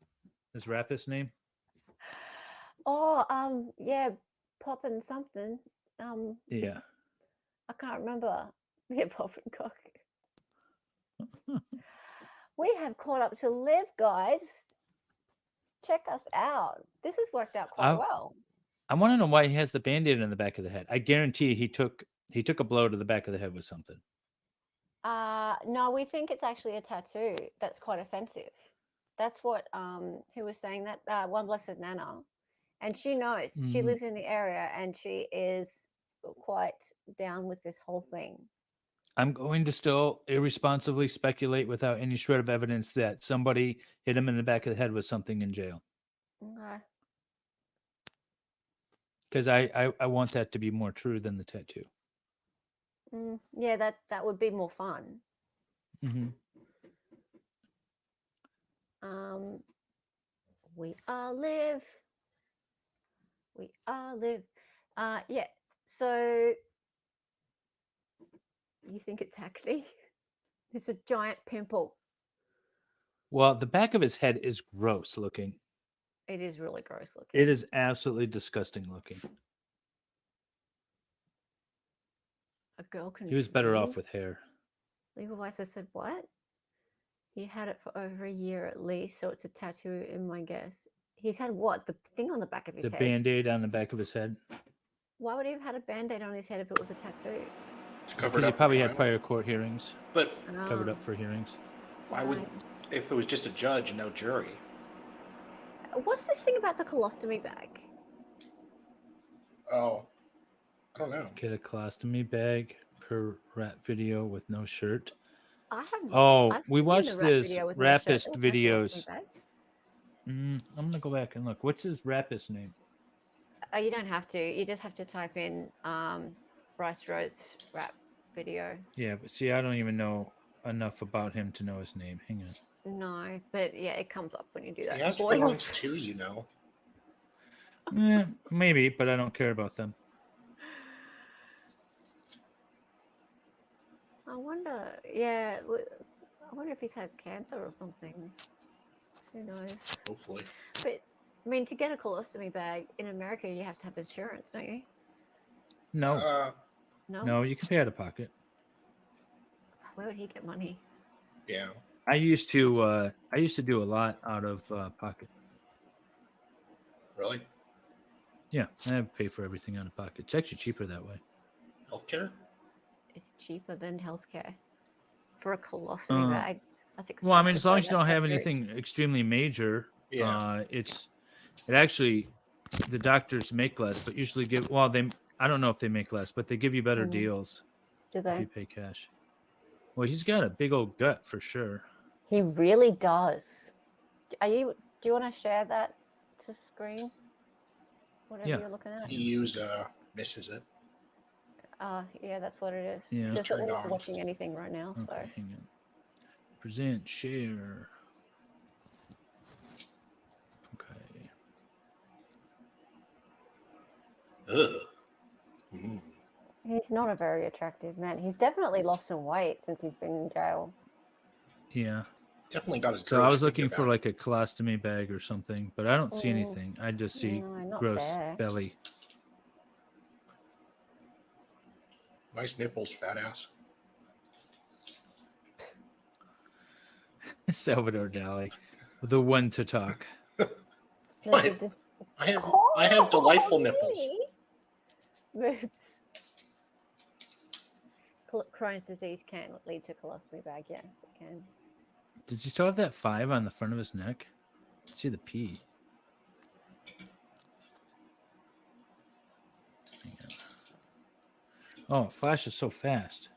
His rapist name? Oh, yeah, popping something. Yeah. I can't remember. Yeah, popping cock. We have caught up to live, guys. Check us out. This has worked out quite well. I want to know why he has the Band-Aid on the back of the head. I guarantee he took a blow to the back of the head with something. No, we think it's actually a tattoo that's quite offensive. That's what who was saying that One Blessed Nana, and she knows. She lives in the area and she is quite down with this whole thing. I'm going to still irresponsibly speculate without any shred of evidence that somebody hit him in the back of the head with something in jail. Okay. Because I want that to be more true than the tattoo. Yeah, that would be more fun. Mm-hmm. We all live. We all live. Yeah. So you think it's acne? It's a giant pimple. Well, the back of his head is gross looking. It is really gross looking. It is absolutely disgusting looking. A girl can. He was better off with hair. Legal advisor said what? He had it for over a year at least, so it's a tattoo in my guess. He's had what? The thing on the back of his The head. Band-Aid on the back of his head. Why would he have had a Band-Aid on his head if it was a tattoo? It's covered Because he up. probably for had trial. prior court hearings. But Covered up for hearings. why would, if it was just a judge and no jury? What's this thing about the colostomy bag? Oh, I don't know. Get a colostomy bag per rap video with no shirt. I have. Oh, I've we seen watched the rap this video with no rapist shirt. There was no colostomy videos. bag. I'm gonna go back and look. What's his rapist name? Oh, you don't have to. You just have to type in Brice Rhodes rap video. Yeah, but see, I don't even know enough about him to know his name. Hang on. No, but yeah, it comes up when you do that. He has Boils. feelings too, you know. Maybe, but I don't care about them. I wonder. Yeah, I wonder if he's had cancer or something. Who knows? Hopefully. But I mean, to get a colostomy bag in America, you have to have insurance, don't you? No, No. no, you can pay out of pocket. Where would he get money? Yeah. I used to do a lot out of pocket. Really? Yeah, I pay for everything out of pocket. It's actually cheaper that way. Healthcare? It's cheaper than healthcare for a colostomy bag. That's expensive. Well, I mean, as long as you though, don't that's have very- anything extremely major, Yeah. it actually, the doctors make less, but usually give. Well, I don't know if they make less, but they give you better deals Do if they? you pay cash. Well, he's got a big old gut for sure. He really does. Do you want to share that to screen? Whatever Yeah. you're looking at. EU's misses it. Yeah, that's what it is. Yeah. Just that Turned we're not on. watching anything right now, so. Okay, hang on. Present, share. Okay. Ugh. Mm. He's not a very attractive man. He's definitely lost some weight since he's been in jail. Yeah. Definitely got his. So I girls was thinking looking for about like a colostomy bag or something, but I don't see Mm. anything. I just see No, not gross there. belly. it. Nice nipples, fat ass. Salvador Dali, the one to talk. What? I have delightful nipples. Boobs. Crohn's disease can lead to colostomy bag. Yes, it can. Does he still have that 5 on the front of his neck? See the P. Hang on. Oh, it flashes so fast.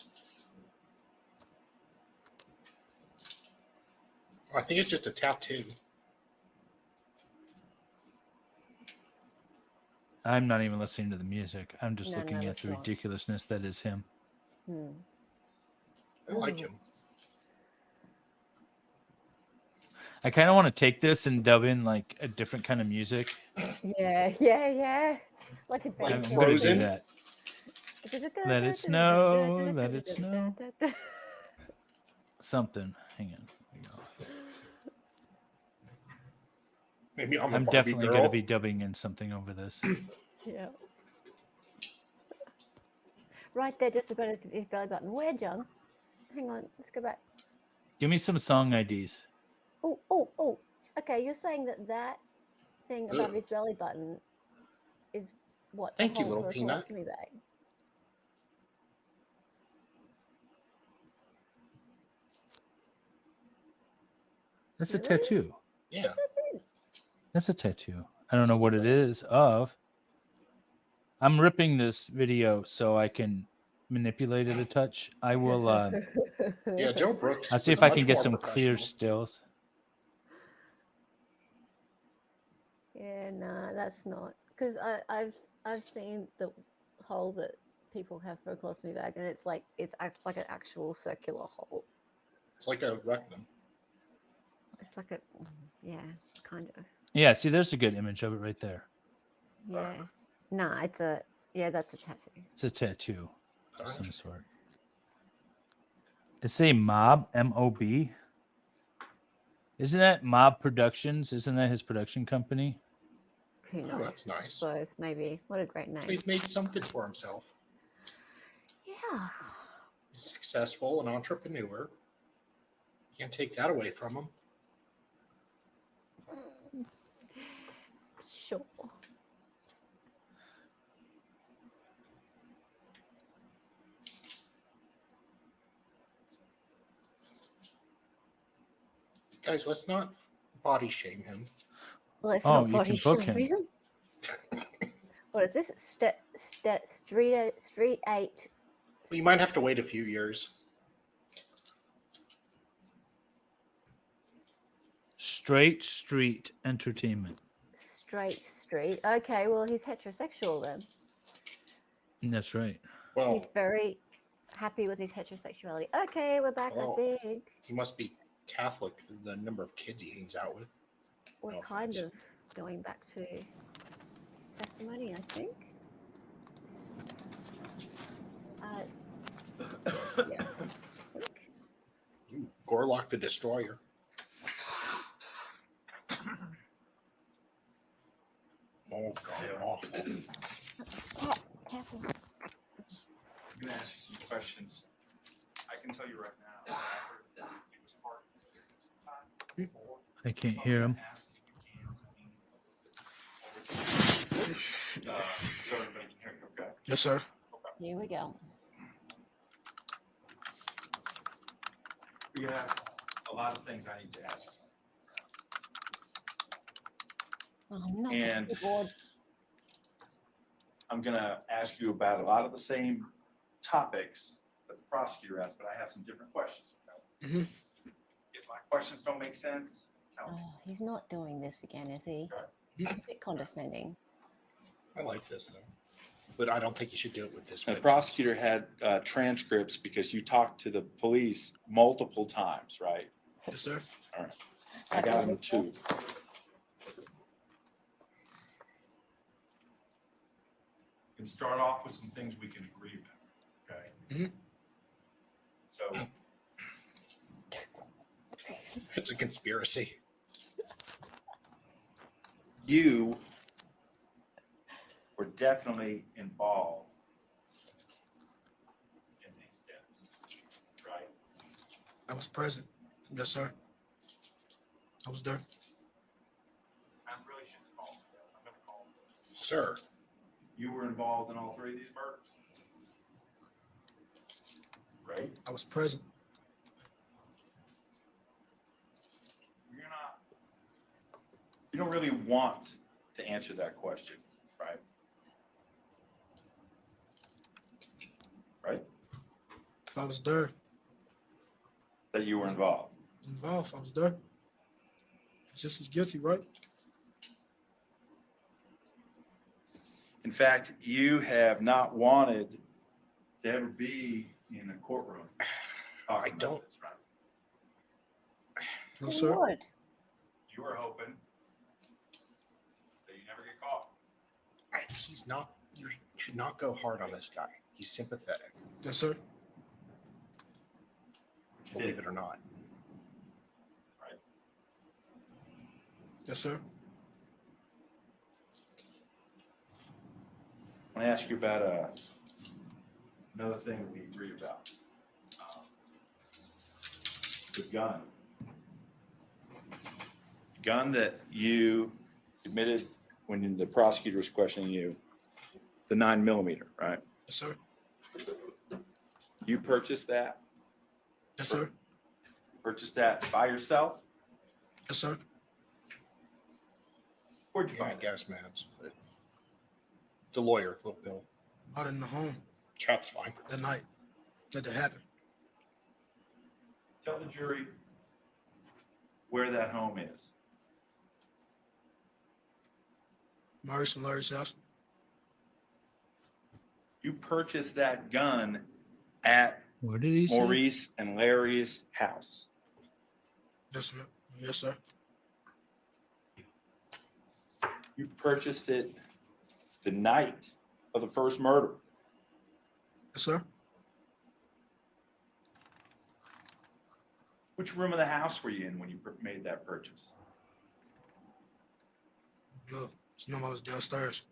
I think it's just a tattoo. I'm not even listening to the music. I'm just No, looking no, at it's the not. ridiculousness that is him. Hmm. I like him. I kind of want to take this and dub in like a different kind of music. Yeah, yeah, yeah. Like a Like I'm bacon. gonna do Frozen? that. Let it snow, let it snow. Something. Hang on. Here we go. Maybe I'm a I'm Barbie definitely girl. gonna be dubbing in something over this. Yeah. Right there, just about his belly button. Where, John? Hang on, let's go back. Give me some song IDs. Oh, oh, oh. Okay, you're saying that thing above his belly button is what? a Thank you, hole little for a peanut. colostomy bag. That's a Really? tattoo. Yeah. That's it. That's a tattoo. I don't know what it is of. I'm ripping this video so I can manipulate it a touch. I will Yeah, Joe Brooks. I'll see was if I much can get more some clear professional. stills. Yeah, nah, that's not because I've seen the hole that people have for a colostomy bag, and it's like like an actual circular hole. It's like a rectum. It's like a yeah, kind of. Yeah, see, there's a good image of it right there. Yeah. Nah, it's a that's a tattoo. It's a tattoo of Alright. some sort. It's a Mob, M-O-B. Isn't that Mob Productions? Isn't that his production company? Who knows? Oh, that's nice. Suppose maybe. What a great name. So he's made something for himself. Yeah. He's successful, an entrepreneur. Can't take that away from him. Sure. Guys, let's not body shame him. Let's Oh, not you body can book shame him. What is this? Street 8. Well, you might have to wait a few years. Straight Street Entertainment. Straight Street. Okay, well he's heterosexual then. That's right. Well, He's very happy with his heterosexuality. Okay, we're back Well, at big. he must be Catholic, the number of kids he hangs out with. We're no kind offense. of going back to testimony, I think. Yeah. I think. Gorlock the Destroyer. Oh, God. Awful. Cat, careful. I'm gonna ask you some questions. I can tell you right now. He was part of the before. I can't hear him. Ask if you can. So everybody can hear you, okay? Yes, sir. Here we go. We have a lot of things I need to ask you. Oh, I'm not And- bored. I'm gonna ask you about a lot of the same topics that the prosecutor asked, but I have some different questions. Okay? Mhm. If my questions don't make sense, tell me. Oh, he's not doing this again, is he? Okay. He's a bit condescending. I like this, though. But I don't think you should do it with this The witness. prosecutor had transcripts because you talked to the police multiple times, right? Yes, sir. All right. I got them too. Can start off with some things we can agree with, okay? Mhm. So It's a conspiracy. you were definitely involved in these deaths, right? I was present. Yes, sir. I was there. I really shouldn't call them this. I'm gonna call them this. Sir, You were involved in all three of these murders? Right? I was present. You're not, you don't really want to answer that question, right? Right? If I was there, That you were involved. involved, I was there. just as guilty, right? In fact, you have not wanted to ever be in a courtroom. I don't. No, Who sir. would? You were hoping that you never get caught. He's not, you should not go hard on this guy. He's sympathetic, Yes, sir. believe it or not. Yes, sir. I want to ask you about another thing that we agree about. The gun. Gun that you admitted when the prosecutor was questioning you, the 9mm, right? Yes, sir. You purchased that? Yes, sir. Purchased that by yourself? Yes, sir. Where'd you Yeah, buy I it? guess, man. But the lawyer, Little Bill. Out in the home Chat's fine. that night that happened. Tell the jury where that home is. Maurice and Larry's house. You purchased that gun at Where did he say? Maurice and Larry's house. Yes, ma'am. Yes, sir. You purchased it the night of the first murder. Yes, sir. Which room of the house were you in when you made that purchase? No, no, I was downstairs.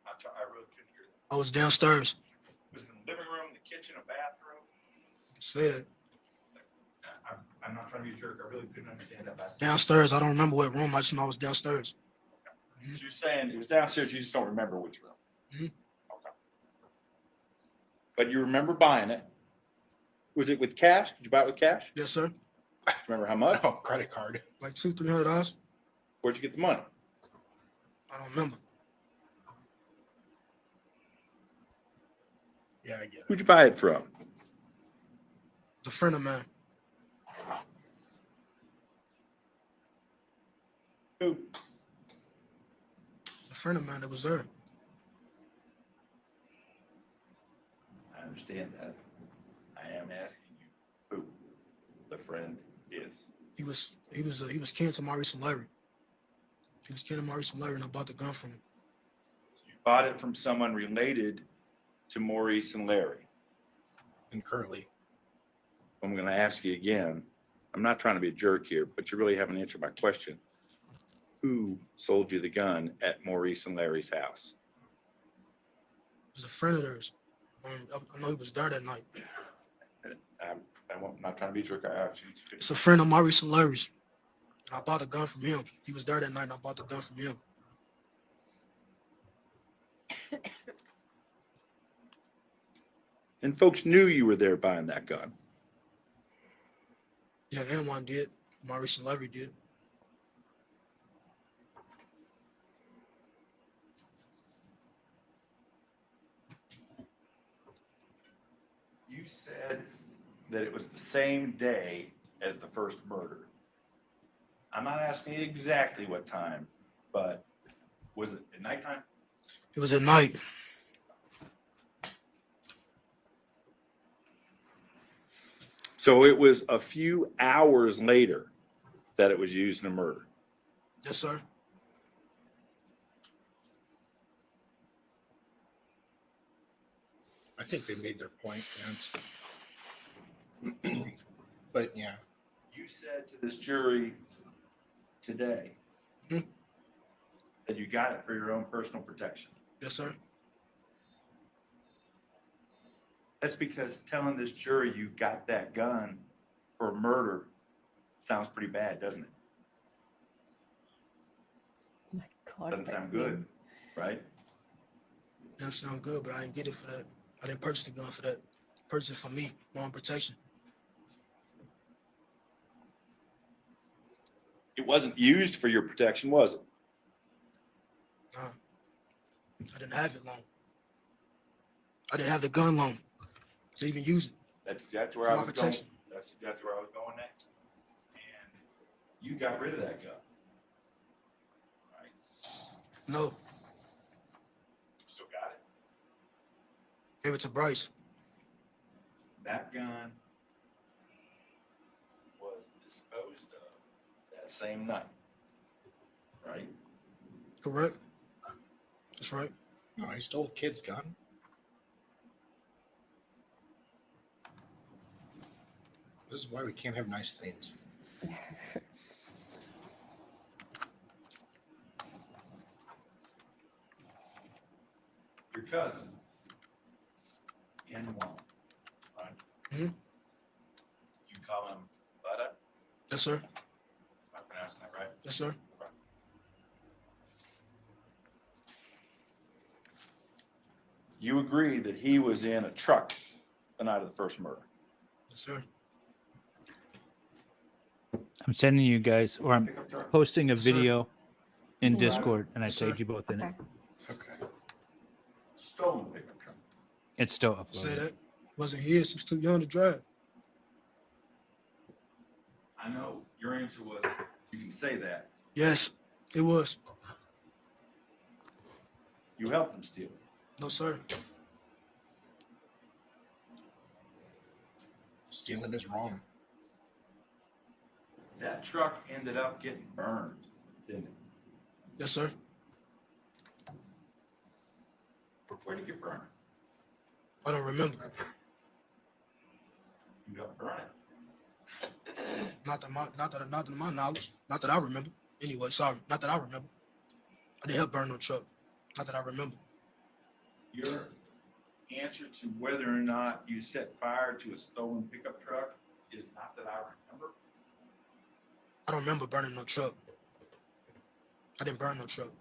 I really couldn't hear that. I was downstairs. Was it in the living room, the kitchen, a bathroom? Say that. I'm not trying to be a jerk. I really couldn't understand that last. Downstairs. I don't remember what room. I just know I was downstairs. So you're saying it was downstairs, you just don't remember which room? Mhm. Okay. But you remember buying it. Was it with cash? Did you buy it with cash? Yes, sir. Remember how much? Oh, credit card. Like $200-300. Where'd you get the money? I don't remember. Yeah, I get it. Who'd you buy it from? A friend of mine. Who? A friend of mine that was there. I understand that. I am asking you who the friend is. He was kin to Maurice and Larry. He was kin to Maurice and Larry, and I bought the gun from him. You bought it from someone related to Maurice and Larry. And currently, I'm going to ask you again. I'm not trying to be a jerk here, but you really haven't answered my question. Who sold you the gun at Maurice and Larry's house? He was a friend of theirs. I know he was there that night. I'm not trying to be a jerk. I actually. It's a friend of Maurice and Larry's. I bought the gun from him. He was there that night, and I bought the gun from him. And folks knew you were there buying that gun. Yeah, and one did. Maurice and Larry did. You said that it was the same day as the first murder. I'm not asking you exactly what time, but was it at nighttime? It was at night. So it was a few hours later that it was used in a murder. Yes, sir. I think they made their point. And but yeah, You said to this jury today Hmm. that you got it for your own personal protection. Yes, sir. That's because telling this jury you got that gun for a murder sounds pretty bad, doesn't it? My God. Doesn't sound good, right? Doesn't sound good, but I didn't get it for that. I didn't purchase the gun for that. Purchase it for me, my own protection. It wasn't used for your protection, was it? Nah. I didn't have it long. I didn't have the gun long to even use it. That's exactly where I For my was going. protection. That's exactly where I was going next. And you got rid of that gun. No, Still got it? gave it to Brice. That gun was disposed of that same night, right? Correct? That's right. No, he stole a kid's gun. This is why we can't have nice things. Your cousin, N1, right? Mhm. You call him Butter? Yes, sir. Am I pronouncing that right? Yes, sir. You agree that he was in a truck the night of the first murder? Yes, sir. I'm sending you guys, or I'm Pickup truck? posting a Yes, sir. video in Right. Discord, and I Yes, sir. tagged you both in it. Okay. Stolen pickup truck. It's still Say uploaded. that. Wasn't his. He was too young to drive. I know your answer was, you can say that. Yes, it was. You helped him steal it. No, sir. Stealing is wrong. That truck ended up getting burned, didn't it? Yes, sir. Where did you burn it? I don't remember. You helped burn it. Not to my knowledge. Not that I remember. Anyway, sorry. Not that I remember. I didn't help burn no truck. Not that I remember. Your answer to whether or not you set fire to a stolen pickup truck is not that I remember. I don't remember burning no truck. I didn't burn no truck.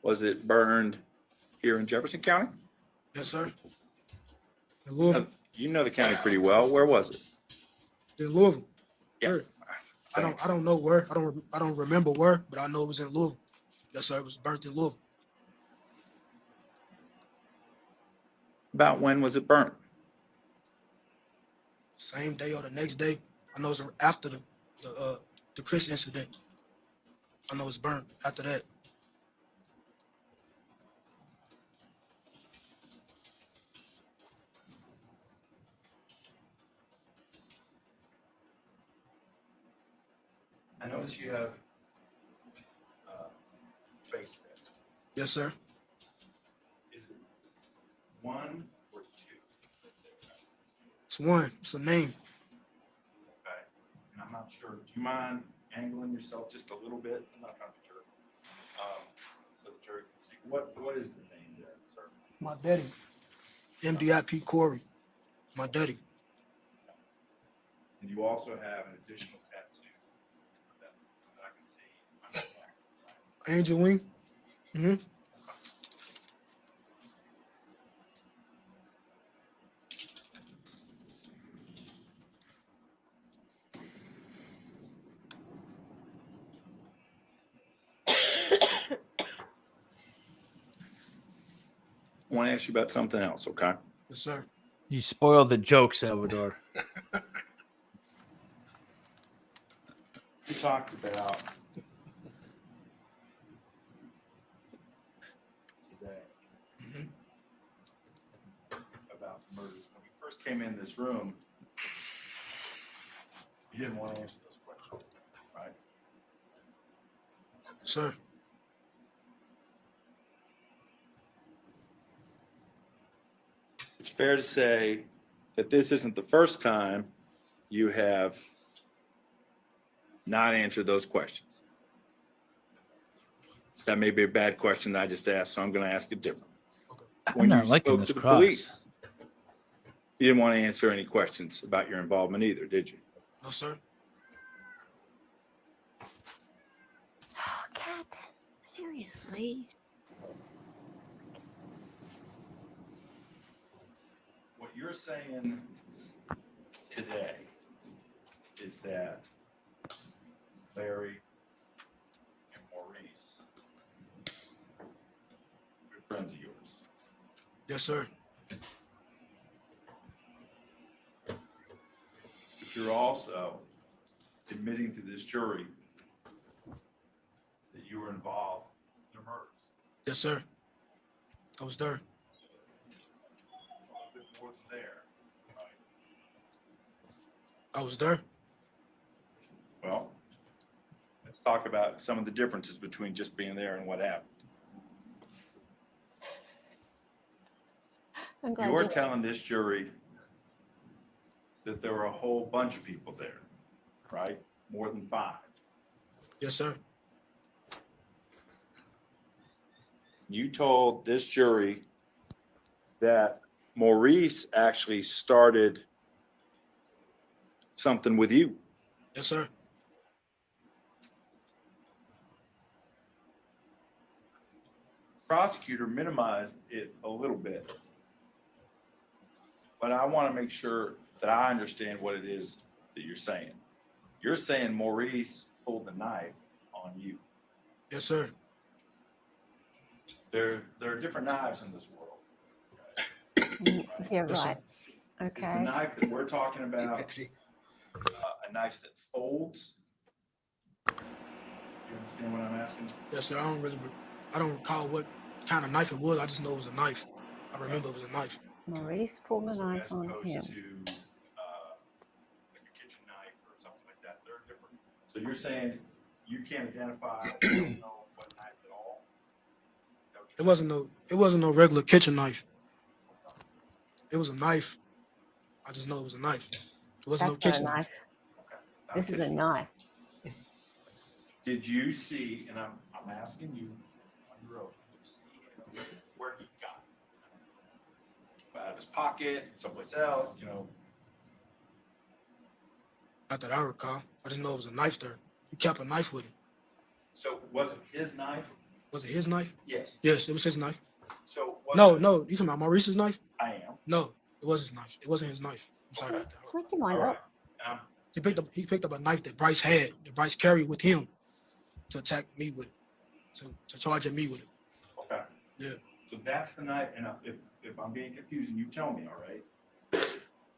Was it burned here in Jefferson County? Yes, sir. In Louisville. You know the county pretty well. Where was it? In Louisville. Yeah. Sure. I don't know where. I don't remember where, but I know it was in Louisville. Yes, sir. It was burnt in Louisville. About when was it burnt? Same day or the next day. I know it was after the Chris incident. I know it's burnt after that. I notice you have face tats. Yes, sir. Is it one or two? It's one. It's a name. Okay. And I'm not sure. Do you mind angling yourself just a little bit? I'm not trying to be jerk. So the jury can see. What is the name there, sir? My daddy. MDIP Corey. My daddy. And you also have an additional tattoo that I can see on your back, right? Angel Wing. Mm-hmm. I want to ask you about something else, okay? Yes, sir. You spoiled the joke, Salvador. We talked about today about murders. When we first came in this room, you didn't want to answer those questions, right? Sir. It's fair to say that this isn't the first time you have not answered those questions. That may be a bad question I just asked, so I'm going to ask it different. I'm not liking this cross. You didn't want to answer any questions about your involvement either, did you? No, sir. Oh, Cat, seriously. What you're saying today is that Larry and Maurice are friends of yours. Yes, sir. you're also admitting to this jury that you were involved in the murders. Yes, sir. I was there. A bit more than there. I was there. Well, let's talk about some of the differences between just being there and what happened. I'm glad You're you- telling this jury that there were a whole bunch of people there, right? More than 5. Yes, sir. You told this jury that Maurice actually started something with you. Yes, sir. Prosecutor minimized it a little bit. But I want to make sure that I understand what it is that you're saying. You're saying Maurice pulled the knife on you. Yes, sir. There are different knives in this world. You're Yes, sir. right. Is the Okay. knife that we're talking about Pixie. a knife that folds? You understand what I'm asking? Yes, sir. I don't recall what kind of knife it was. I just know it was a knife. I remember it was a knife. Maurice pulled a So knife as on opposed him. to like a kitchen knife or something like that, they're different. So you're saying you can't identify, you don't know what knife at all? Is that what It you're saying? wasn't no regular kitchen knife. It was a knife. I just know it was a knife. It wasn't no That's not a kitchen knife. knife. Okay. Not This is a kitchen. knife. Did you see, and I'm asking you on your own, did you see him where he got it? Out of his pocket, someplace else, you know? Not that I recall. I just know it was a knife there. He kept a knife with him. So was it his knife? Was it his knife? Yes. Yes, it was his knife. So was No, it- no. You talking about Maurice's knife? I am. No, it was his knife. It wasn't his knife. I'm sorry about that. Wake your mind All right. up. He picked up a knife that Brice had, that Brice carried with him to attack me with it, to charge at me with it. Okay. Yeah. So that's the knife, and if I'm being confusing, you tell me, all right? That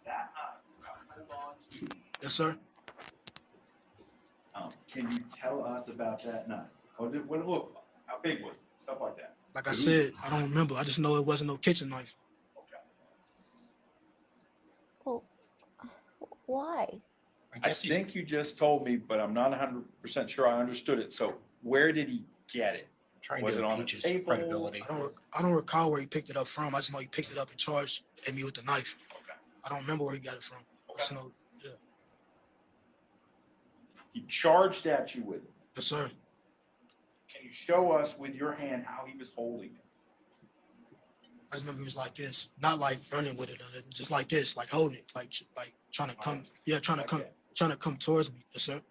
knife, hold on to. Yes, sir. Can you tell us about that knife? What did it look like? How big was it? Stuff like that. Like I said, I don't remember. I just know it wasn't no kitchen knife. Okay. Well, why? I I guess he's, think you just told me, but I'm not 100% sure I understood it. So where did he get it? trying Was to it on the impeach his table? credibility. I don't recall where he picked it up from. I just know he picked it up and charged at me with the knife. Okay. I don't remember where he got it from. I just know, yeah. He charged at you with it. Yes, sir. Can you show us with your hand how he was holding it? I just remember he was like this, not like running with it, just like this, like holding it, like trying to come, trying to come towards me. Yes, sir. Okay.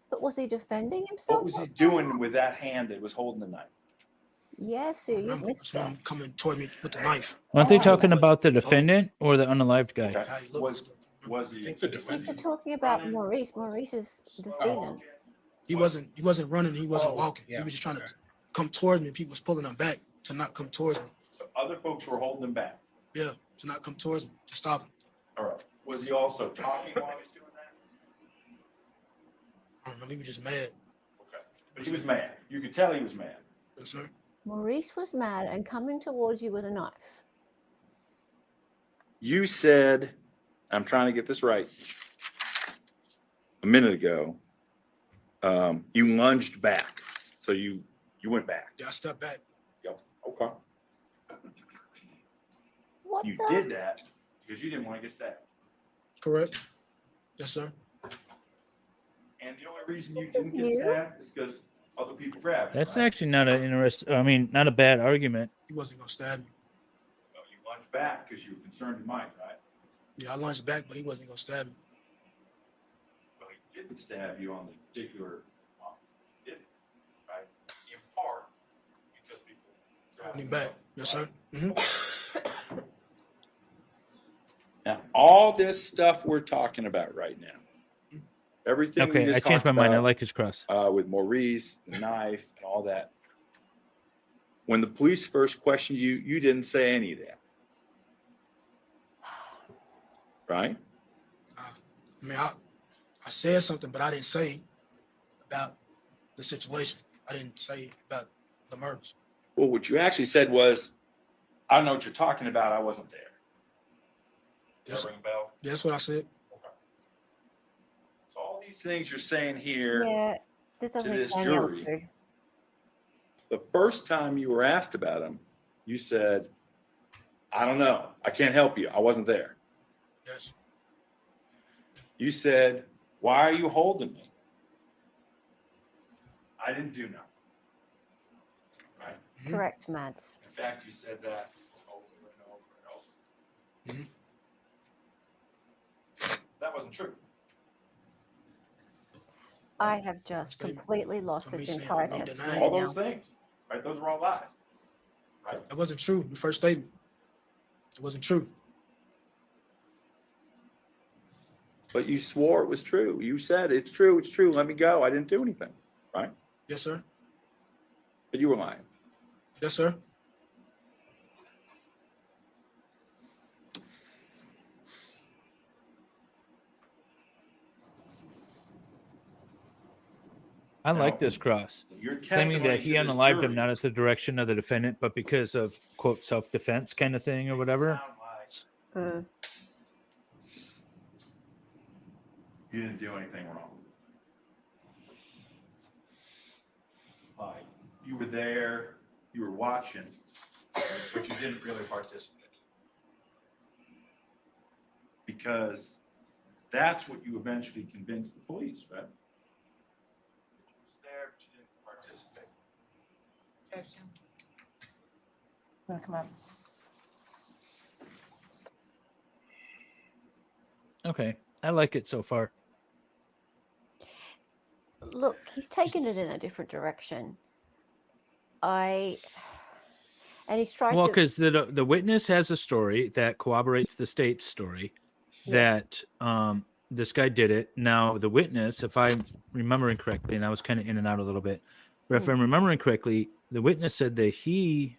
But was he defending himself? What was he doing with that hand that was holding the knife? Yes, I sir, you remember missed just that. him coming toward me with the knife. Aren't they Oh. talking about the defendant or the unalived guy? Okay. How he looked Was and stuff. was I he? think the They're defendant, talking about Maurice. Maurice is decedent. He wasn't running. He wasn't Oh, walking. yeah, He was just trying okay. to come towards me. People was pulling him back to not come towards me. So other folks were holding him back. Yeah, to not come towards me, to stop him. All right. Was he also talking while he was doing that? I don't remember. He was just mad. Okay. But he was mad. You could tell he was mad. Yes, sir. Maurice was mad and coming towards you with a knife. You said, I'm trying to get this right, a minute ago, you lunged back. So you went back. Yeah, I stepped back. Yep. Okay. What You the? did that because you didn't want to get stabbed. Correct. Yes, sir. And the only reason you This didn't is get new. stabbed is because other people grabbed you. That's right? actually not an not a bad argument. He wasn't gonna stab me. Well, you lunged back because you were concerned he might, right? Yeah, I lunged back, but he wasn't gonna stab me. Well, he didn't stab you on this particular, did he? Right? In part because people grabbed Holding him back. up, Yes, right? sir. hmm Now, all this stuff we're talking about right now, everything we Okay, I just changed talked my mind. I about, like his cross. with Maurice, the knife, and all that. When the police first questioned you, you didn't say any of that. Right? I mean, I said something, but I didn't say about the situation. I didn't say about the murders. Well, what you actually said was, I don't know what you're talking about. I wasn't there. Does that ring a bell? That's what I said. So all these things you're saying here Yeah, this to doesn't this explain the other jury, two. the first time you were asked about them, you said, I don't know. I can't help you. I wasn't there. Yes. You said, why are you holding me? I didn't do nothing. Right? Correct, Mads. In fact, you said that over and over and over. That wasn't true. I have just completely lost this entire testimony All now. those things, right? Those are all lies. Right? That wasn't true. The first statement. It wasn't true. But you swore it was true. You said it's true. It's true. Let me go. I didn't do anything. Right? Yes, sir. But you were lying. Yes, sir. I like this cross. Your Claiming testimony that he to this unalived him jury not at the direction of the defendant, but because of, quote, self-defense kind of thing or whatever. sound like you didn't do anything wrong. Like you were there, you were watching, but you didn't really participate. Because that's what you eventually convinced the police, right? You was there, but you didn't participate. Come on. Okay. I like it so far. Look, he's taken it in a different direction. And he's trying Well, to. because the witness has a story that corroborates the state's story Yes. that this guy did it. Now, the witness, if I'm remembering correctly, and I was kind of in and out a little bit, but if I'm remembering correctly, the witness said that he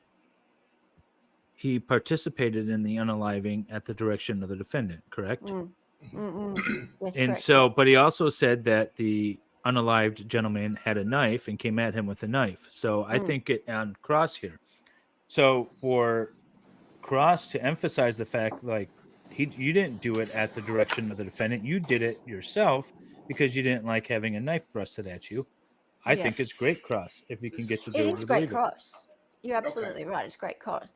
participated in the unaliving at the direction of the defendant, correct? Yes, And correct. so, but he also said that the unalived gentleman had a knife and came at him with a knife. So I think it on Cross here. So for Cross to emphasize the fact, like you didn't do it at the direction of the defendant, you did it yourself because you didn't like having a knife thrusted at you. I Yeah. think it's great, Cross, if you can get the It jury is to great believe it. cross. You're absolutely right. It's great cross.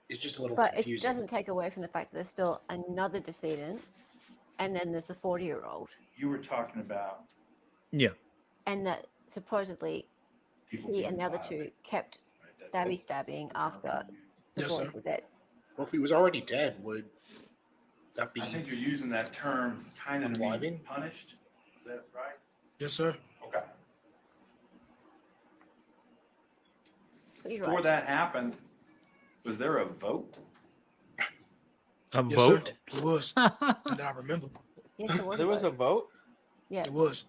It's just a little But it confusing. doesn't take away from the fact that there's still another decedent, and then there's the 40-year-old, You were talking about Yeah. and that supposedly people he being and the other violent, two kept right? That's stabbing after the Yes, boys sir. were dead. Well, if he was already dead, would that be? I think you're using that term kind of to mean Unaliving? punished. Is that right? Yes, sir. Okay. You're Before right. that happened, was there a vote? A Yes, vote? sir. It was. And I remember. Yes, it was. There was a vote? Yes. It was.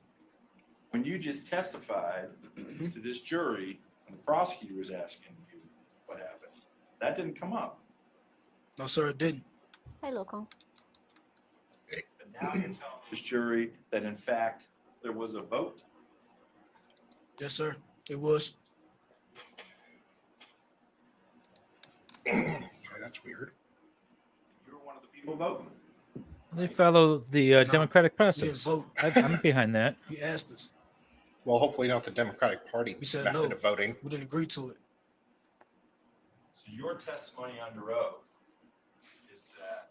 When you just testified to this jury, and the prosecutor was asking you what happened, that didn't come up. No, sir, it didn't. Hey, Locon. But now you're telling this jury that in fact there was a vote. Yes, sir. It was. Okay, that's weird. You were one of the people voting. They follow the democratic We didn't process. vote. I'm behind that. He asked us. Well, hopefully not the Democratic Party We said method no. of voting. We didn't agree to it. So your testimony under oath is that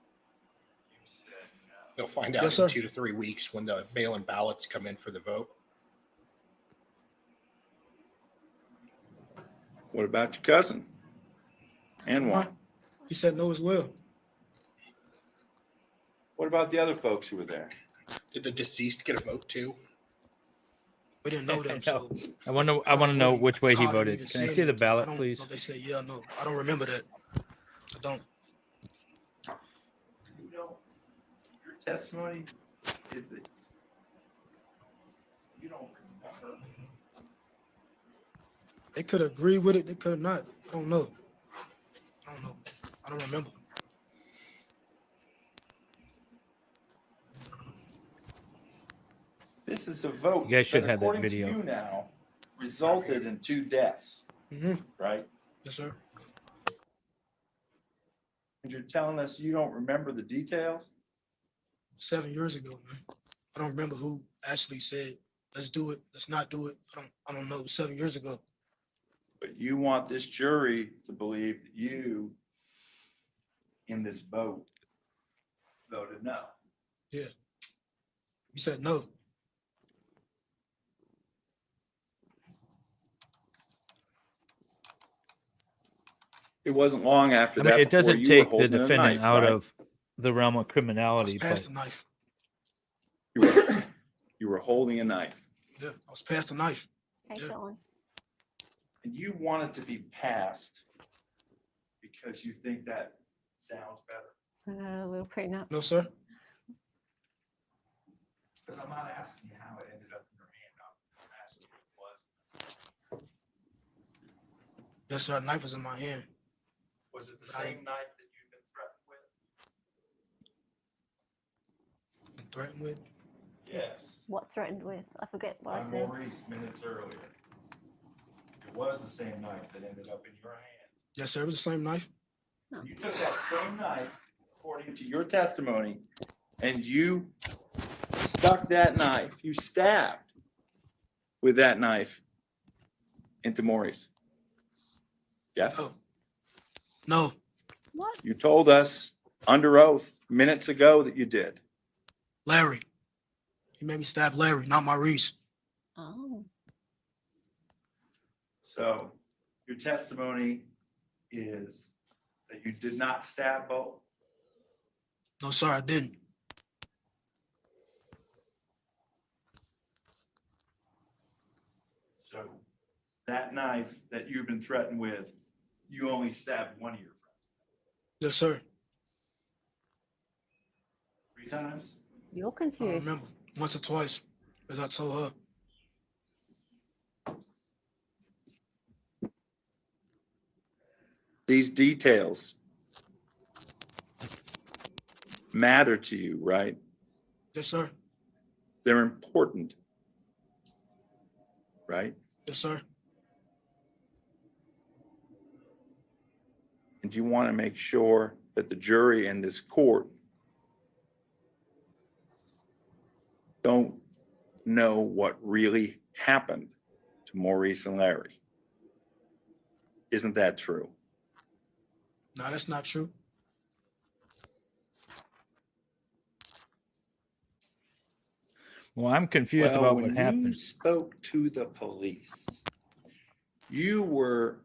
you said no. They'll find out Yes, in sir. 2 to 3 weeks when the mail-in ballots come in for the vote. What about your cousin? And one? He said no as well. What about the other folks who were there? Did the deceased get a vote too? We didn't know them, so I want to know really which way he hard to voted. even Can I say see the anything. I ballot, don't please? know if they said yeah or no. I don't remember that. I don't. You know, your testimony is that you don't remember. They could agree with it. They could not. I don't know. I don't know. I don't remember. this is a vote. You guys should that have that according to video. you now, resulted in 2 deaths, Mm-hmm. right? Yes, sir. And you're telling us you don't remember the details? 7 years ago, man. I don't remember who actually said, let's do it, let's not do it. I don't know. It was 7 years ago. But you want this jury to believe that you, in this vote, voted no. Yeah. You said no. It wasn't long after I that. mean, it before doesn't you were take the holding a defendant knife, out right? of the realm of I was criminality, past but the knife. You were holding a knife, Yeah, I was past the knife. Okay, Yeah. Sean. and you want it to be passed because you think that sounds better. A little prenup. No, sir. Because I'm not asking you how it ended up in your hand. I'm asking you what it was. Yes, sir. A knife was in my hand. Was it the I- same knife that you've been threatened with? Been threatened with. Yes. What threatened with? I forget what I By said. Maurice minutes earlier. It was the same knife that ended up in your hand. Yes, sir. It was the same knife. You took that same knife, according to your testimony, and you stuck that knife, you stabbed with that knife into Maurice. Yes? No. No. What? You told us under oath minutes ago that you did. Larry. He made me stab Larry, not Maurice. Oh. So your testimony is that you did not stab both? No, sir, I didn't. So that knife that you've been threatened with, you only stabbed one of your friends. Yes, sir. 3 times? You're I don't confused. remember. Once or twice, as I told her. These details matter to you, right? Yes, sir. They're important, right? Yes, sir. And you want to make sure that the jury in this court don't know what really happened to Maurice and Larry. Isn't that true? No, that's not true. well, I'm confused Well, about when what you happened. spoke to the police, you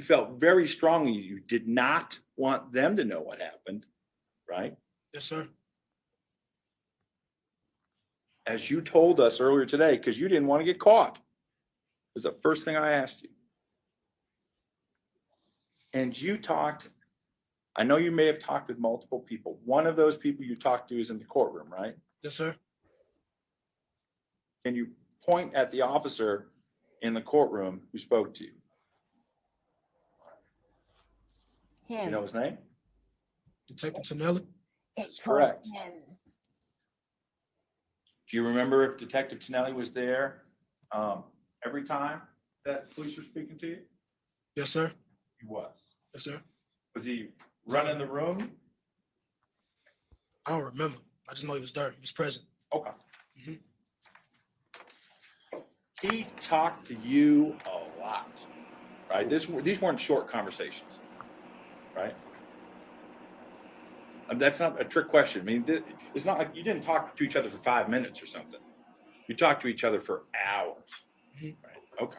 felt very strongly you did not want them to know what happened, right? Yes, sir. As you told us earlier today, because you didn't want to get caught. Was the first thing I asked you. And you talked, I know you may have talked with multiple people. One of those people you talked to is in the courtroom, right? Yes, sir. Can you point at the officer in the courtroom who spoke to you? Do you Him. know his name? Detective Tonelli. That's correct. Him. Do you remember if Detective Tonelli was there every time that police were speaking to you? Yes, sir. He was. Yes, sir. Was he running the room? I don't remember. I just know he was there. He was present. Okay. Mhm. He talked to you a lot, right? These weren't short conversations, right? And that's not a trick question. I mean, it's not like you didn't talk to each other for 5 minutes or something. You talked to each other for hours, Mhm. right? Okay.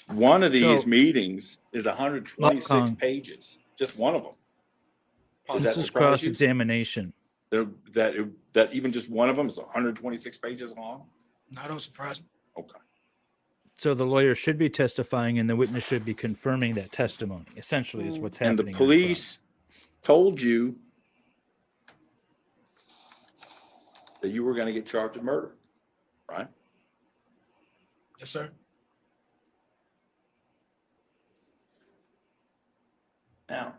One of these So- meetings is 126 Kong. pages, just one of them. Does This that is surprise you? cross-examination. That even just one of them is 126 pages long? No, that don't surprise me. Okay. So the lawyer should be testifying and the witness should be confirming that testimony. Essentially is what's And happening. the in police told you that you were going to get charged with murder, right? Yes, sir. Now,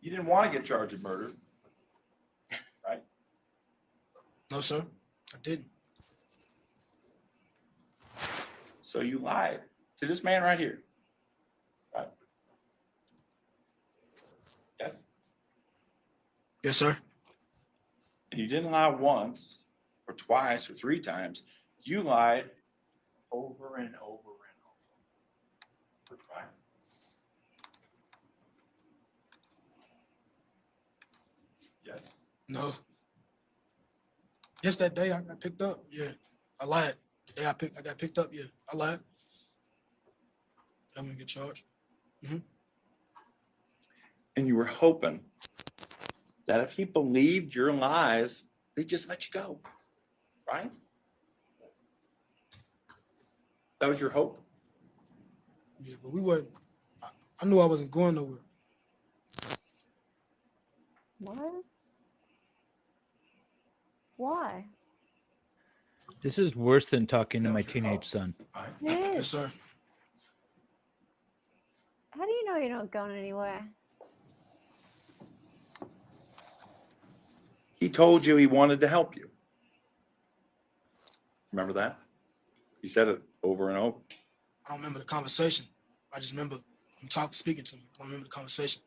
you didn't want to get charged with murder, right? No, sir, I didn't. So you lied to this man right here. Right? Yes. Yes, sir. And you didn't lie once or twice or three times. You lied over and over and over. Right? Yes. No. Just that day I got picked up. Yeah, I lied. The day I got picked up. Yeah, I lied. I'm gonna get charged. And you were hoping that if he believed your lies, they'd just let you go. Right? That was your hope? Yeah, but we wasn't. I knew I wasn't going nowhere. What? Why? This is worse than talking to my teenage son. Right? It Yes, is. sir. How do you know you're not going anywhere? He told you he wanted to help you. Remember that? He said it over and over. I don't remember the conversation. I just remember him speaking to me. I don't remember the conversation.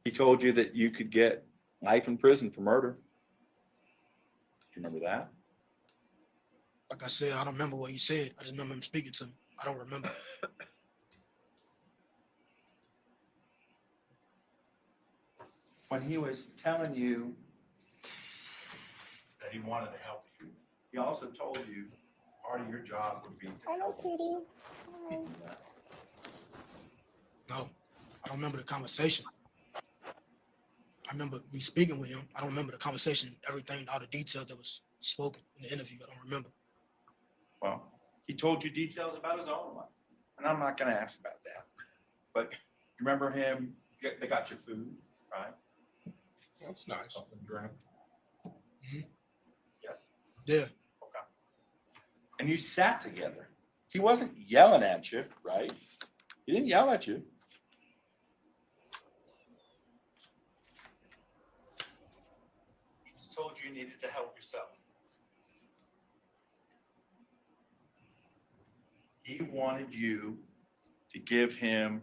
He told you that you could get life in prison for murder. Do you remember that? Like I said, I don't remember what he said. I just remember him speaking to me. I don't remember. When he was telling you that he wanted to help you, he also told you part of your job would be to Hello, help kitty. Hi. people that. No, I don't remember the conversation. I remember me speaking with him. I don't remember the conversation, everything, all the details that was spoken in the interview. I don't remember. Well, he told you details about his own life, and I'm not going to ask about that. But remember him? They got you food, right? That's nice. Something to drink. Yes. Yeah. Okay. And you sat together. He wasn't yelling at you, right? He didn't yell at you. He just told you you needed to help yourself. He wanted you to give him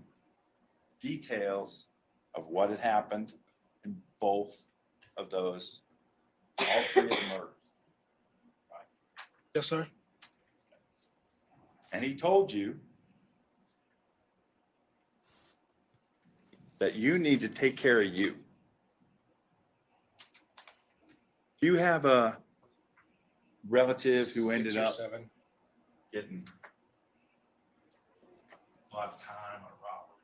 details of what had happened in both of those, all three of the murders. Yes, sir. And he told you that you need to take care of you. You have a relative who ended 6 or up 7. getting a lot of time on a robbery.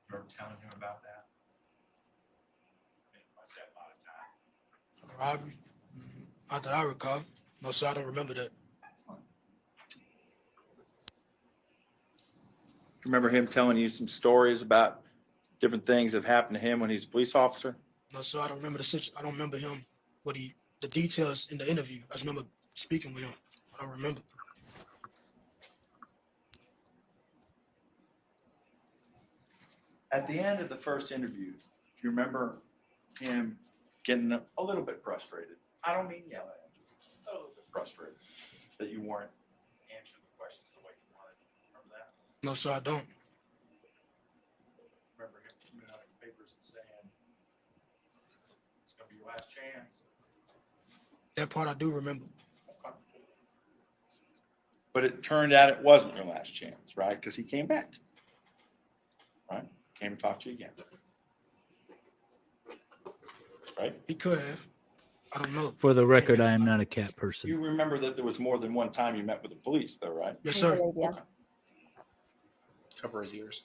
Remember telling him about that? I said a lot of time. Robbery. Not that I recall. No, sir, I don't remember that. Remember him telling you some stories about different things that have happened to him when he's a police officer? No, sir, I don't remember the situation. I don't remember him, the details in the interview. I just remember speaking with him. I don't remember. At the end of the first interview, do you remember him getting a little bit frustrated? I don't mean yelling at you, a little bit frustrated that you weren't answering the questions the way you wanted. Remember that? No, sir, I don't. Remember him coming out of papers and saying, it's gonna be your last chance. That part I do remember. Okay. But it turned out it wasn't your last chance, right? Because he came back. Right? Came and talked to you again. Right? He could have. I don't know. For the record, I am not a cat person. You remember that there was more than one time you met with the police, though, right? Yes, sir. Yeah. Okay. Cover his ears.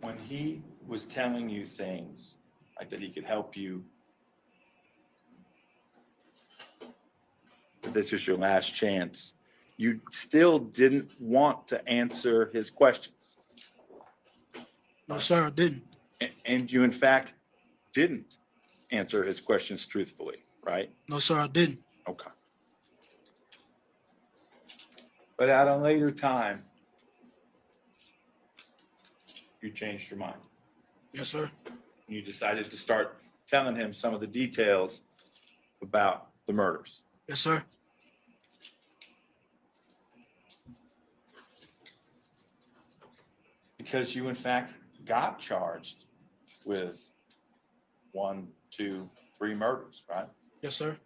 When he was telling you things like that he could help you, that this is your last chance, you still didn't want to answer his questions. No, sir, I didn't. And you, in fact, didn't answer his questions truthfully, right? No, sir, I didn't. Okay. But at a later time, you changed your mind. Yes, sir. You decided to start telling him some of the details about the murders. Yes, sir. Because you in fact got charged with 1, 2, 3 murders, right? Yes, sir.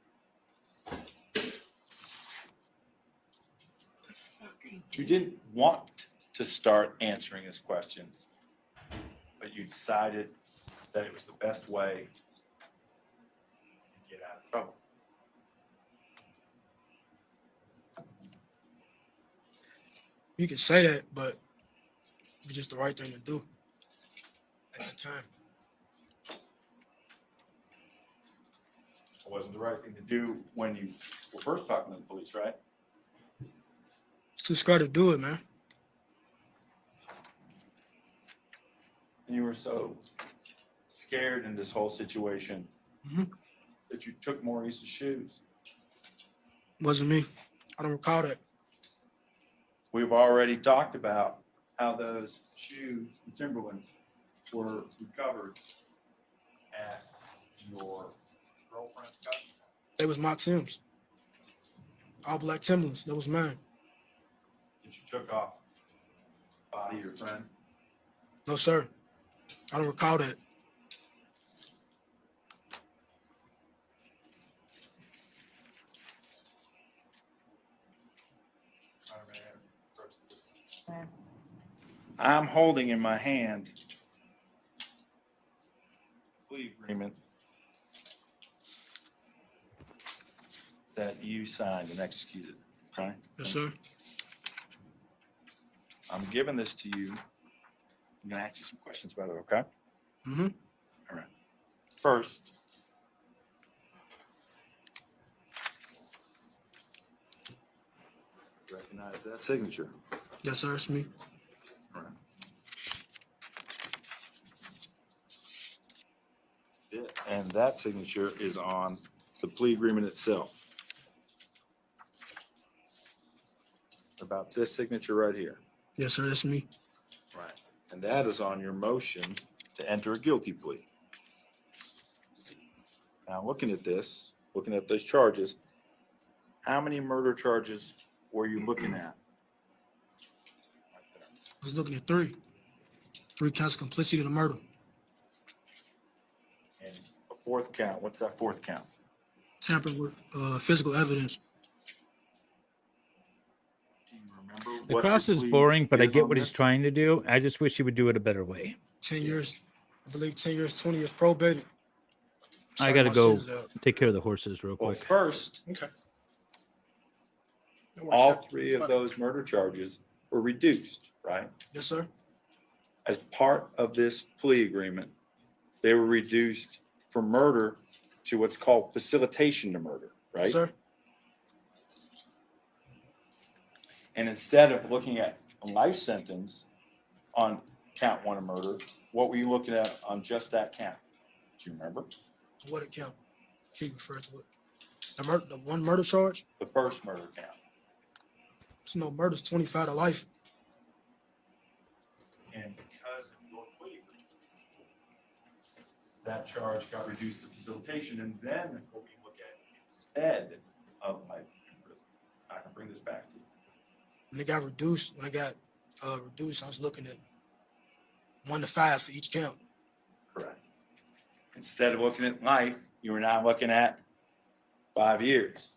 You didn't want to start answering his questions, but you decided that it was the best way to get out of trouble. You can say that, but it's just the right thing to do at the time. It wasn't the right thing to do when you were first talking to the police, right? It's too scared to do it, man. And you were so scared in this whole situation Mhm. that you took Maurice's shoes. Wasn't me. I don't recall that. We've already talked about how those shoes, the Timberlands, were recovered at your girlfriend's cousin. They was my Timbs. All black Timberlands. That was mine. That you took off the body of your friend. No, sir. I don't recall that. I'm holding in my hand plea agreement that you signed and executed, okay? Yes, sir. I'm giving this to you. I'm gonna ask you some questions about it, okay? Mm-hmm. All right. First, recognize that signature. Yes, sir. It's me. All right. Yeah, and that signature is on the plea agreement itself. About this signature right here. Yes, sir. That's me. Right. And that is on your motion to enter a guilty plea. Now, looking at this, looking at those charges, how many murder charges were you looking at? I was looking at 3. 3 counts of complicity to the murder. And a fourth count, what's that fourth count? Tampering with physical evidence. Do you remember The what cross your is plea boring, but I is get on what he's this? trying to do. I just wish he would do it a better way. 10 years. I believe 10 years, 20 years probated. I Sorry, gotta my go sins out. take care of the horses real Well, quick. first, Okay. No worries, all Doc. 3 of Fine. those murder charges were reduced, right? Yes, sir. As part of this plea agreement, they were reduced from murder to what's called facilitation to murder, Yes, right? sir. And instead of looking at a life sentence on count 1 of murder, what were you looking at on just that count? Do you remember? What it count? Can you refer to it? The one murder charge? The first murder count. It's no murder's 25 to life. And because of your plea agreement, that charge got reduced to facilitation, and then what we look at instead of life in prison. I can bring this back to you. When it got reduced, I was looking at 1 to 5 for each count. Correct. Instead of looking at life, you were now looking at 5 years,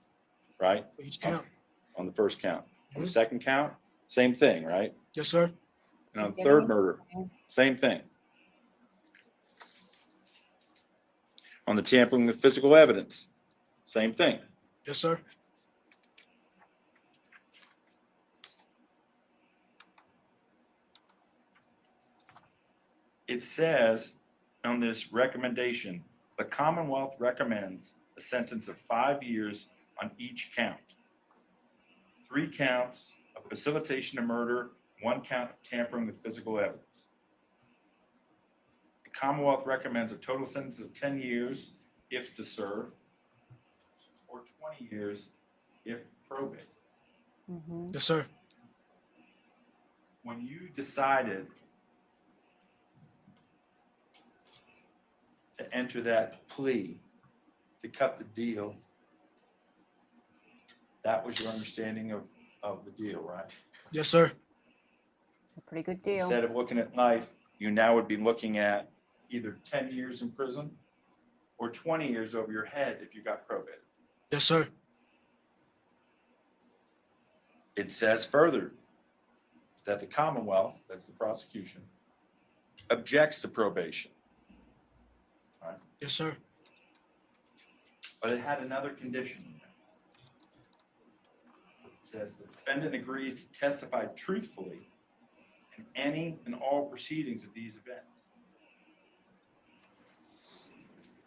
right? For each count. On the first count. On the Mhm. second count, same thing, right? Yes, sir. And on the third murder, same thing. On the tampering with physical evidence, same thing. Yes, sir. It says on this recommendation, the Commonwealth recommends a sentence of 5 years on each count. 3 counts of facilitation of murder, 1 count of tampering with physical evidence. The Commonwealth recommends a total sentence of 10 years if to serve, or 20 years if probate. Mhm. Yes, sir. When you decided to enter that plea, to cut the deal, that was your understanding of the deal, right? Yes, sir. A pretty good deal. Instead of looking at life, you now would be looking at either 10 years in prison or 20 years over your head if you got probated. Yes, sir. It says further that the Commonwealth, that's the prosecution, objects to probation. Right? Yes, sir. But it had another condition. It says the defendant agrees to testify truthfully in any and all proceedings of these events.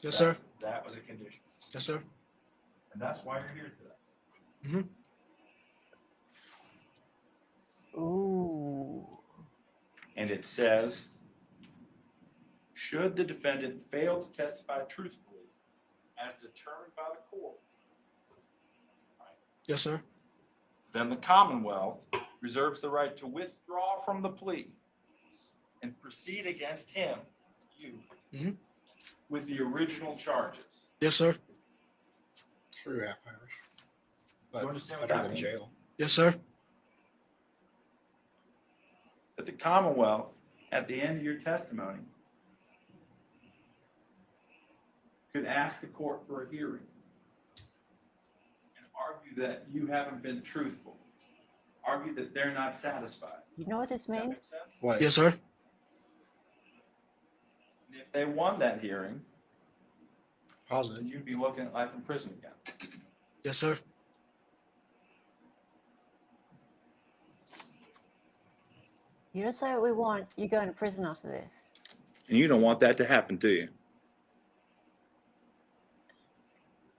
Yes, sir. That was a condition. Yes, sir. And that's why you're here today. Mm-hmm. Ooh. And it says, should the defendant fail to testify truthfully as determined by the court, Yes, sir. then the Commonwealth reserves the right to withdraw from the plea and proceed against him, you, Mhm. with the original charges. Yes, sir. True half Irish. You But understand what better that than means? jail. Yes, sir. That the Commonwealth, at the end of your testimony, could ask the court for a hearing and argue that you haven't been truthful, argue that they're not satisfied. You know what this Does that make means? sense? What? Yes, sir. And if they won that hearing, Positive. then you'd be looking at life in prison again. Yes, sir. You don't say what we want, you go into prison after this. And you don't want that to happen, do you?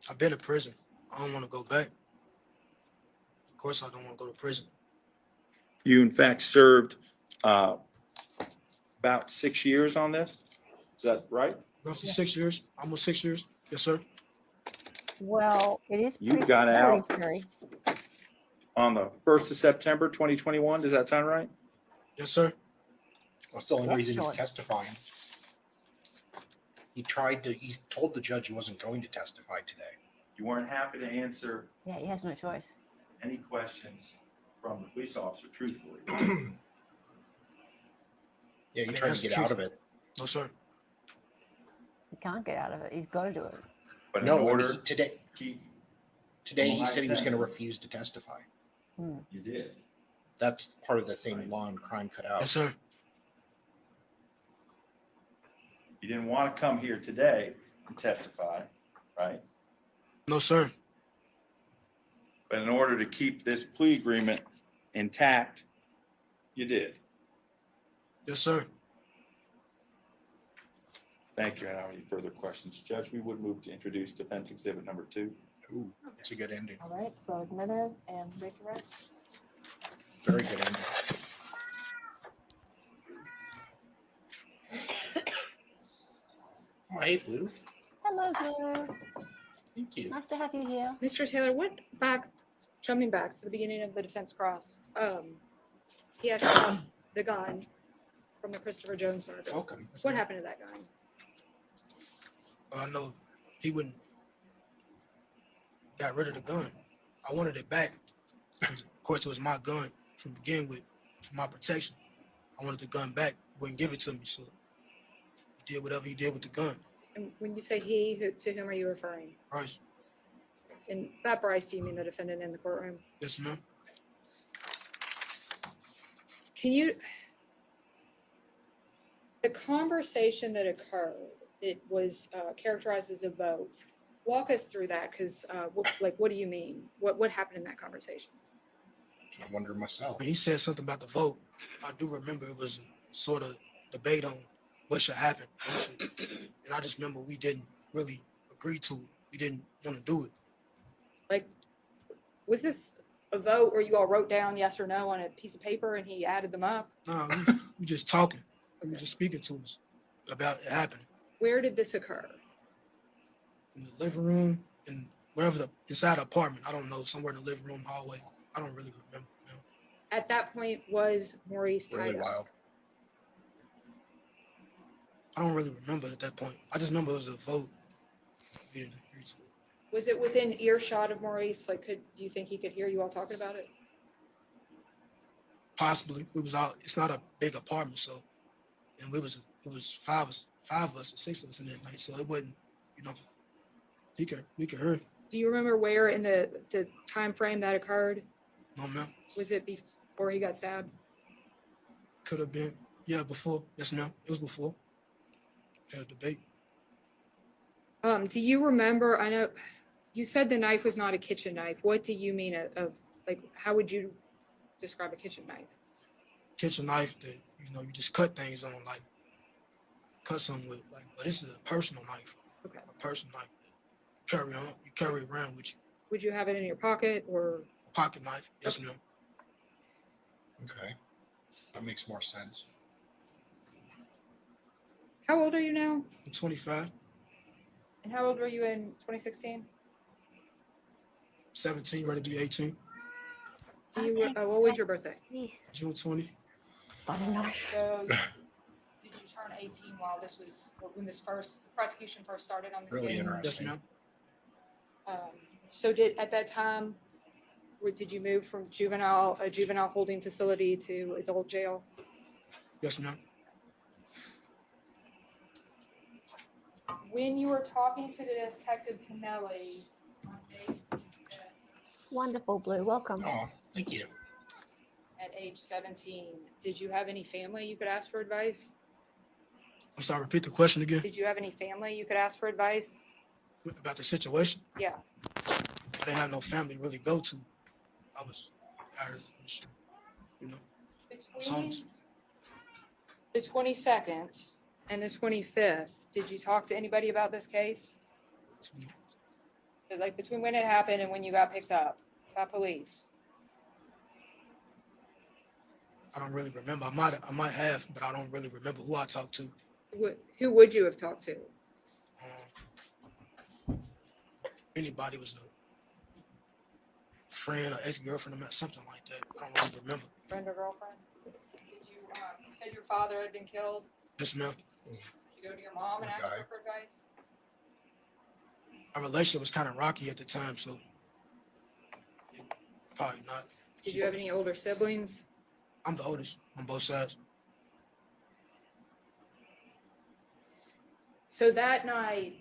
I've been in prison. I don't want to go back. Of course, I don't want to go to prison. You in fact served about 6 years on this? Is that right? Roughly 6 years, almost 6 years. Yes, sir. Well, it is You pretty got scary, out. scary. On the 1st of September, 2021, does that sound right? Yes, sir. That's the only reason he's Excellent. testifying. He told the judge he wasn't going to testify today. You weren't happy to answer Yeah, he has no choice. any questions from the police officer truthfully. Yeah, you mean, tried that's to the get out truth. of it. No, sir. He can't get out of it. He's got to do it. But in No, I mean, order he- today, to keep, today Well, he I said he was said- going to refuse to testify. you did. That's part of the thing Right. law and crime cut out. Yes, sir. You didn't want to come here today and testify, right? No, sir. But in order to keep this plea agreement intact, you did. Yes, sir. Thank you. I don't have any further questions. Judge, we would move to introduce defense exhibit number 2. Ooh, it's a good ending. All right, so admitted and read your rights. Very good ending. Oh, hey, Lou. Hello, Blue. Thank you. Nice to have you here. Mr. Taylor, jumping back to the beginning of the defense cross, he actually got the gun from the Christopher Jones murder. Welcome. What happened to that gun? I know he wouldn't got rid of the gun. I wanted it back. Of course, it was my gun from begin with, for my protection. I wanted the gun back. He wouldn't give it to me, so he did whatever he did with the gun. And when you say he, to whom are you referring? Right? And by Brice, do you mean the defendant in the courtroom? Yes, ma'am. Can you, the conversation that occurred, it was characterized as a vote. Walk us through that, because what do you mean? What happened in that conversation? I wonder myself. When he said something about the vote, I do remember it was sort of debate on what should happen. And I just remember we didn't really agree to it. We didn't want to do it. Like, was this a vote where you all wrote down yes or no on a piece of paper and he added them up? No, we just talking. We just speaking to us about it happening. Where did this occur? In the living room, in wherever the inside the apartment. I don't know, somewhere in the living room, hallway. I don't really remember. At that point, was Maurice Really tied up? wild. I don't really remember at that point. I just remember it was a vote. We didn't agree to it. Was it within earshot of Maurice? Like, do you think he could hear you all talking about it? Possibly, we was out. It's not a big apartment, so, and it was five of us, or six of us in that night, so it wasn't, you know, we could hear. Do you remember where in the time frame that occurred? No, ma'am. Was it before he got stabbed? Could have been, yeah, before. Yes, ma'am. It was before. Had a debate. Do you remember? I know you said the knife was not a kitchen knife. What do you mean of like? How would you describe a kitchen knife? Kitchen knife that you just cut things on, like cut something with, like. But this is a personal knife. Okay. A personal knife that you carry around with you. Would you have it in your pocket or? A pocket knife. Yes, ma'am. Okay. That makes more sense. How old are you now? I'm 25, And how old were you in 2016? 17, ready to be 18. Do you? What was your birthday? June 20. So, did you turn 18 while this was when the prosecution first started on this Really case? interesting. Yes, ma'am. So at that time, did you move from a juvenile holding facility to adult jail? Yes, ma'am. When you were talking to Detective Tonelli on May Wonderful, Blue. Welcome. Oh, thank you. at age 17, did you have any family you could ask for advice? I'm sorry, repeat the question again. Did you have any family you could ask for advice? About the situation. Yeah. I didn't have no family to really go to. I was tired and shit, you know. Between the 22nd and the 25th, did you talk to anybody about this case? Like between when it happened and when you got picked up by police? I don't really remember. I might have, but I don't really remember who I talked to. Who would you have talked to? Anybody was a friend or ex-girlfriend or something like that. I don't really remember. Friend or girlfriend? Did you, you said your father had been killed? Yes, ma'am. Did you go to your mom and ask her for advice? Our relationship was kind of rocky at the time, so probably not. Did you have any older siblings? I'm the oldest on both sides. So that night,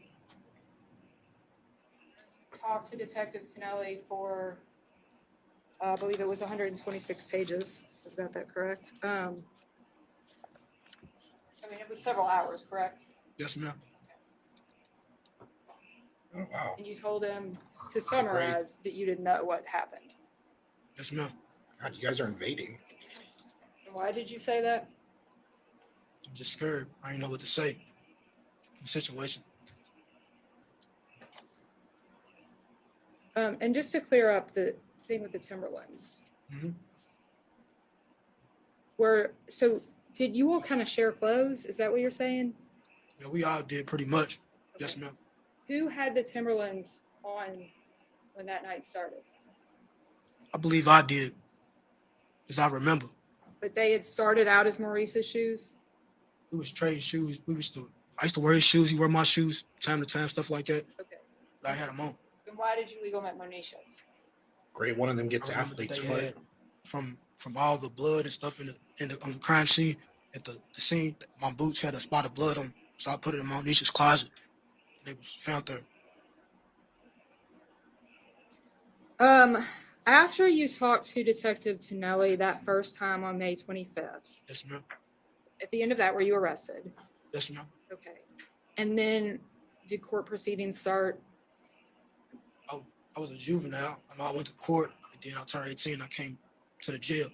talked to Detective Tonelli for, I believe it was 126 pages. I've got that correct. I mean, it was several hours, correct? Yes, ma'am. Oh, wow. And you told him to summarize that you didn't know what happened. Yes, ma'am. God, you guys are invading. And why did you say that? I'm just scared. I didn't know what to say in the situation. And just to clear up the thing with the Timberlands. Mhm. So did you all kind of share clothes? Is that what you're saying? Yeah, we all did pretty much. Yes, ma'am. Who had the Timberlands on when that night started? I believe I did, as I remember. But they had started out as Maurice's shoes? We was trading shoes. I used to wear his shoes. He wore my shoes time to time, stuff like that. Okay. But I had them on. Then why did you leave them at Monisha's? Great. One of them gets I remember that athlete's they foot. had from all the blood and stuff on the crime scene. At the scene, my boots had a spot of blood on, so I put it in Monisha's closet. And it was found there. After you talked to Detective Tonelli that first time on May 25th, Yes, ma'am. at the end of that, were you arrested? Yes, ma'am. Okay. And then did court proceedings start? I was a juvenile. I know I went to court, and then I turned 18. I came to the jail.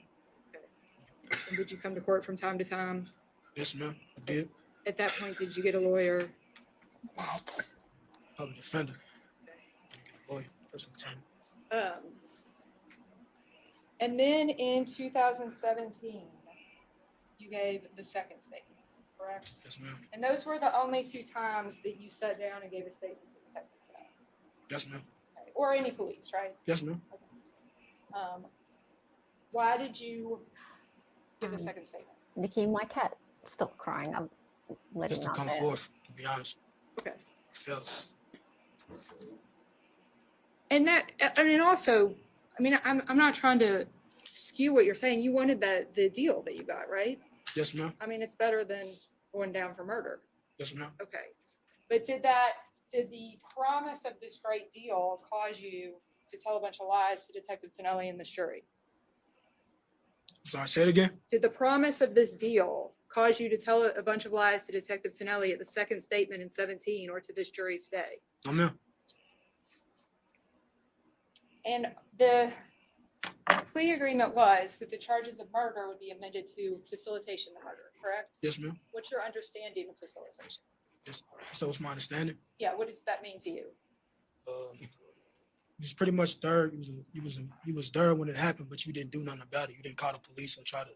And did you come to court from time to time? Yes, ma'am. I did. At that point, did you get a lawyer? Public defender. Lawyer, personal attorney. And then in 2017, you gave the second statement, correct? Yes, ma'am. And those were the only two times that you sat down and gave a statement to Detective Tonelli. Yes, ma'am. Okay. Or any police, right? Yes, ma'am. Why did you give a Um, second statement? Nikki, my cat, stop crying. I'm letting Just to out come there. forth, to be honest. Okay. I felt And that, I mean, also, I mean, I'm not trying to skew what you're saying. You wanted the deal that you got, right? yes, ma'am. I mean, it's better than going down for murder. Yes, ma'am. Okay. But did the promise of this great deal cause you to tell a bunch of lies to Detective Tonelli and this jury? Sorry, say it again. Did the promise of this deal cause you to tell a bunch of lies to Detective Tonelli at the second statement in 17 or to this jury today? No, ma'am. And the plea agreement was that the charges of murder would be amended to facilitation of murder, correct? Yes, ma'am. What's your understanding of facilitation? Yes. So it's my understanding. Yeah, what does that mean to you? He was pretty much there. He was there when it happened, but you didn't do nothing about it. You didn't call the police or try to,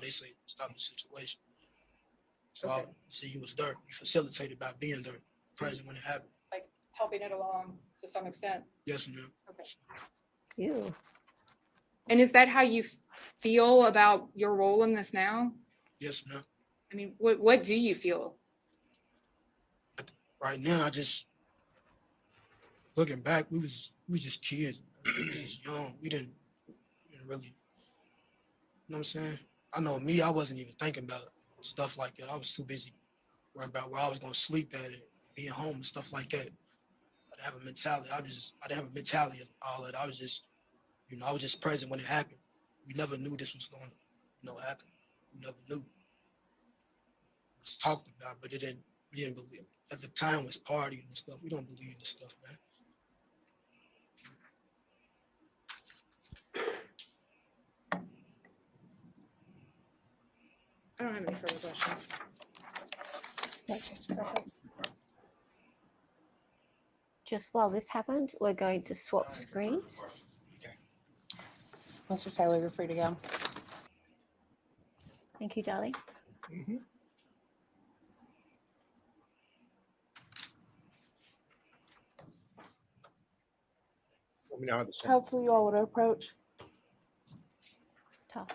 they say stop the situation. So I Okay. see you was there. You facilitated by being there, present when it happened. Like helping it along to some extent? Yes, ma'am. Okay. You. And is that how you feel about your role in this now? Yes, ma'am. I mean, what do you feel? Right now, I just looking back, we was just kids. We was just young. We didn't really, you know what I'm saying? I know me, I wasn't even thinking about stuff like that. I was too busy worrying about where I was gonna sleep at and being home and stuff like that. I didn't have a mentality. I didn't have a mentality of all that. I was just, I was just present when it happened. We never knew this was going to, happen. We never knew. It was talked about, but we didn't believe. At the time, it was partying and stuff. We don't believe this stuff, man. I don't have any further questions. Just while this happens, we're going to swap screens. Mr. Taylor, you're free to go. Thank you, Dali. Let me know how the same. Counsel, you all would approach. Tough.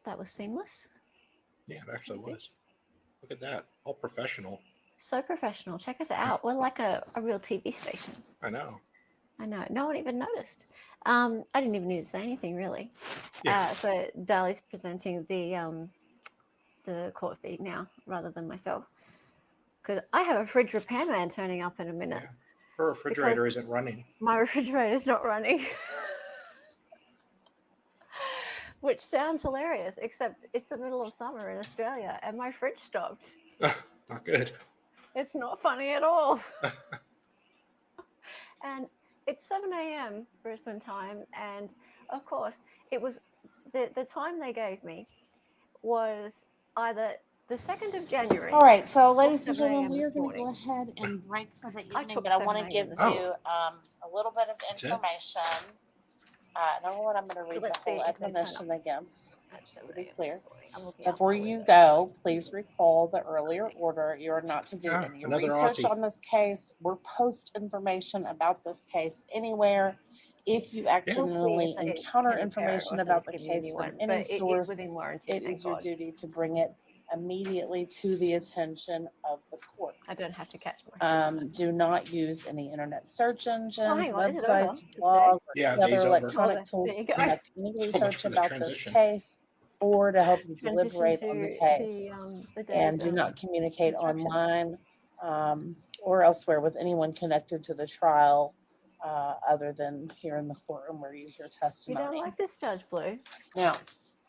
That was seamless. Yeah, it actually was. Look at that. All professional. So professional. Check us out. We're like a real TV station. I know. I know. No one even noticed. I didn't even need to say anything really. Yeah. So Dali's presenting the court feed now rather than myself. Because I have a fridge repairman turning up in a minute. Yeah. Her refrigerator isn't running. My refrigerator's not running. Which sounds hilarious, except it's the middle of summer in Australia and my fridge stopped. Not good. It's not funny at all. And it's 7 a.m. Brisbane time. And of course, it was the time they gave me was either the 2nd of January. All right, so ladies and 7 gentlemen, a.m. we are this going to go morning. ahead and break for the I evening, took but I 7 want to a.m. give this you morning. a little bit of That's it? information. I don't know what I'm going to read the let's see whole if they turn admonition up. again, That's just to 7 be a.m. clear. this morning. I'm looking out Before my you window. go, please recall the earlier order. You are not to do Ah, any another research Aussie. on this case or post information about this case anywhere. If you accidentally if they encounter can repair it or information if they about just the give you a case new from one. any But it is source, within warranty, it thank is your God. duty to bring it immediately to the attention of the court. I don't have to catch my Do not use any internet search engines, hang on, is it over? websites, Today? blogs, or Yeah, any other day's over. electronic Well, tools there you to go. conduct any So much research for the about this transition. case or to help you Transition deliberate to on the case. the days And do of not communicate instructions. online or elsewhere with anyone connected to the trial other than here in the courtroom where you hear You testimony. don't like this, Judge Blue? Now,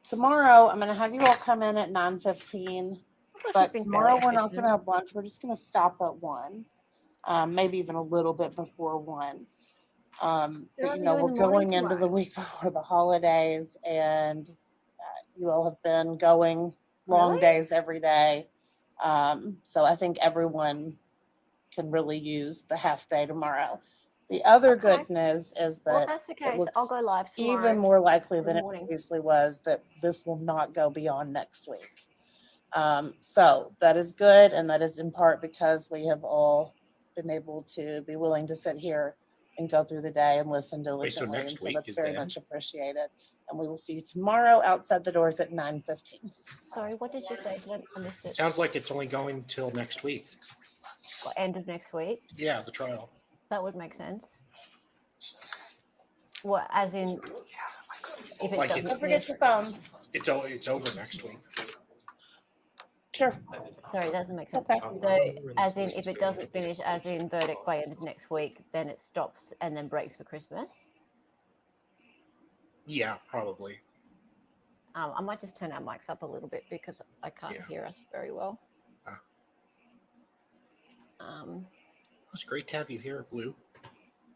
tomorrow I'm going to have you all come in at 9:15. But tomorrow we're not going to have lunch. We're just going to stop at 1, maybe even a little bit before 1. But we're going into the week before the holidays, and you all have been going long days every day. So I think everyone can really use the half day tomorrow. The other good news is Well, that that's the it case. looks I'll go live tomorrow. even more likely in than the it morning. previously was that this will not go beyond next week. So that is good, and that is in part because we have all been able to be willing to sit here and go through the day and listen Wait, so diligently. next And so week that's is very then? much appreciated. And we will see you tomorrow outside the doors at 9:15. Sorry, what did you say? I missed it. Sounds like it's only going till next week. Or end of next week. Yeah, the trial. That would make sense. What, as in, if it Like doesn't it's- Don't forget finish, your phones. It's over next week. Sure. sorry, it doesn't make sense. Okay. So, as in, if it doesn't finish, as in verdict by end of next week, then it stops and then breaks for Christmas. Yeah, probably. I might just turn our mics up a little bit because I can't Yeah. hear us very well. It was great to have you here, Blue.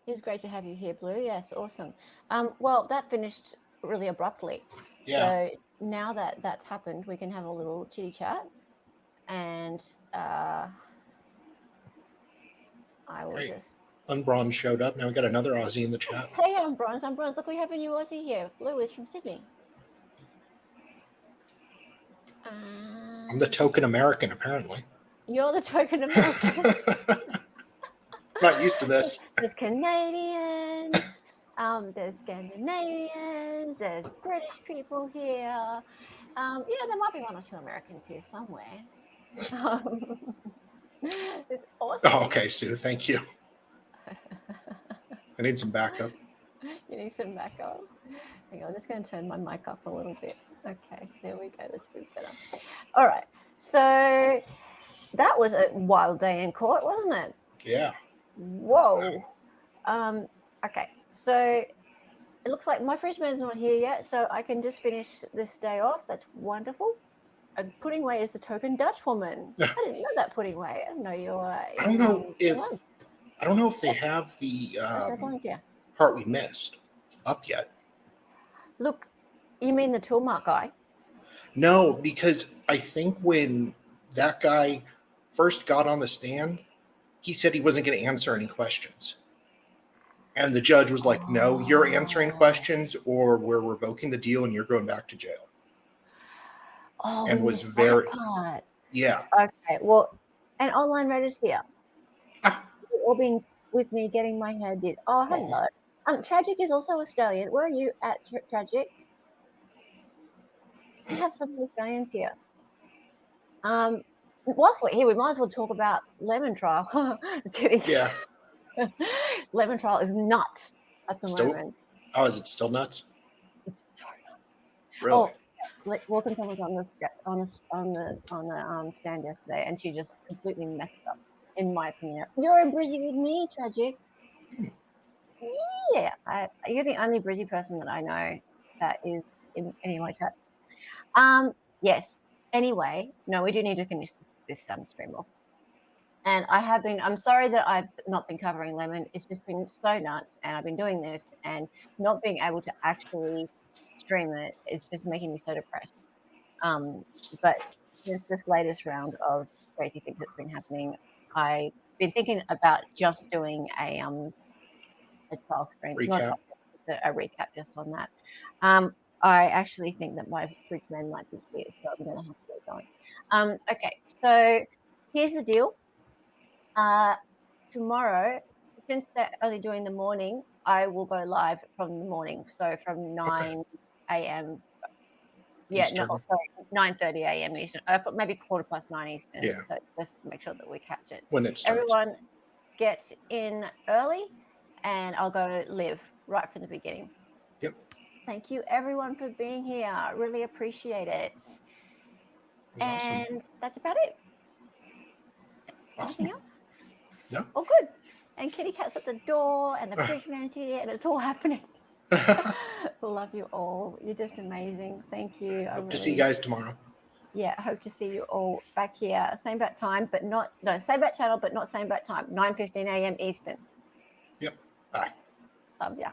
It's great to have you here, Blue. Yes, awesome. Well, that finished really abruptly. Yeah. So now that that's happened, we can have a little chitty chat, and I will Great. just. Unbron showed up. Now we got another Aussie in the chat. Hey, I'm Bronze. Look, we have a new Aussie here. Blue is from Sydney. I'm the token American, apparently. You're the token American. Not used to this. There's Canadians. There's Scandinavians. There's British people here. Yeah, there might be one or two Americans here somewhere. It's awesome. Oh, okay, Sue. Thank you. I need some backup. You need some backup. Hang on, I'm just going to turn my mic up a little bit. Okay, there we go. That's a bit better. All right. So that was a wild day in court, wasn't it? Yeah. Whoa. Okay. So it looks like my fridge man's not here yet, so I can just finish this day off. That's wonderful. And Puddingway is the token Dutch woman. I didn't know that, Puddingway. I didn't know you were. I don't know if they have the yeah. part we missed up yet. Look, you mean the tool mark guy? No, because I think when that guy first got on the stand, he said he wasn't going to answer any questions. And the judge was like, no, you're answering questions or we're revoking the deal and you're going back to jail. Oh, And was that very, part. yeah. Okay, well, and online readers here. You've all been with me getting my hair did. Oh, hello. Tragic is also Australian. Where are you at, Tragic? We have some Australians here. Whilst we're here, we might as well talk about Lemon Trial. I'm kidding. Yeah. Lemon Trial is nuts at the moment. Oh, is it still nuts? It's so nuts. Really? Oh, like Wilkinson was on the stand yesterday, and she just completely messed up, in my opinion. You're a Brizzy with me, Tragic. Yeah, you're the only Brizzy person that I know that is in any of my chats. Yes. Anyway, no, we do need to finish this stream off. And I'm sorry that I've not been covering Lemon. It's just been so nuts, and I've been doing this, and not being able to actually stream it is just making me so depressed. But just this latest round of crazy things that's been happening, I've been thinking about just doing a trial stream, Recap. not a recap just on that. I actually think that my fridge man might be here, so I'm going to have to get going. Okay, so here's the deal. Tomorrow, since they're only doing the morning, I will go live from the morning. So from 9 a.m. Yeah, Eastern. no, sorry, 9:30 a.m. Eastern. Maybe 9:15 Eastern. Yeah. So just make sure that we catch it. When it starts. Everyone get in early, and I'll go live right from the beginning. Yep. Thank you, everyone, for being here. I really appreciate it. Awesome. And that's about it. Awesome. Anything else? No. Oh, good. And Kitty Cat's at the door, and the fridge man's here, and it's all happening. Love you all. You're just amazing. Thank you. Hope to see you guys tomorrow. Yeah, I hope to see you all back here. Same bat time, but same bat channel, but not same bat time. 9:15 a.m. Eastern. Yep. Bye. Love ya.